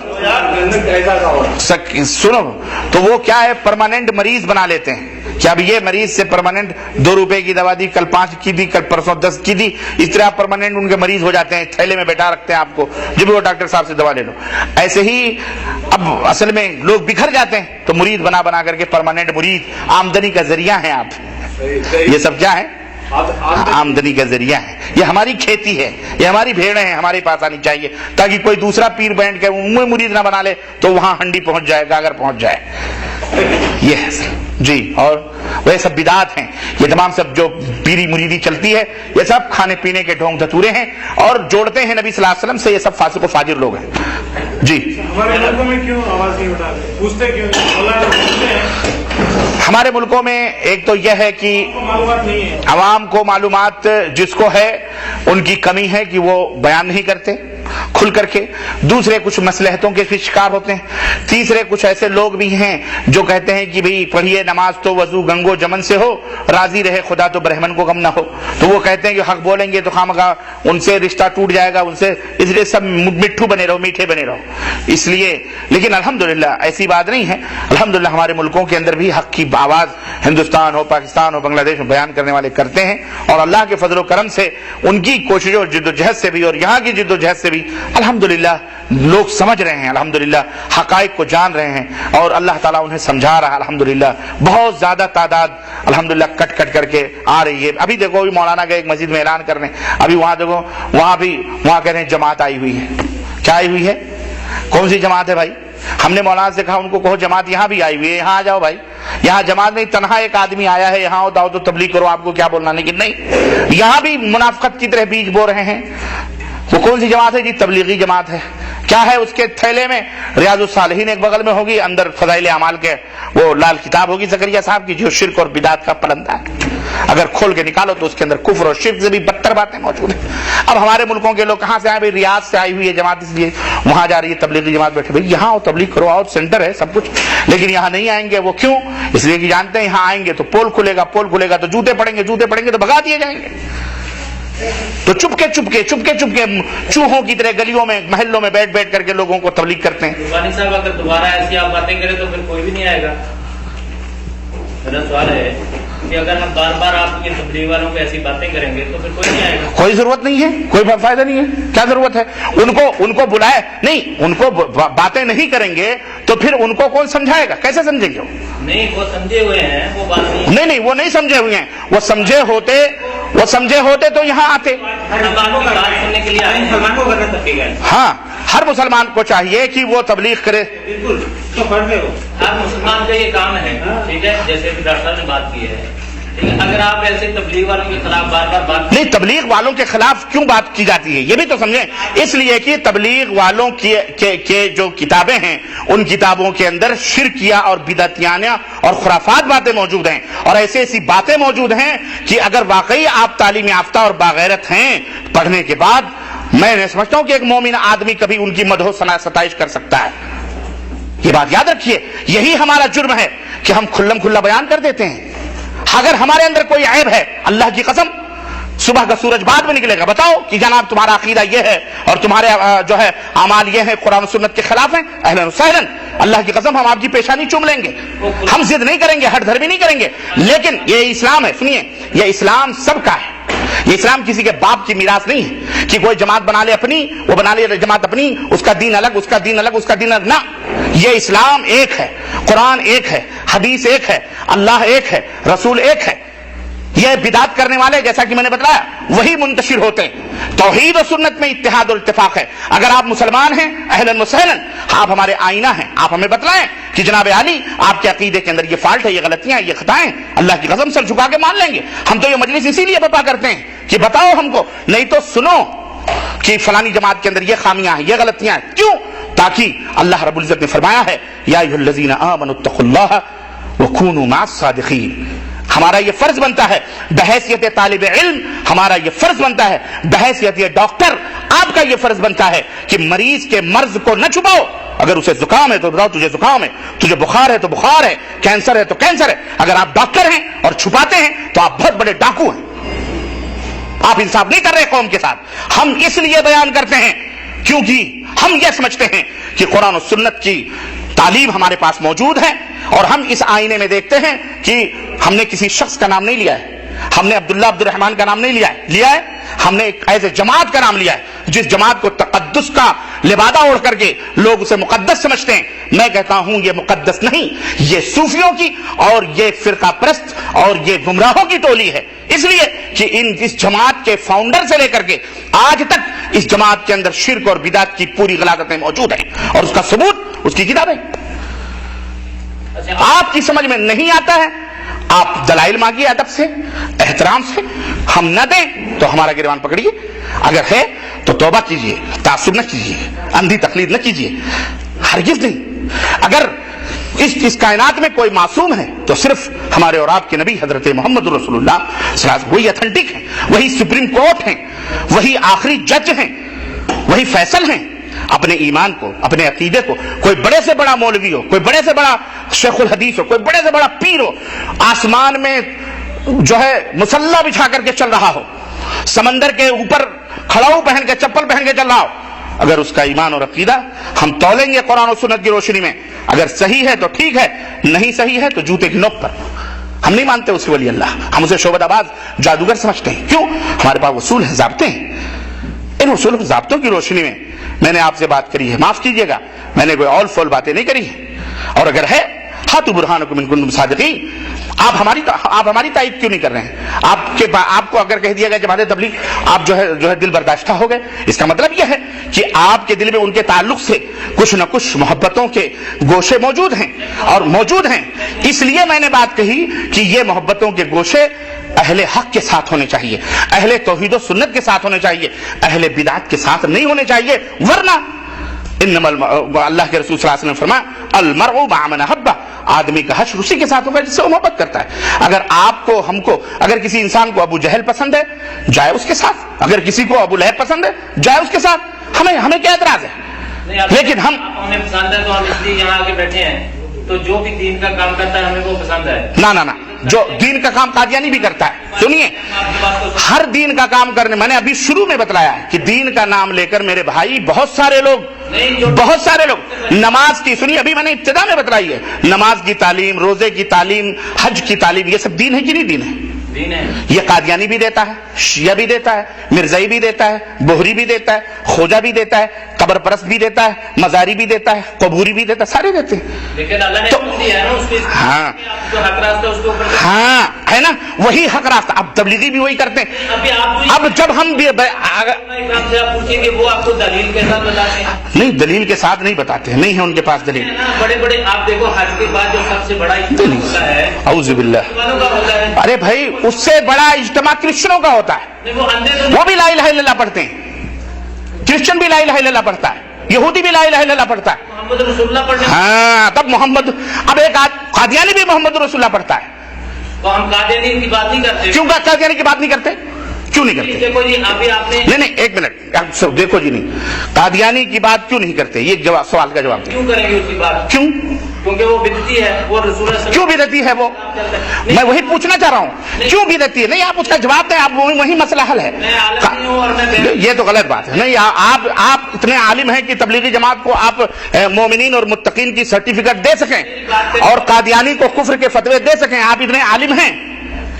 تو وہ کیا ہے پرماننٹ مریض بنا لیتے ہیں کہ اب یہ مریض سے پرماننٹ 2 روپے کی دوا دی، کل 5 کی دی، کل پرسوں 10 کی دی، اس طرح پرماننٹ ان کے مریض ہو جاتے ہیں، تھیلے میں بیٹھا رکھتے ہیں آپ کو، جب وہ ڈاکٹر صاحب سے دوا لے لو۔ ایسے ہی اب اصل میں لوگ بکھر جاتے ہیں تو مرید بنا بنا کر کے پرماننٹ مرید، آمدنی کا ذریعہ ہیں آپ۔ یہ سب کیا ہے؟ آمدنی کا ذریعہ ہے، یہ ہماری کھیتی ہے، یہ ہماری بھیڑیں ہیں، ہمارے پاس آنی چاہیے تاکہ کوئی دوسرا پیر بینٹ کے منہ مرید نہ بنا لے تو وہاں ہنڈی پہنچ جائے، گاگر پہنچ جائے۔ یہ ہے جی۔ اور وہ سب بدعات ہیں، یہ تمام سب جو پیری مریدی چلتی ہے یہ سب کھانے پینے کے ڈھونگ دھتورے ہیں اور جوڑتے ہیں نبی صلی اللہ علیہ وسلم سے، یہ سب فاسق و فاجر لوگ ہیں۔ جی ہمارے ملکوں میں کیوں آواز نہیں اٹھاتے؟ پوچھتے کیوں؟ ہمارے ملکوں میں ایک تو یہ ہے کہ معلومات نہیں ہے، عوام کو معلومات جس کو ہے ان کی کمی ہے کہ وہ بیان نہیں کرتے کھل کر کے، دوسرے کچھ مصلحتوں کے شکار ہوتے ہیں، تیسرے کچھ ایسے لوگ بھی ہیں جو کہتے ہیں کہ بھئی پڑھیے نماز تو وضو گنگو جمن سے ہو، راضی رہے خدا تو برہمن کو غم نہ ہو، تو وہ کہتے ہیں کہ حق بولیں گے تو خامخواہ ان سے رشتہ ٹوٹ جائے گا، ان سے، اس لیے سب مٹھو بنے رہو، میٹھے بنے رہو۔ اس لیے لیکن الحمدللہ ایسی بات نہیں ہے، الحمدللہ ہمارے ملکوں کے اندر بھی حق کی آواز ہندوستان ہو، پاکستان ہو، بنگلہ دیش میں بیان کرنے والے کرتے ہیں، اور اللہ کے فضل و کرم سے ان کی کوششوں اور جد و جہد سے بھی اور یہاں کی جد و جہد سے بھی الحمدللہ لوگ سمجھ رہے ہیں، الحمدللہ حقائق کو جان رہے ہیں، اور اللہ تعالیٰ انہیں سمجھا رہا ہے، الحمدللہ بہت زیادہ تعداد الحمدللہ کٹ کٹ کر کے آ رہی ہے۔ ابھی دیکھو ابھی مولانا گئے ایک مسجد میں اعلان کرنے، ابھی وہاں دیکھو وہاں کہہ رہے ہیں جماعت آئی ہوئی ہے۔ کیا آئی ہوئی ہے؟ کون سی جماعت ہے بھائی؟ ہم نے مولانا سے کہا ان کو کہو جماعت یہاں بھی آئی ہوئی ہے، یہاں آ جاؤ بھائی، یہاں جماعت نہیں تنہا ایک آدمی آیا ہے، یہاں ہوتا ہو تو تبلیغ کرو، آپ کو کیا بولنا، لیکن نہیں، یہاں بھی منافقت کی طرح بیج بو رہے ہیں۔ وہ کون سی جماعت ہے جی؟ تبلیغی جماعت ہے۔ کیا ہے اس کے تھیلے میں؟ ریاض الصالحین ایک بغل میں ہوگی، اندر فضائل اعمال کے وہ لال کتاب ہوگی زکریا صاحب کی، جو شرک اور بدعت کا پلندہ ہے، اگر کھول کے نکالو تو اس کے اندر کفر اور شرک سے بھی بدتر باتیں موجود ہیں۔ اب ہمارے ملکوں کے لوگ کہاں سے آئے؟ بھائی ریاض سے آئی ہوئی ہے جماعت، اس لیے وہاں جا رہی ہے تبلیغی جماعت، بیٹھے بھائی یہاں آؤ تبلیغ کرو، آؤ سینٹر ہے سب کچھ، لیکن یہاں نہیں آئیں گے۔ وہ کیوں؟ اس لیے کہ جانتے ہیں یہاں آئیں گے تو پول کھلے گا، پول کھلے گا تو جوتے پڑیں گے تو بھگا دیے جائیں گے، تو چپکے چوہوں کی طرح گلیوں میں محلوں میں بیٹھ کر کے لوگوں کو تبلیغ کرتے ہیں۔ روحانی صاحب اگر دوبارہ ایسی آپ باتیں کریں تو پھر کوئی بھی نہیں آئے گا۔ میرا سوال ہے کہ اگر ہم بار بار آپ یہ تبلیغ والوں کو ایسی باتیں کریں گے تو پھر کوئی نہیں آئے گا۔ کوئی ضرورت نہیں ہے، کوئی فائدہ نہیں ہے، کیا ضرورت ہے؟ ان کو بلائے نہیں، ان کو باتیں نہیں کریں گے تو پھر ان کو کون سمجھائے گا؟ کیسے سمجھیں گے؟ نہیں وہ سمجھے ہوئے ہیں، وہ بات نہیں وہ نہیں سمجھے ہوئے ہیں، وہ سمجھے ہوتے تو یہاں آتے۔ سننے کے لیے ہاں ہر مسلمان کو چاہیے کہ وہ تبلیغ کرے. بالکل تو پڑھ لے. ہر مسلمان کا یہ کام ہے, ٹھیک ہے, جیسے کہ ڈاکٹر صاحب نے بات کی ہے. اگر آپ ایسے تبلیغ والوں کے خلاف بار بار بات نہیں, تبلیغ والوں کے خلاف کیوں بات کی جاتی ہے یہ بھی تو سمجھیں. اس لیے کہ تبلیغ والوں کے جو کتابیں ہیں ان کتابوں کے اندر شرکیہ اور بدعتیانہ اور خرافات باتیں موجود ہیں, اور ایسی ایسی باتیں موجود ہیں کہ اگر واقعی آپ تعلیم یافتہ اور باغیرت ہیں, پڑھنے کے بعد میں نہیں سمجھتا ہوں کہ ایک مومن آدمی کبھی ان کی مدح و ستائش کر سکتا ہے. یہ بات یاد رکھیے, یہی ہمارا جرم ہے کہ ہم کھلم کھلا بیان کر دیتے ہیں. اگر ہمارے اندر کوئی عیب ہے, اللہ کی قسم صبح کا سورج بعد میں نکلے گا, بتاؤ کہ جناب تمہارا عقیدہ یہ ہے اور تمہارے جو ہے اعمال یہ ہیں, قرآن و سنت کے خلاف ہیں, اہلاً و سہلاً, اللہ کی قسم ہم آپ کی پیشانی چوم لیں گے. ہم ضد نہیں کریں گے, ہٹ دھرمی نہیں کریں گے, لیکن یہ اسلام ہے. سنیے, یہ اسلام سب کا ہے. یہ اسلام کسی کے باپ کی میراث نہیں ہے کہ کوئی جماعت بنا لے اپنی, وہ بنا لے جماعت اپنی, اس کا دین الگ, اس کا دین الگ, اس کا دین الگ. نہ, یہ اسلام ایک ہے, قرآن ایک ہے, حدیث ایک ہے, اللہ ایک ہے, رسول ایک ہے. یہ بدعت کرنے والے جیسا کہ میں نے بتایا وہی منتشر ہوتے ہیں. توحید و سنت میں اتحاد اور اتفاق ہے. اگر آپ مسلمان ہیں اہلاً و سہلاً, آپ ہمارے آئینہ ہیں, آپ ہمیں بتلائیں کہ جناب علی آپ کے عقیدے کے اندر یہ فالٹ ہے, یہ غلطیاں, یہ خطائیں, اللہ کی قسم سر جھکا کے مان لیں گے. ہم تو یہ مجلس اسی لیے برپا کرتے ہیں کہ بتاؤ ہم کو, نہیں تو سنو کہ فلانی جماعت کے اندر یہ خامیاں ہیں, یہ غلطیاں ہیں. کیوں؟ تاکہ اللہ رب العزت نے فرمایا ہے یا ایھا الذین آمنوا اتقوا اللہ وکونوا مع الصادقین. ہمارا یہ فرض بنتا ہے بحیثیت طالب علم, ہمارا یہ فرض بنتا ہے بحیثیت ڈاکٹر, آپ کا یہ فرض بنتا ہے کہ مریض کے مرض کو نہ چھپاؤ. اگر اسے زکام ہے تو بتاؤ تجھے زکام ہے, تجھے بخار ہے تو بخار ہے, کینسر ہے تو کینسر ہے. اگر آپ ڈاکٹر ہیں اور چھپاتے ہیں تو آپ بہت بڑے ڈاکو ہیں, آپ انصاف نہیں کر رہے قوم کے ساتھ. ہم اس لیے بیان کرتے ہیں کیونکہ ہم یہ سمجھتے ہیں کہ قرآن و سنت کی تعلیم ہمارے پاس موجود ہے, اور ہم اس آئینے میں دیکھتے ہیں کہ ہم نے کسی شخص کا نام نہیں لیا ہے, ہم نے عبداللہ عبد الرحمن کا نام نہیں لیا ہے, ہم نے ایک ایسے جماعت کا نام لیا ہے جس جماعت کو تقدس کا لبادہ اوڑھ کر کے لوگ اسے مقدس سمجھتے ہیں. میں کہتا ہوں یہ مقدس نہیں, یہ صوفیوں کی اور یہ فرقہ پرست اور یہ گمراہوں کی ٹولی ہے. اس لیے کہ اس جماعت کے فاؤنڈر سے لے کر کے آج تک اس جماعت کے اندر شرک اور بدعت کی پوری غلاظتیں موجود ہیں, اور اس کا ثبوت اس کی کتابیں. آپ کی سمجھ میں نہیں آتا ہے, آپ دلائل مانگیے ادب سے, احترام سے. ہم نہ دیں تو ہمارا گریبان پکڑیے, اگر ہے تو توبہ کیجیے, تعصب نہ کیجیے, اندھی تقلید نہ کیجیے, ہرگز نہیں. اگر اس کائنات میں کوئی معصوم ہے تو صرف ہمارے اور آپ کے نبی حضرت محمد رسول اللہ صلی اللہ علیہ وسلم. وہی اتھینٹک ہیں, وہی سپریم کورٹ ہیں, وہی آخری جج ہیں, وہی فیصل ہیں. اپنے ایمان کو, اپنے عقیدے کو, کوئی بڑے سے بڑا مولوی ہو, کوئی بڑے سے بڑا شیخ الحدیث ہو, کوئی بڑے سے بڑا پیر ہو, آسمان میں جو ہے مسلح بچھا کر کے چل رہا ہو, سمندر کے اوپر کھڑاؤ پہن کے, چپل پہن کے چل رہا ہو, اگر اس کا ایمان اور عقیدہ ہم تولیں گے قرآن و سنت کی روشنی میں, اگر صحیح ہے تو ٹھیک ہے, نہیں صحیح ہے تو جوتے کی نوک پر. ہم نہیں مانتے اسے ولی اللہ, ہم اسے شعبۃ آباد جادوگر سمجھتے ہیں. کیوں؟ ہمارے پاس اصول ہیں, ضابطے ہیں. ان اصول ضابطوں کی روشنی میں میں نے آپ سے بات کری ہے, معاف کیجیے گا, میں نے کوئی اول فول باتیں نہیں کری ہیں. اور اگر ہے ہاتھو برہانکم ان کنتم صادقین, آپ ہماری تائید کیوں نہیں کر رہے ہیں؟ آپ کو اگر کہہ دیا گیا جماعت تبلیغ آپ جو ہے دل برداشتہ ہو گئے, اس کا مطلب یہ ہے کہ آپ کے دل میں ان کے تعلق سے کچھ نہ کچھ محبتوں کے گوشے موجود ہیں, اور موجود ہیں. اس لیے میں نے بات کہی کہ یہ محبتوں کے گوشے اہل حق کے ساتھ ہونے چاہیے, اہل توحید و سنت کے ساتھ ہونے چاہیے, اہل بدعت کے ساتھ نہیں ہونے چاہیے. ورنہ اللہ کے رسول صلی اللہ علیہ وسلم نے فرمایا المرء مع من احب, آدمی کا حشر اسی کے ساتھ ہوگا جس سے وہ محبت کرتا ہے. اگر آپ کو, ہم کو, اگر کسی انسان کو ابو جہل پسند ہے جائے اس کے ساتھ, اگر کسی کو ابو لہب پسند ہے جائے اس کے ساتھ, ہمیں کیا اعتراض ہے؟ لیکن ہمیں پسند ہے تو ہم اس لیے یہاں آگے بیٹھے ہیں, تو جو بھی دین کا کام کرتا ہے ہمیں وہ پسند ہے. نہ, جو دین کا کام قادیانی بھی کرتا ہے. سنیے, ہر دین کا کام کرنے, میں نے ابھی شروع میں بتلایا ہے کہ دین کا نام لے کر میرے بھائی بہت سارے لوگ نماز کی, سنیے ابھی میں نے ابتدا میں بتلائی ہے, نماز کی تعلیم, روزے کی تعلیم, حج کی تعلیم, یہ سب دین ہے کہ نہیں دین ہے؟ یہ قادیانی بھی دیتا ہے, شیعہ بھی دیتا ہے, مرزائی بھی دیتا ہے, بہری بھی دیتا ہے, خوجہ بھی دیتا ہے, قبر پرست بھی دیتا ہے، مزاری بھی دیتا ہے، قبوری بھی دیتا ہے، سارے دیتے ہیں. لیکن اللہ نے حکم دیا ہے نا اس کے، ہاں آپ جو حق راستہ اس کے اوپر ہاں ہے نا، وہی حق راستہ. اب تبلیغی بھی وہی کرتے ہیں. ابھی آپ اب جب ہم بھی اکرام سے آپ پوچھیں کہ وہ آپ کو دلیل کے ساتھ بتاتے ہیں؟ نہیں، دلیل کے ساتھ نہیں بتاتے ہیں، نہیں ہے ان کے پاس دلیل. بڑے بڑے آپ دیکھو حج کے بعد جو سب سے بڑا اجتماع ہوتا ہے اعوذ باللہ. مسلمانوں کا ہوتا ہے. ارے بھائی اس سے بڑا اجتماع کرسچنوں کا ہوتا ہے، نہیں، وہ اندھے تو وہ بھی لا الہ الا اللہ پڑھتے ہیں. کرسچن بھی لا الہ الا اللہ پڑھتا ہے، یہودی بھی لا الہ الا اللہ پڑھتا ہے. محمد رسول اللہ پڑھنے، ہاں تب محمد، اب ایک قادیانی بھی محمد رسول اللہ پڑھتا ہے. تو ہم قادیانی کی بات نہیں کرتے. کیوں قادیانی کی بات نہیں کرتے؟ کیوں نہیں کرتے؟ دیکھو جی ابھی آپ نے نہیں ایک منٹ، دیکھو جی، نہیں قادیانی کی بات کیوں نہیں کرتے؟ یہ سوال کا جواب دیں. کیوں کریں گے اس کی بات؟ کیوں کیونکہ وہ بدعتی ہے، وہ رسول اللہ کیوں بدعتی ہے وہ؟ میں وہی پوچھنا چاہ رہا ہوں، کیوں بدعتی ہے؟ نہیں آپ اس کا جواب دیں، آپ وہی مسئلہ حل ہے. میں عالم نہیں ہوں اور میں یہ تو غلط بات ہے. نہیں آپ اتنے عالم ہیں کہ تبلیغی جماعت کو آپ مومنین اور متقین کی سرٹیفکیٹ دے سکیں اور قادیانی کو کفر کے فتوے دے سکیں. آپ اتنے عالم ہیں،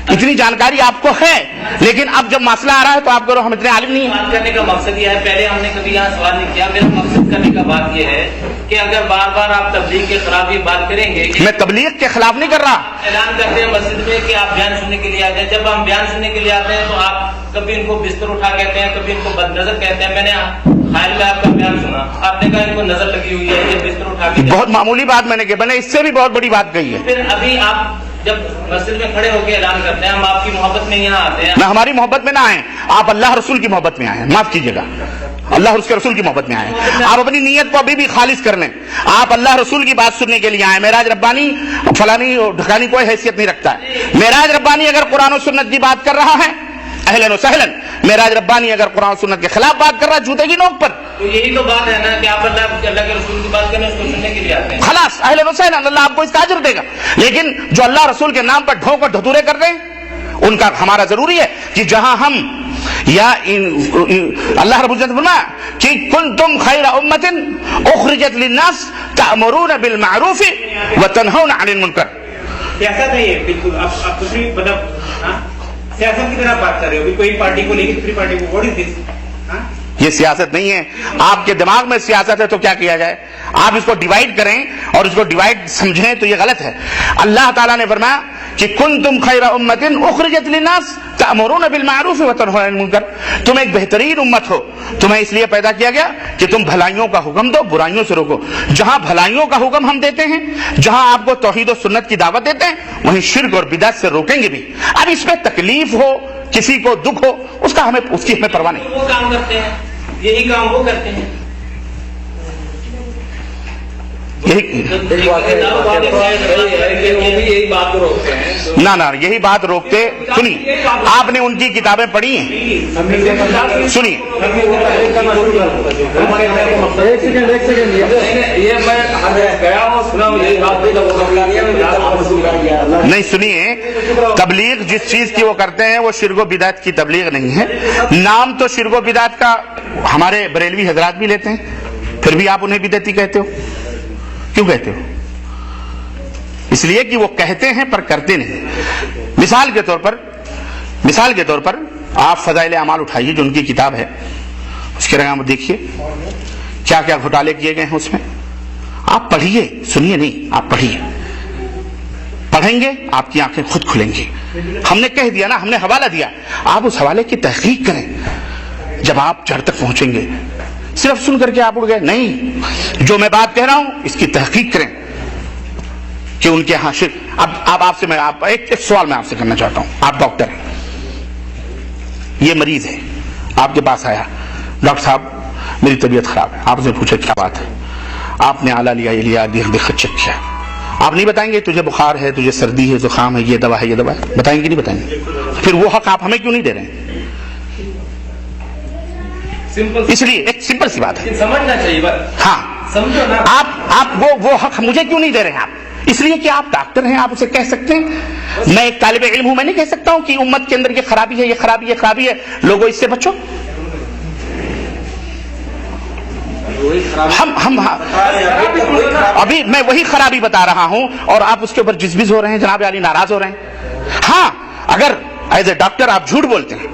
اتنی جانکاری آپ کو ہے، لیکن اب جب مسئلہ آ رہا ہے تو آپ کہو ہم اتنے عالم نہیں ہیں. بات کرنے کا مقصد یہ ہے، پہلے ہم نے کبھی یہاں سوال نہیں کیا. میرا مقصد کرنے کا بات یہ ہے کہ اگر بار بار آپ تبلیغ کے خلاف یہ بات کریں گے کہ میں تبلیغ کے خلاف نہیں کر رہا. اعلان کرتے ہیں مسجد میں کہ آپ بیان سننے کے لیے آ جائیں، جب ہم بیان سننے کے لیے آتے ہیں تو آپ کبھی ان کو بستر اٹھا کہتے ہیں، کبھی ان کو بد نظر کہتے ہیں. میں نے حال میں آپ کا بیان سنا، آپ نے کہا ان کو نظر لگی ہوئی ہے، یہ بستر اٹھا کے بہت معمولی بات میں نے کہی، میں نے اس سے بھی بہت بڑی بات کہی ہے. پھر ابھی آپ جب مسجد میں کھڑے ہو کے اعلان کرتے ہیں ہم آپ کی محبت میں یہاں آتے ہیں. نہ ہماری محبت میں نہ آئیں، آپ اللہ رسول کی محبت میں آئیں. معاف کیجیے گا، اللہ اور اس کے رسول کی محبت میں آئیں. آپ اپنی نیت کو ابھی بھی خالص کر لیں. آپ اللہ رسول کی بات سننے کے لیے آئیں. معراج ربانی فلانی ڈھکانی کوئی حیثیت نہیں رکھتا ہے. معراج ربانی اگر قرآن و سنت کی بات کر رہا ہے اہلاً و سہلاً، معراج ربانی اگر قرآن و سنت کے خلاف بات کر رہا ہے جوتے کی نوک پر، تو یہی تو بات ہے نا کہ آپ اللہ کے رسول کی بات کریں، اس کو سننے کے لیے آتے ہیں. خلاص اہلاً و سہلاً، اللہ آپ کو اس کا اجر دے گا. لیکن جو اللہ رسول کے نام پر ڈھونک اور ڈھتورے کر رہے ہیں ان کا ہمارا ضروری ہے کہ جہاں ہم یا اللہ رب العزت فرمایا کہ کنتم خیر امۃ اخرجت للناس تأمرون بالمعروف وتنہون عن المنکر. سیاست ہے یہ، بالکل آپ دوسری مطلب سیاست کی طرح بات کر رہے ہو، کوئی پارٹی کو لے کے دوسری پارٹی کو. واٹ از دس؟ یہ سیاست نہیں ہے. آپ کے دماغ میں سیاست ہے تو کیا کیا جائے؟ آپ اس کو ڈیوائڈ کریں اور اس کو ڈیوائڈ سمجھیں تو یہ غلط ہے. اللہ تعالیٰ نے فرمایا کہ کنتم خیر امۃ اخرجت للناس تأمرون بالمعروف وتنہون عن المنکر. تم ایک بہترین امت ہو، تمہیں اس لیے پیدا کیا گیا کہ تم بھلائیوں کا حکم دو، برائیوں سے روکو. جہاں بھلائیوں کا حکم ہم دیتے ہیں، جہاں آپ کو توحید و سنت کی دعوت دیتے ہیں، وہیں شرک اور بدعت سے روکیں گے بھی. اب اس میں تکلیف ہو، کسی کو دکھ ہو، اس کی ہمیں پرواہ نہیں. وہ کام کرتے ہیں، یہی کام وہ کرتے ہیں. یہی بات کو روکتے ہیں. نہ یہی بات روکتے. سنیے، آپ نے ان کی کتابیں پڑھی ہیں؟ سنیے، یہ میں گیا ہوں، سنا ہوں یہی بات. نہیں سنیے، تبلیغ جس چیز کی وہ کرتے ہیں وہ شرک و بدعت کی تبلیغ نہیں ہے. نام تو شرک و بدعت کا ہمارے بریلوی حضرات بھی لیتے ہیں، پھر بھی آپ انہیں بدعتی کہتے ہو. کیوں کہتے ہو؟ اس لیے کہ وہ کہتے ہیں پر کرتے نہیں. مثال کے طور پر آپ فضائل اعمال اٹھائیے جو ان کی کتاب ہے، اس کے رقم دیکھیے کیا کیا گھوٹالے کیے گئے ہیں اس میں. آپ پڑھیے، سنیے نہیں، آپ پڑھیے. پڑھیں گے آپ کی آنکھیں خود کھلیں گی. ہم نے کہہ دیا نا، ہم نے حوالہ دیا، آپ اس حوالے کی تحقیق کریں. جب آپ جڑ تک پہنچیں گے، صرف سن کر کے آپ اڑ گئے نہیں. جو میں بات کہہ رہا ہوں اس کی تحقیق کریں کہ ان کے ہاں شرک. اب آپ سے میں ایک سوال میں آپ سے کرنا چاہتا ہوں. آپ ڈاکٹر ہیں، یہ مریض ہے آپ کے پاس آیا، ڈاکٹر صاحب میری طبیعت خراب ہے. آپ سے پوچھا کیا بات ہے؟ آپ نے آلہ لیا، دیکھ چیک کیا. آپ نہیں بتائیں گے تجھے بخار ہے، تجھے سردی ہے، زکام ہے، یہ دوا ہے، یہ دوا ہے؟ بتائیں گے نہیں بتائیں گے؟ پھر وہ حق آپ ہمیں کیوں نہیں دے رہے ہیں؟ اس لیے ایک سمپل سی بات ہے، سمجھنا چاہیے بس. ہاں سمجھو نا. آپ وہ حق مجھے کیوں نہیں دے رہے ہیں آپ؟ اس لیے کہ آپ ڈاکٹر ہیں، آپ اسے کہہ سکتے ہیں. میں ایک طالب علم ہوں، میں نہیں کہہ سکتا ہوں کہ امت کے اندر یہ خرابی ہے، یہ خرابی، یہ خرابی ہے، لوگوں اس سے بچو. ہم ابھی میں وہی خرابی بتا رہا ہوں اور آپ اس کے اوپر جزبز ہو رہے ہیں، جناب علی ناراض ہو رہے ہیں. ہاں اگر ایز اے ڈاکٹر آپ جھوٹ بولتے ہیں،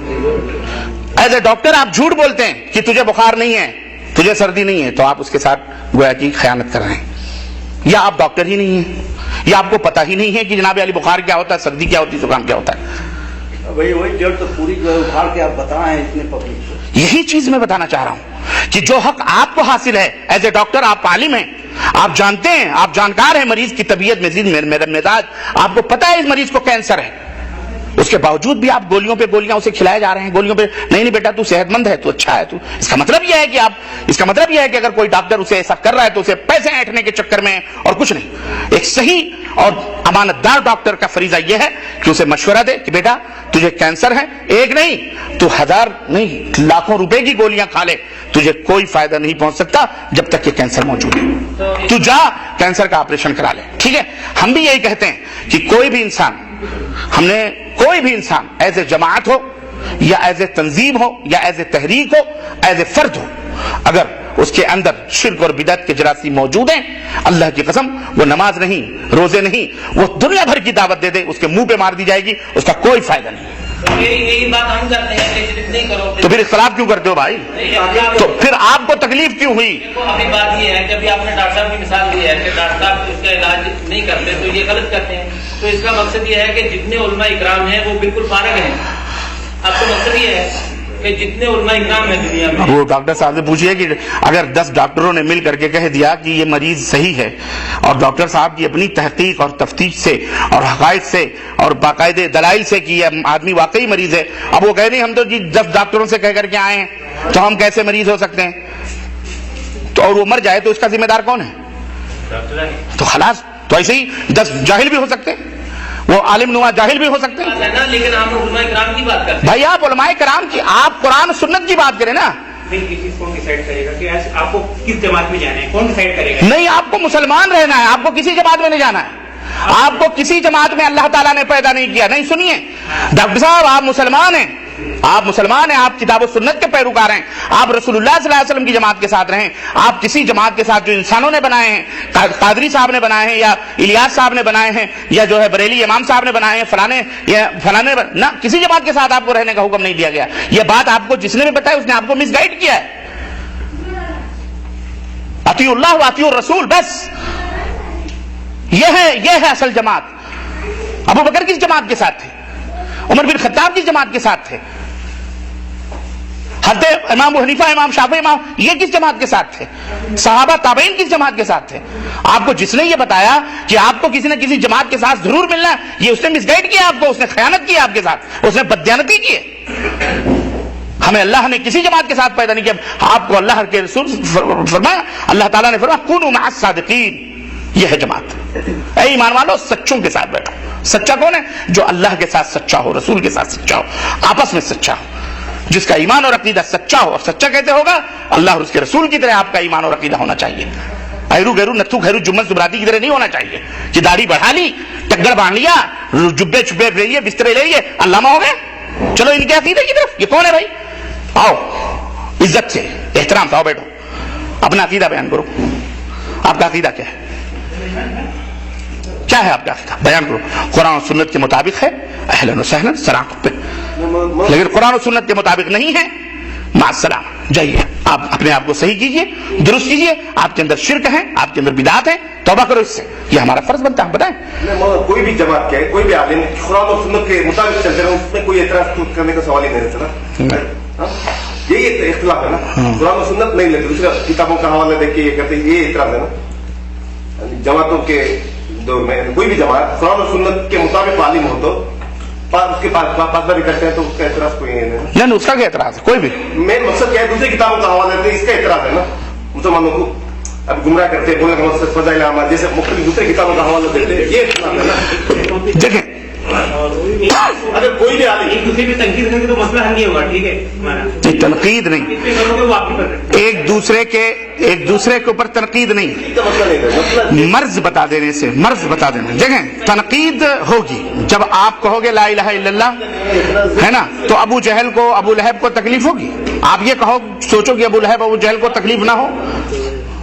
ایز اے ڈاکٹر آپ جھوٹ بولتے ہیں کہ تجھے بخار نہیں ہے، تجھے سردی نہیں ہے تو آپ اس کے ساتھ گویا کی خیانت کر رہے ہیں، یا آپ ڈاکٹر ہی نہیں ہیں، یا آپ کو پتہ ہی نہیں ہے کہ جناب علی بخار کیا ہوتا ہے، سردی کیا ہوتی ہے، زکام کیا ہوتا ہے۔ وہی جڑ تو پوری اکھاڑ کے آپ بتائیں اتنے پبلک کو۔ یہی چیز میں بتانا چاہ رہا ہوں کہ جو حق آپ کو حاصل ہے ایز اے ڈاکٹر، آپ عالم ہیں، آپ جانتے ہیں، آپ جانکار ہیں مریض کی طبیعت، مزاج، آپ کو پتہ ہے اس مریض کو کینسر ہے، اس کے باوجود بھی آپ گولیوں پہ گولیاں اسے کھلائے جا رہے ہیں، گولیوں پہ نہیں بیٹا تو صحت مند ہے، تو اچھا ہے، تو اس کا مطلب یہ ہے کہ اگر کوئی ڈاکٹر اسے ایسا کر رہا ہے تو اسے پیسے اینٹنے کے چکر میں اور کچھ نہیں۔ ایک صحیح اور امانت دار ڈاکٹر کا فریضہ یہ ہے کہ اسے مشورہ دے کہ بیٹا تجھے کینسر ہے، ایک نہیں تو 1000 نہیں لاکھوں روپے کی گولیاں کھا لے، تجھے کوئی فائدہ نہیں پہنچ سکتا جب تک کہ کینسر موجود ہے، تو جا کینسر کا آپریشن کرا لے، ٹھیک ہے۔ ہم بھی یہی کہتے ہیں کہ کوئی بھی انسان ایز اے جماعت ہو یا ایز اے تنظیم ہو یا ایز اے تحریک ہو، ایز اے فرد ہو، اگر اس کے اندر شرک اور بدعت کے جراثیم موجود ہیں، اللہ کی قسم وہ نماز نہیں، روزے نہیں، وہ دنیا بھر کی دعوت دے دے، اس کے منہ پہ مار دی جائے گی، اس کا کوئی فائدہ نہیں۔ یہی بات ہم کرتے ہیں کہ نہیں کرو، تو پھر اختلاف کیوں کرتے ہو بھائی؟ تو پھر آپ کو تکلیف کیوں ہوئی؟ ابھی بات یہ ہے کہ ابھی آپ نے ڈاکٹر صاحب کی مثال دی ہے کہ ڈاکٹر صاحب اس کا علاج نہیں کرتے تو یہ غلط کرتے ہیں، تو اس کا مقصد یہ ہے کہ جتنے علماء اکرام ہیں وہ بالکل فارغ ہیں۔ اب تو مقصد یہ ہے کہ جتنے علماء اکرام ہیں دنیا میں، وہ ڈاکٹر صاحب سے پوچھئے کہ اگر 10 ڈاکٹروں نے مل کر کے کہہ دیا کہ یہ مریض صحیح ہے، اور ڈاکٹر صاحب کی اپنی تحقیق اور تفتیش سے اور حقائق سے اور باقاعدہ دلائل سے کہ یہ آدمی واقعی مریض ہے، اب وہ کہہ دیں ہم تو جی 10 ڈاکٹروں سے کہہ کر کے آئے ہیں تو ہم کیسے مریض ہو سکتے ہیں، تو اور وہ مر جائے تو اس کا ذمہ دار کون ہے؟ تو خلاص، تو ایسے ہی 10 جاہل بھی ہو سکتے ہیں، وہ عالم نما جاہل بھی ہو سکتے ہیں، لیکن ہم علماء اکرام کی بات کرتے ہیں۔ بھائی آپ علماء کرام کی، آپ قرآن و سنت کی بات کریں نا۔ نہیں، یہ چیز کون ڈیسائیڈ کرے گا کہ آپ کو کس جماعت میں جانا ہے؟ کون ڈیسائیڈ کرے گا؟ نہیں، آپ کو مسلمان رہنا ہے، آپ کو کسی جماعت میں نہیں جانا ہے، آپ کو کسی جماعت میں اللہ تعالیٰ نے پیدا نہیں کیا۔ نہیں، سنیے ڈاکٹر صاحب، آپ مسلمان ہیں، آپ کتاب و سنت کے پیروکار ہیں، آپ رسول اللہ صلی اللہ علیہ وسلم کی جماعت کے ساتھ رہیں، آپ کسی جماعت کے ساتھ جو انسانوں نے بنائے ہیں، قادری صاحب نے بنائے ہیں یا الیاس صاحب نے بنائے ہیں یا جو ہے بریلی امام صاحب نے بنائے ہیں، فلانے نہ، کسی جماعت کے ساتھ آپ کو رہنے کا حکم نہیں دیا گیا۔ یہ بات آپ کو جس نے بھی بتایا اس نے آپ کو مس گائیڈ کیا ہے۔ اطیع اللہ و اطیع الرسول، بس یہ ہے اصل جماعت۔ ابو بکر کس جماعت کے ساتھ تھے؟ عمر بن خطاب کس جماعت کے ساتھ تھے؟ حضرت امام ابو حنیفہ، امام شافعی، یہ کس جماعت کے ساتھ تھے؟ صحابہ تابعین کس جماعت کے ساتھ تھے؟ آپ کو جس نے یہ بتایا کہ آپ کو کسی نہ کسی جماعت کے ساتھ ضرور ملنا ہے، یہ اس نے مس گائیڈ کیا آپ کو، اس نے خیانت کی آپ کے ساتھ، اس نے بددیانتی کی ہے۔ ہمیں اللہ نے کسی جماعت کے ساتھ پیدا نہیں کیا، آپ کو اللہ کے رسول فرمایا، اللہ تعالیٰ نے فرمایا کونوا مع الصادقین، یہ ہے جماعت۔ اے ایمان والو، سچوں کے ساتھ بیٹھو۔ سچا کون ہے؟ جو اللہ کے ساتھ سچا ہو، رسول کے ساتھ سچا ہو، آپس میں سچا ہو، جس کا ایمان اور عقیدہ سچا ہو۔ اور سچا کیسے ہوگا؟ اللہ اور اس کے رسول کی طرح آپ کا ایمان اور عقیدہ ہونا چاہیے، ایرو گیرو نتھو گھیرو جمل زبراتی کی طرح نہیں ہونا چاہیے کہ داڑھی بڑھا لی، ٹگڑ باندھ لیا، جبے چھپے لے لیے، بسترے لے لیے، علامہ ہو گئے، چلو ان کے عقیدے کی طرف۔ یہ کون ہے بھائی؟ آؤ عزت سے، احترام سے، آؤ بیٹھو، اپنا عقیدہ بیان کرو۔ آپ کا عقیدہ کیا ہے؟ کیا ہے آپ کا عقیدہ؟ بیان کرو۔ قرآن و سنت کے مطابق ہے، اہلاً و سہلاً، سراغ پہ، لیکن قرآن و سنت کے مطابق نہیں ہے، مع السلام، جائیے آپ اپنے آپ کو صحیح کیجئے، درست کیجئے۔ آپ کے اندر شرک ہے، آپ کے اندر بدعات ہے، توبہ کرو اس سے، یہ ہمارا فرض بنتا ہے۔ بتائیں کوئی بھی جماعت کیا ہے، کوئی بھی عالم قرآن و سنت کے مطابق چلتے رہے، اس میں کوئی اعتراض کرنے کا سوال ہی نہیں رہتا نا۔ یہی اختلاف ہے نا، قرآن و سنت نہیں لیتے، دوسرے کتابوں کا حوالہ دیکھ کے یہ کرتے، یہ اعتراض ہے نا۔ جماعتوں کے دور میں کوئی بھی جماعت قرآن و سنت کے مطابق عالم ہو تو اس کے پاس بھی کرتے ہیں، تو اس کا اعتراض کوئی نہیں۔ اس کا کیا اعتراض ہے؟ کوئی بھی مین مقصد کیا ہے؟ دوسری کتابوں کا حوالہ دیتے، اس کا اعتراض ہے نا۔ مسلمانوں کو اب گمراہ کرتے ہیں، بولنے کا مقصد فضائل اعمال جیسے مختلف دوسری کتابوں کا حوالہ دیتے ہیں، یہ اختلاف ہے نا۔ دیکھیں اگر کوئی بھی عالم ایک دوسرے پہ تنقید کریں گے تو مسئلہ حل نہیں ہوگا، ٹھیک ہے ہمارا؟ تنقید نہیں، وہ آپ کی پر ایک دوسرے کے اوپر تنقید نہیں، کا مسئلہ نہیں ہے، مسئلہ مرض بتا دینے سے، مرض بتا دینے۔ دیکھیں تنقید ہوگی جب آپ کہو گے لا الہ الا اللہ، ہے نا، تو ابو جہل کو، ابو لہب کو تکلیف ہوگی۔ آپ یہ کہو، سوچو کہ ابو لہب ابو جہل کو تکلیف نہ ہو،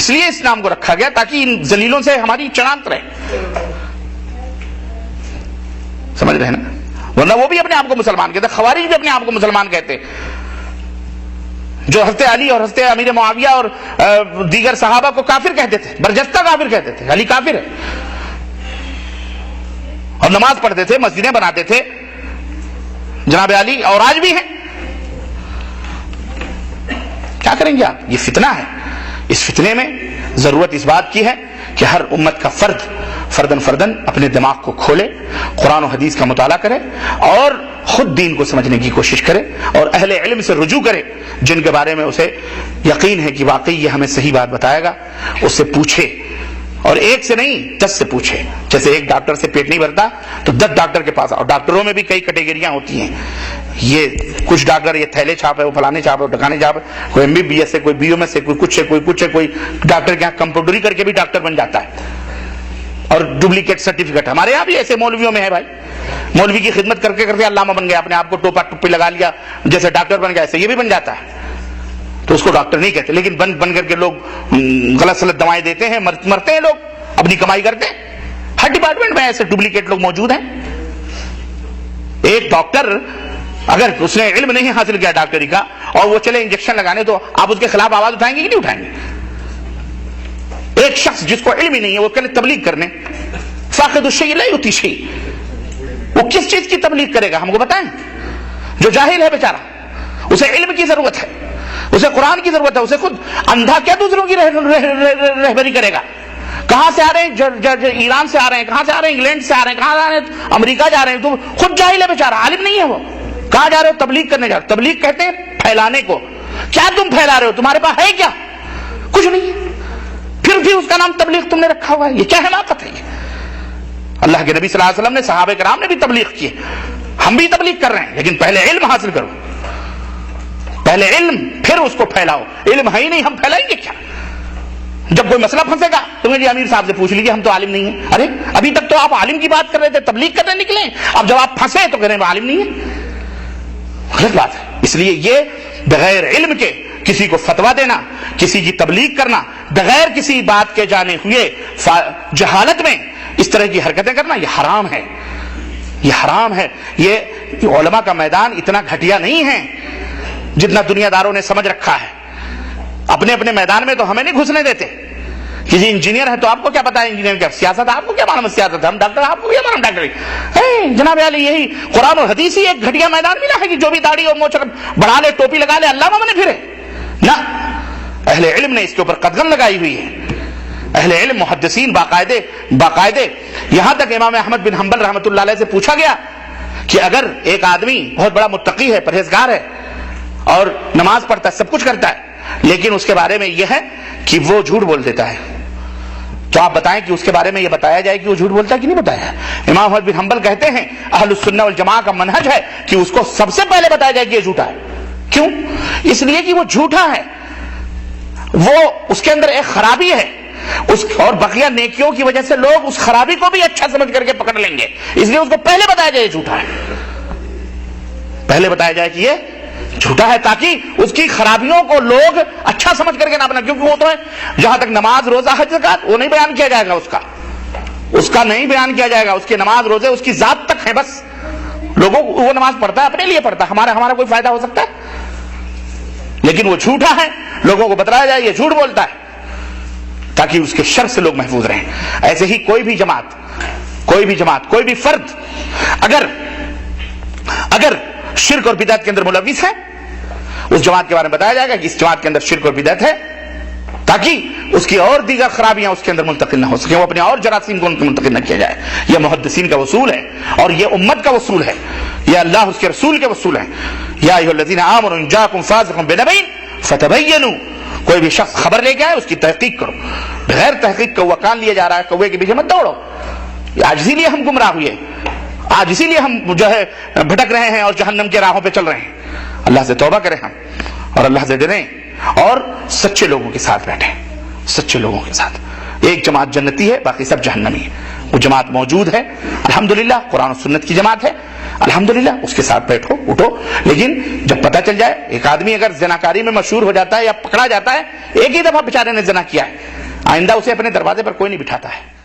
اس لیے اس نام کو رکھا گیا تاکہ ان ذلیلوں سے ہماری چنانت رہے. سمجھ رہے ہیں نا؟ ورنہ وہ بھی اپنے آپ کو مسلمان کہتے, خوارج بھی اپنے آپ کو مسلمان کہتے, جو حضرت علی اور حضرت امیر معاویہ اور دیگر صحابہ کو کافر کہتے تھے, برجستہ کافر کہتے تھے, علی کافر ہے, اور نماز پڑھتے تھے, مسجدیں بناتے تھے جناب علی, اور آج بھی ہیں. کیا کریں گے آپ؟ یہ فتنہ ہے. اس فتنے میں ضرورت اس بات کی ہے کہ ہر امت کا فردن اپنے دماغ کو کھولے, قرآن و حدیث کا مطالعہ کرے, اور خود دین کو سمجھنے کی کوشش کرے, اور اہل علم سے رجوع کرے جن کے بارے میں اسے یقین ہے کہ واقعی یہ ہمیں صحیح بات بتائے گا. اس سے پوچھے, اور ایک سے نہیں 10 سے پوچھے. جیسے ایک ڈاکٹر سے پیٹ نہیں بھرتا تو 10 ڈاکٹر کے پاس, اور ڈاکٹروں میں بھی کئی کیٹیگریاں ہوتی ہیں. یہ کچھ ڈاکٹر یہ تھیلے چھاپ ہے, وہ فلانے چھاپ ہے, وہ ٹکانے چھاپ ہے, کوئی MBBS ہے, کوئی BO سے, کوئی کچھ ہے, کوئی کچھ ہے, کوئی ڈاکٹر کے یہاں کمپیوٹری کر کے بھی ڈاکٹر بن جاتا ہے, اور ڈپلیکیٹ سرٹیفکیٹ. ہمارے یہاں بھی ایسے مولویوں میں ہے بھائی, مولوی کی خدمت کر کے کرتے علامہ بن گیا, اپنے آپ کو ٹوپا ٹپی لگا لیا, جیسے ڈاکٹر بن گیا, ایسے یہ بھی بن جاتا ہے. تو اس کو ڈاکٹر نہیں کہتے, لیکن بن کر کے لوگ غلط سلط دوائیں دیتے ہیں, مرتے ہیں لوگ, اپنی کمائی کرتے ہیں. ہر ڈپارٹمنٹ میں ایسے ڈپلیکیٹ لوگ موجود ہیں. ایک ڈاکٹر اگر اس نے علم نہیں حاصل کیا ڈاکٹری کا, اور وہ چلے انجیکشن لگانے, تو آپ اس کے خلاف آواز اٹھائیں گے کہ نہیں اٹھائیں گے؟ ایک شخص جس کو علم ہی نہیں ہے, وہ کہنے تبلیغ کرنے, فاقد الشیء لا یؤتی شیء, وہ کس چیز کی تبلیغ کرے گا؟ ہم کو بتائیں. جو جاہل ہے بیچارہ, اسے علم کی ضرورت ہے, اسے قرآن کی ضرورت ہے, اسے خود اندھا کیا دوسروں کی رہبری کرے گا؟ کہاں سے آ رہے ہیں؟ ایران سے آ رہے ہیں, کہاں سے آ رہے ہیں؟ انگلینڈ سے آ رہے ہیں, کہاں آ رہے ہیں؟ امریکہ جا رہے ہیں. تو خود جاہل ہے بیچارہ, عالم نہیں ہے وہ. کہاں جا رہے ہو؟ تبلیغ کرنے جا رہے ہو. تبلیغ کہتے ہیں پھیلانے کو. کیا تم پھیلا رہے ہو؟ تمہارے پاس ہے کیا؟ کچھ نہیں. پھر بھی اس کا نام تبلیغ تم نے رکھا ہوا ہے. یہ کیا حماقت ہے؟ یہ اللہ کے نبی صلی اللہ علیہ وسلم نے, صحابہ کرام نے بھی تبلیغ کی, ہم بھی تبلیغ کر رہے ہیں, لیکن پہلے علم حاصل کرو, پہلے علم, پھر اس کو پھیلاؤ. علم ہے ہی نہیں, ہم پھیلائیں گے کیا؟ جب کوئی مسئلہ پھنسے گا تو جی امیر صاحب سے پوچھ لیجیے, ہم تو عالم نہیں ہیں. ارے ابھی تک تو آپ عالم کی بات کر رہے تھے, تبلیغ کرنے نکلے, اب جب آپ پھنسے تو کہہ رہے ہیں عالم نہیں ہے. غلط بات ہے. اس لیے یہ بغیر علم کے کسی کو فتویٰ دینا, کسی کی تبلیغ کرنا, بغیر کسی بات کے جانے ہوئے جہالت میں اس طرح کی حرکتیں کرنا, یہ حرام ہے. یہ حرام ہے. یہ علماء کا میدان اتنا گھٹیا نہیں ہے جتنا دنیا داروں نے سمجھ رکھا ہے. اپنے اپنے میدان میں تو ہمیں نہیں گھسنے دیتے. کسی انجینئر ہے تو آپ کو کیا پتا ہے انجینئر کیا, سیاست آپ کو کیا معلوم ہے سیاست ہے, ہم ڈاکٹر آپ کو کیا معلوم ڈاکٹری. جناب علی یہی قرآن اور حدیث ہی ایک گھٹیا میدان ملا ہے کہ جو بھی داڑھی اور مونچھ بڑھا لے, ٹوپی لگا لے, علامہ بنے پھرے. نہ, اہل علم نے اس کے اوپر قدغن لگائی ہوئی ہے. اہل علم محدثین باقاعدے, یہاں تک امام احمد بن حنبل رحمۃ اللہ علیہ سے پوچھا گیا کہ اگر ایک آدمی بہت بڑا متقی ہے, پرہیزگار ہے, اور نماز پڑھتا ہے, سب کچھ کرتا ہے, لیکن اس کے بارے میں یہ ہے کہ وہ جھوٹ بول دیتا ہے, تو آپ بتائیں کہ اس کے بارے میں یہ بتایا جائے کہ وہ جھوٹ بولتا ہے کہ نہیں بتایا. امام احمد بن حنبل کہتے ہیں اہل السنہ والجماعہ کا منہج ہے کہ اس کو سب سے پہلے بتایا جائے کہ یہ جھوٹا ہے. کیوں؟ اس لیے کہ وہ جھوٹا ہے, وہ اس کے اندر ایک خرابی ہے, اور بقیہ نیکیوں کی وجہ سے لوگ اس خرابی کو بھی اچھا سمجھ کر کے پکڑ لیں گے. اس لیے اس کو پہلے بتایا جائے یہ جھوٹا ہے, پہلے بتایا جائے کہ یہ جھوٹا ہے, تاکہ اس کی خرابیوں کو لوگ اچھا سمجھ کر کے نہ اپنا. کیونکہ وہ تو ہے جہاں تک نماز, روزہ, حج, زکات, وہ نہیں بیان کیا جائے گا, اس کا نہیں بیان کیا جائے گا. اس کی نماز, روزے اس کی ذات تک ہے بس. لوگوں کو وہ نماز پڑھتا ہے اپنے لیے پڑھتا ہے, ہمارا کوئی فائدہ ہو سکتا ہے, لیکن وہ جھوٹا ہے. لوگوں کو بتایا جائے یہ جھوٹ بولتا ہے, تاکہ اس کے شر سے لوگ محفوظ رہیں. ایسے ہی کوئی بھی جماعت, کوئی بھی فرد اگر شرک اور بدعت کے اندر ملوث ہے, اس جماعت کے بارے میں بتایا جائے گا کہ اس جماعت کے اندر شرک اور بدعت ہے, تاکہ اس کی اور دیگر خرابیاں اس کے اندر منتقل نہ ہو سکیں, وہ اپنے اور جراثیم کو ان کو منتقل نہ کیا جائے. یہ محدثین کا اصول ہے, اور یہ امت کا اصول ہے, یہ اللہ اس کے رسول کے اصول ہیں. یا ایھا الذین آمنوا ان جاءکم فاسق بنبأ فتبینوا, کوئی بھی شخص خبر لے کے آئے اس کی تحقیق کرو. بغیر تحقیق کوا کان لیا جا رہا ہے, کوے کے پیچھے مت دوڑو. آج اسی لیے ہم گمراہ ہوئے, آج اسی لیے ہم بھٹک رہے ہیں اور جہنم کے راہوں پہ چل رہے ہیں. اللہ سے توبہ کریں ہم, اور اللہ سے ڈریں, اور سچے لوگوں کے ساتھ بیٹھیں, سچے لوگوں کے ساتھ. ایک جماعت جنتی ہے, باقی سب جہنمی ہے. وہ جماعت موجود ہے الحمدللہ، قرآن و سنت کی جماعت ہے الحمدللہ، اس کے ساتھ بیٹھو اٹھو. لیکن جب پتہ چل جائے ایک آدمی اگر زناکاری میں مشہور ہو جاتا ہے یا پکڑا جاتا ہے، ایک ہی دفعہ بیچارے نے زنا کیا ہے، آئندہ اسے اپنے دروازے پر کوئی نہیں بٹھاتا ہے.